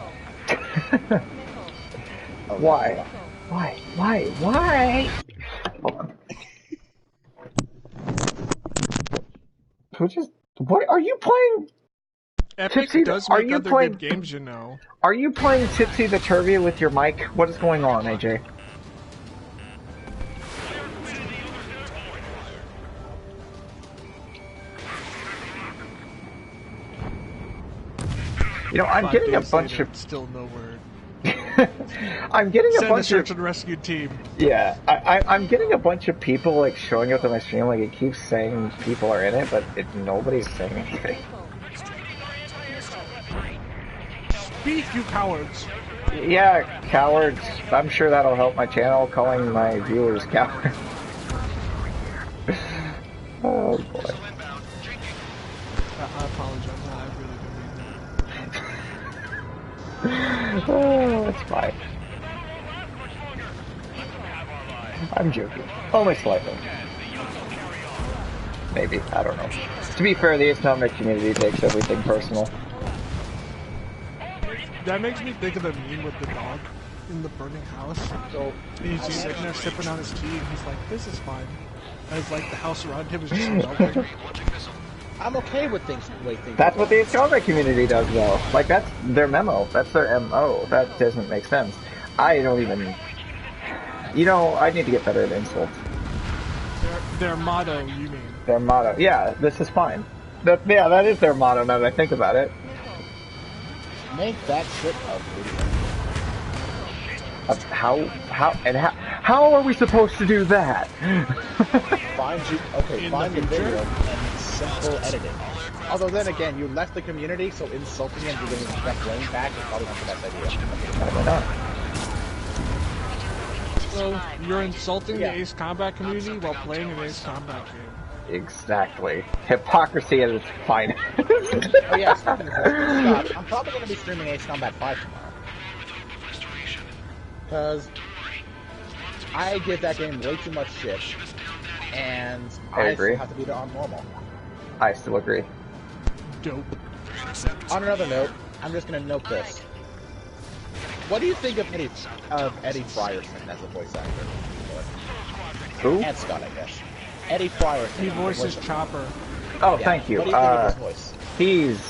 Why? Why? Hold on. Who just... What? Are you playing... Epic Tipsy, does are make you other playing... good games, you know. Are you playing Tipsy the Turvy with your mic? What is going on, AJ? You know, I'm getting a bunch of... Still no word. I'm getting a Send bunch a search of... and rescue team. Yeah, I'm getting a bunch of people, like, showing up on my stream, like, it keeps saying people are in it, but nobody's saying anything. Speak, you cowards! Yeah, cowards. I'm sure that'll help my channel, calling my viewers cowards. Oh, boy. I apologize, I really didn't mean that. Oh, it's fine. I'm joking. Only slightly. Maybe. I don't know. To be fair, the Islamic community takes everything personal. That makes me think of the meme with the dog in the burning house. So he's just sitting there sipping on his tea, and he's like, "This is fine." As like the house around him is just melting. I'm okay with things the way things. That's what the Ace Combat community does, though. Like, that's their memo. That's their MO. That doesn't make sense. I don't even... You know, I need to get better at insults. Their motto, you mean? Their motto. Yeah, this is fine. Yeah, that is their motto now that I think about it. Make that shit ugly. How are we supposed to do that? Find the video and simple editing. Although then again, you left the community, so insulting and giving that blame back is probably not the best idea. Probably not. So you're insulting the Ace Combat community while playing an Ace Combat game. Exactly. Hypocrisy at its finest. Oh yeah, I'm probably going to be streaming Ace Combat 5 tomorrow. Because I give that game way too much shit, and I agree. still have to beat it on normal. I still agree. Dope. On another note, I'm just going to note this. What do you think of Eddie Frierson as a voice actor? Who? And Scott, I guess. Eddie Frierson. He voices Chopper. Oh, yeah. Thank you. What do you think of his voice? He's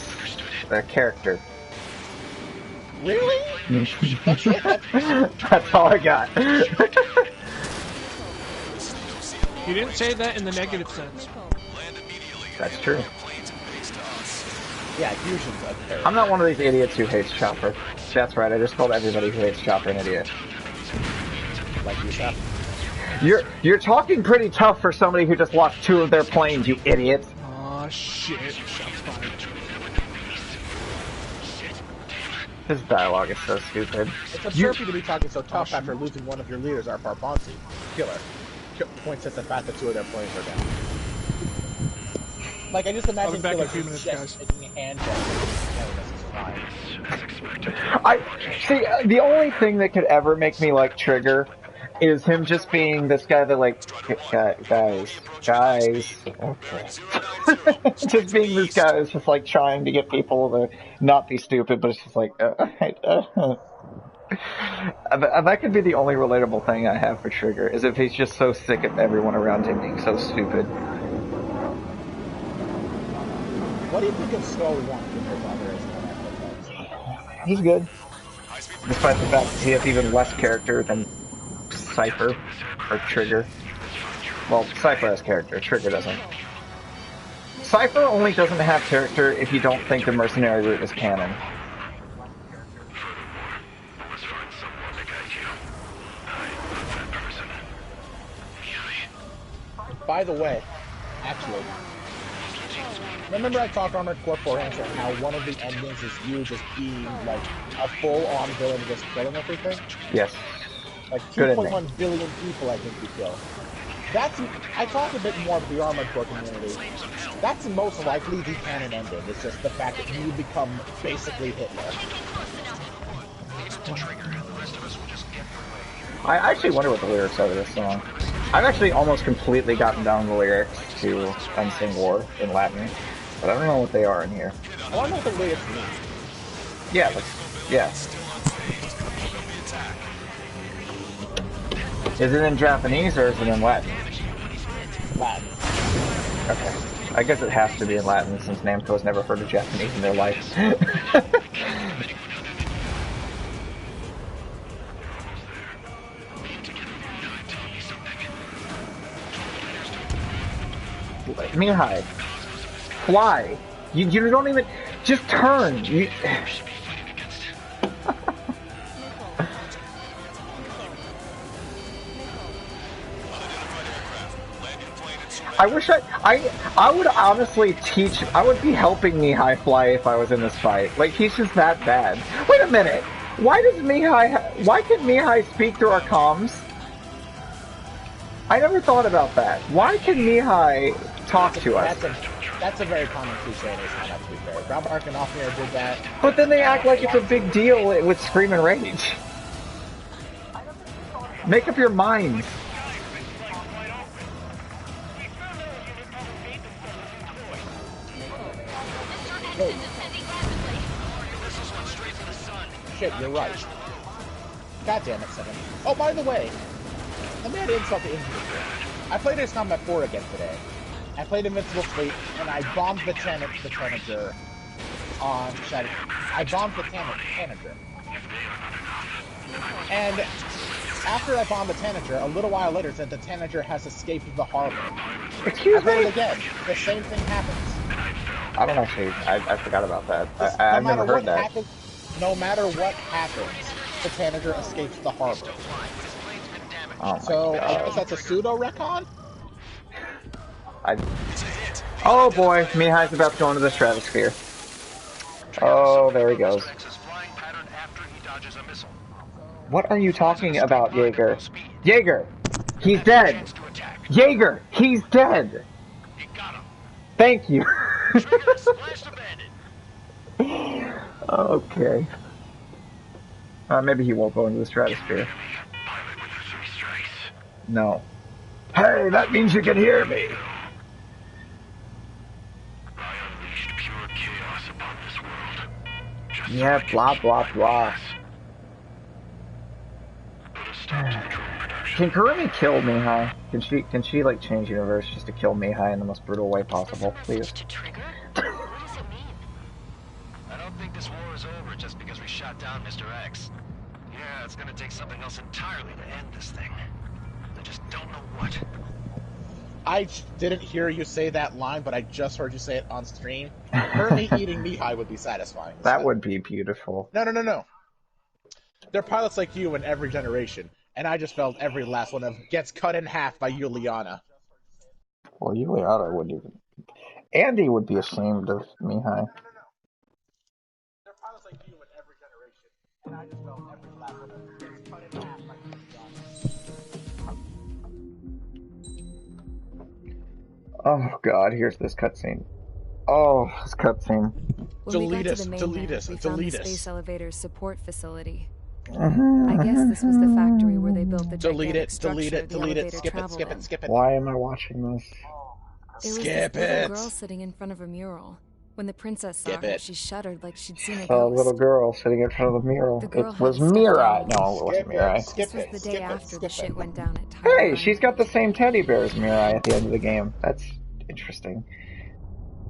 a character. Really? That's all I got. He didn't say that in the negative sense. That's true. Yeah, Fusion's a character. I'm not one of these idiots who hates Chopper. That's right, I just called everybody who hates Chopper an idiot. Like you, Seth? You're talking pretty tough for somebody who just lost 2 of their planes, you idiot. Aw, shit. Shots fired. His dialogue is so stupid. It's absurd to be talking so tough after losing one of your leaders, our Farponzi. Killer. Points at the fact that 2 of their planes are down. Like, I just imagine Killer just making a hand See, the only thing that could ever make me like Trigger is him just being this guy that like, guys, okay. Just being this guy who's just like trying to get people to not be stupid, but it's just like, that could be the only relatable thing I have for Trigger, is if he's just so sick of everyone around him being so stupid. What do you think of Skull One? He's good. Despite the fact that he has even less character than Cypher or Trigger. Well, Cypher has character, Trigger doesn't. Cypher only doesn't have character if you don't think the mercenary route is canon. By the way, actually, remember I talked on Armored Core 4 and said how one of the endings is you just being like a full-on villain just killing everything? Yes. Like 2.1 billion people I think you kill. I talked a bit more about the Armored Core community. That's most likely the canon ending. It's just the fact that you become basically Hitler. I actually wonder what the lyrics are to this song. I've actually almost completely gotten down the lyrics to Unsing War in Latin, but I don't know what they are in here. I want to know what the lyrics mean. Yeah, yeah. Is it in Japanese or is it in Latin? Latin. Okay. I guess it has to be in Latin since Namco's never heard of Japanese in their life. Mihai, fly. You don't even... Just turn. I wish I would honestly teach... I would be helping Mihai fly if I was in this fight. Like, he's just that bad. Wait a minute. Why can Mihai speak through our comms? I never thought about that. Why can Mihai talk to us? That's a very common cliche in this combat, to be fair. Grabbark and Offmir did that. But then they act like it's a big deal with Scream and Rage. Make up your minds. Wait. Shit, you're right. God damn it, Seven. Oh, by the way, let me add insult to injury. I played Ace Combat 4 again today. I played Invincible Fleet, and I bombed the Tanager on Shadow. I bombed the Tanager. And after I bombed the Tanager, a little while later, it said the Tanager has escaped the harbor. Excuse me? I played it again. The same thing happens. I don't actually... I forgot about that. I've never heard that. No matter what happens, the Tanager escapes the harbor. Oh so I guess that's a pseudo-recon? Oh boy, Mihai's about to go into the stratosphere. Oh, there he goes. What are you talking about, Jaeger? Jaeger! He's dead! Jaeger! He's dead! Thank you! Okay. Maybe he won't go into the stratosphere. No. Hey, that means you can hear me! Yeah, blah, blah, blah. Can Kurumi kill Mihai? Can she like change universe just to kill Mihai in the most brutal way possible, please? I don't think this war is over just because we shot down Mr. X. Yeah, it's gonna take something else entirely to end this thing. I just don't know what. I didn't hear you say that line, but I just heard you say it on stream. Currently eating Mihai would be satisfying. That would be beautiful. No. There are pilots like you in every generation, and I just felt every last one of them gets cut in half by Juliana. Well, Juliana wouldn't even... Andy would be ashamed of Mihai. There are pilots like you in every generation, and I just felt every last one of them gets cut in half by Juliana. Oh god, here's this cutscene. Oh, this cutscene. Delete us. We found the space elevator's support facility. I guess this was the factory where they built the gigantic structure the elevator traveled in. Skip it. Why am I watching this? There was this little girl sitting in front of a mural. When the princess saw her, she shuddered like she'd seen a ghost. A little girl sitting in front of the mural. It was Mirai. No, it wasn't Mirai. This was the day after the shit went down at Hey, she's got the same teddy bear as Mirai at the end of the game. That's interesting.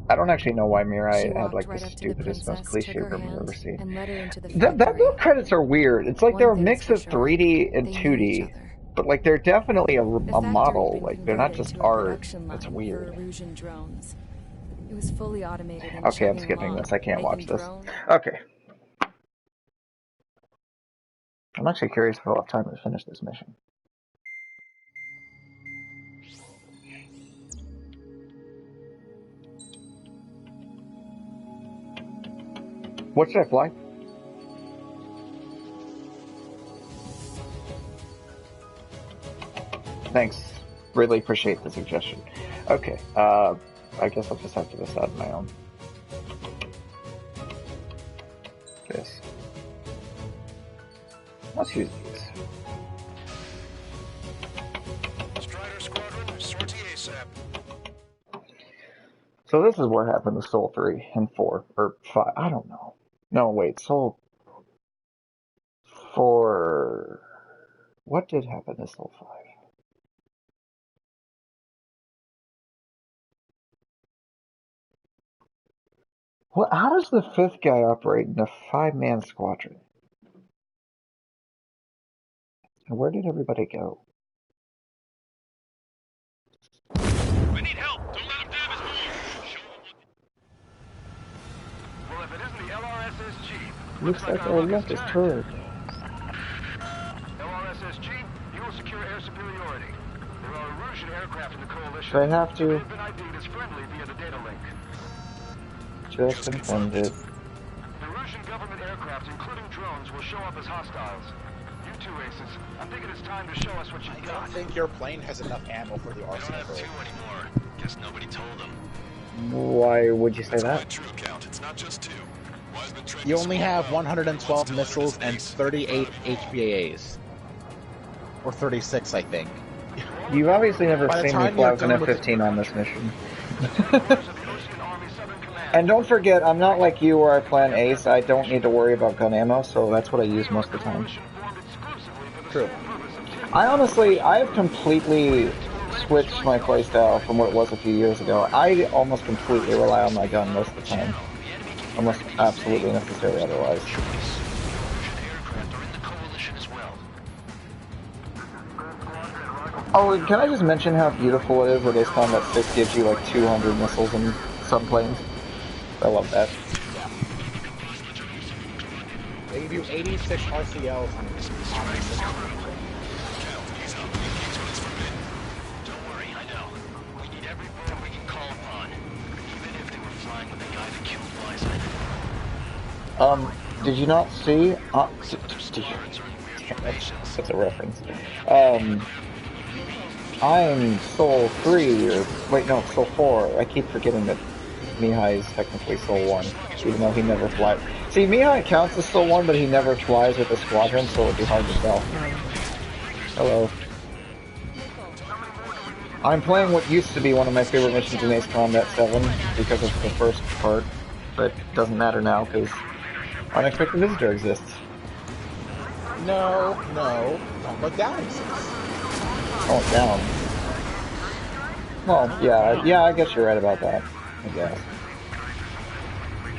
I don't actually know why Mirai had like the stupidest, most cliche room I've ever seen. That little credits are weird. It's like they're a mix of 3D and 2D, but like they're definitely a model. Like they're not just art. It's weird. It was fully automated. Okay, I'm skipping this. I can't watch this. Okay. I'm actually curious if I'll have time to finish this mission. What should I fly? Thanks. Really appreciate the suggestion. Okay, I guess I'll just have to decide on my own. This. Let's use these. Strider Squadron, sortie ASAP. So this is what happened to Soul 3 and 4, or 5, I don't know. No, wait, Soul 4... What did happen to Soul 5? Well, how does the 5th guy operate in a 5-man squadron? And where did everybody go? We need help! Don't let him damage more! Well, if it isn't the LRSSG... Looks like our luck is turned. LRSSG, you will secure air superiority. There are Erusian aircraft in the coalition. So I have to... They've been ID'd as friendly via the data link. Just confirmed it. The Erusian government aircraft, including drones, will show up as hostiles. You two aces, I'm thinking it's time to show us what you've got. I don't think your plane has enough ammo for the arsenal. I don't have 2 anymore. Guess nobody told them. Why would you say that? Quite true, Count. It's not just 2. You only have 112 missiles and 38 HBAs. Or 36, I think. You've obviously never seen me fly with an F-15 on this mission. And don't forget, I'm not like you where I plan ace. I don't need to worry about gun ammo, so that's what I use most of the time. True. I have completely switched my playstyle from what it was a few years ago. I almost completely rely on my gun most of the time. Unless absolutely necessary otherwise. Oh, can I just mention how beautiful it is that Ace Combat 6 gives you like 200 missiles in some planes? I love that. Yeah. They give you 86 RCLs on the system. Don't worry, I know. We need every bird we can call upon, even if they were flying with the guy that killed Liza. Did you not see? That's a reference. I'm Soul 3, or wait, no, Soul 4. I keep forgetting that Mihai is technically Soul 1, even though he never flies. See, Mihai counts as Soul 1, but he never flies with the squadron, so it'd be hard to tell. Hello. I'm playing what used to be one of my favorite missions in Ace Combat 7 because of the first part, but it doesn't matter now because Unexpected Visitor exists. No, don't look down exists. Oh, down. Well, yeah, I guess you're right about that, I guess.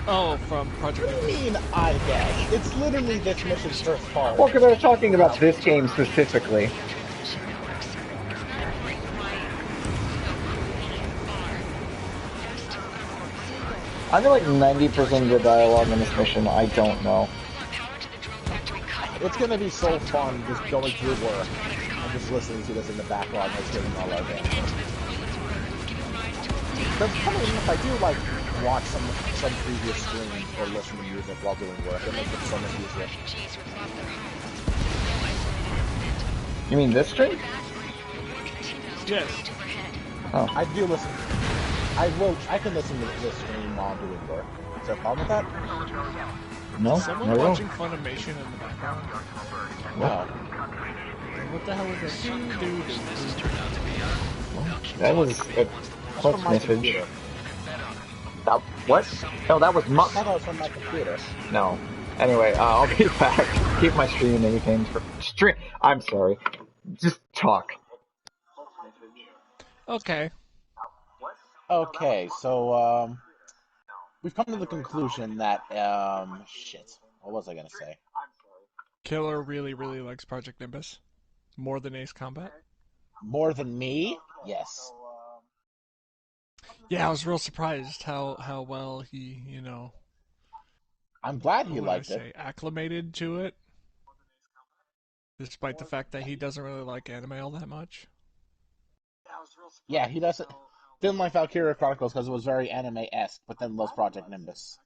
Oh, from Project. What do you mean, I guess? It's literally this mission's first part. Well, because I was talking about this game specifically. I feel like 90% of the dialogue in this mission, I don't know. It's gonna be so fun just going through work and just listening to this in the background that's getting all our day. Because funny enough, I do like watch some previous streams or listen to music while doing work. It makes it so much easier. You mean this stream? Yes. Oh. I do listen. I can listen to this stream while I'm doing work. Is there a problem with that? No. Someone no, watching Funimation in the background? No. What the hell is that? That was a text message. What? No, that was I thought that was from my computer. No. Anyway, I'll be back. Keep my stream anything for stream. I'm sorry. Just talk. Okay. Okay, so we've come to the conclusion that shit. What was I gonna say? Killer really likes Project Nimbus more than Ace Combat. More than me? Yes. Yeah, I was real surprised how well he, I'm glad he liked it. Acclimated to it, despite the fact that he doesn't really like anime all that much. Yeah, he doesn't. Didn't like Valkyria Chronicles because it was very anime-esque, but then loves Project Nimbus.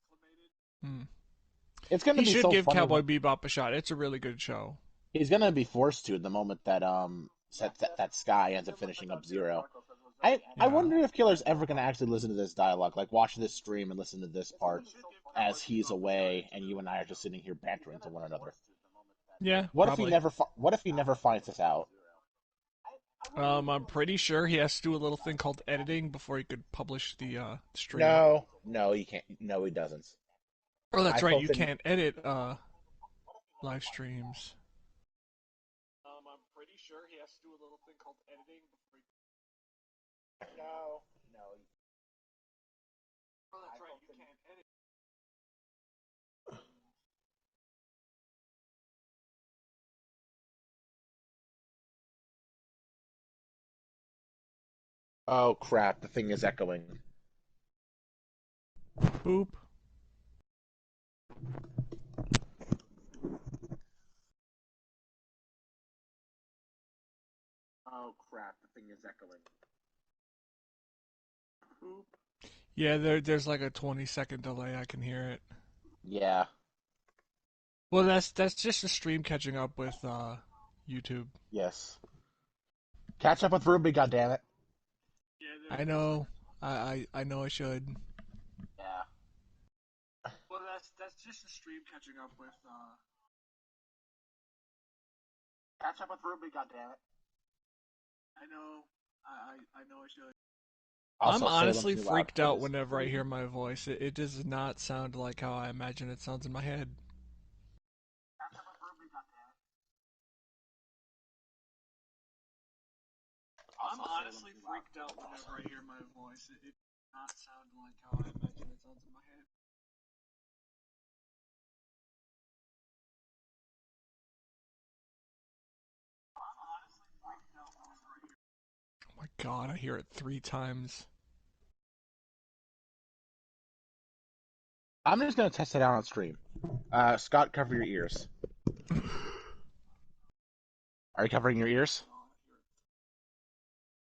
It's gonna be so He should give funny Cowboy Bebop a shot. It's a really good show. He's gonna be forced to the moment that that Sky ends up finishing up Zero. I wonder if Killer's ever gonna actually listen to this dialogue, like watch this stream and listen to this part as he's away, and you and I are just sitting here bantering to one another. Yeah. What probably. if he never finds this out? I'm pretty sure he has to do a little thing called editing before he could publish the stream. No, he can't. No, he doesn't. Oh, that's right. You can't edit live streams. I'm pretty sure he has to do a little thing called editing before he. No. Oh, that's right. You can't edit. Oh crap! The thing is echoing. Boop. Oh crap! The thing is echoing. Boop. Yeah, there's like a 20-second delay. I can hear it. Yeah. Well, that's just a stream catching up with YouTube. Yes. Catch up with Ruby, goddammit. I know. I know I should. Yeah. Well, that's just a stream catching up with. Catch up with Ruby, goddammit. I know. I know I should. Also, I'm honestly freaked out whenever I hear my voice. It does not sound like how I imagine it sounds in my head. honestly freaked out whenever I hear my voice. It does not sound like how I imagine it sounds in my head. Oh my god, I hear it 3 times. I'm just gonna test it out on stream. Scott, cover your ears. Are you covering your ears?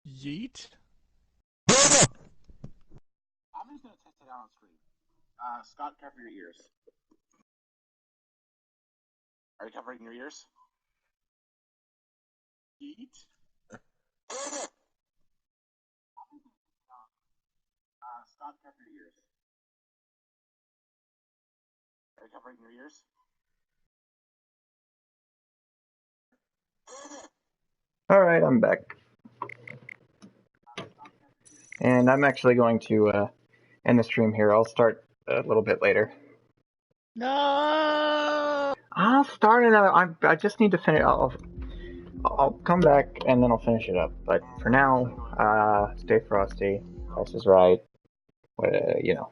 Yeet? I'm just gonna test it out on stream. Scott, cover your ears. Are you covering your ears? Yeet? Scott, cover your ears. Are you covering your ears? Alright, I'm back. And I'm actually going to end the stream here. I'll start a little bit later. No! I'll start another. I just need to finish. I'll come back and then I'll finish it up. But for now, stay frosty. Price is right. You know.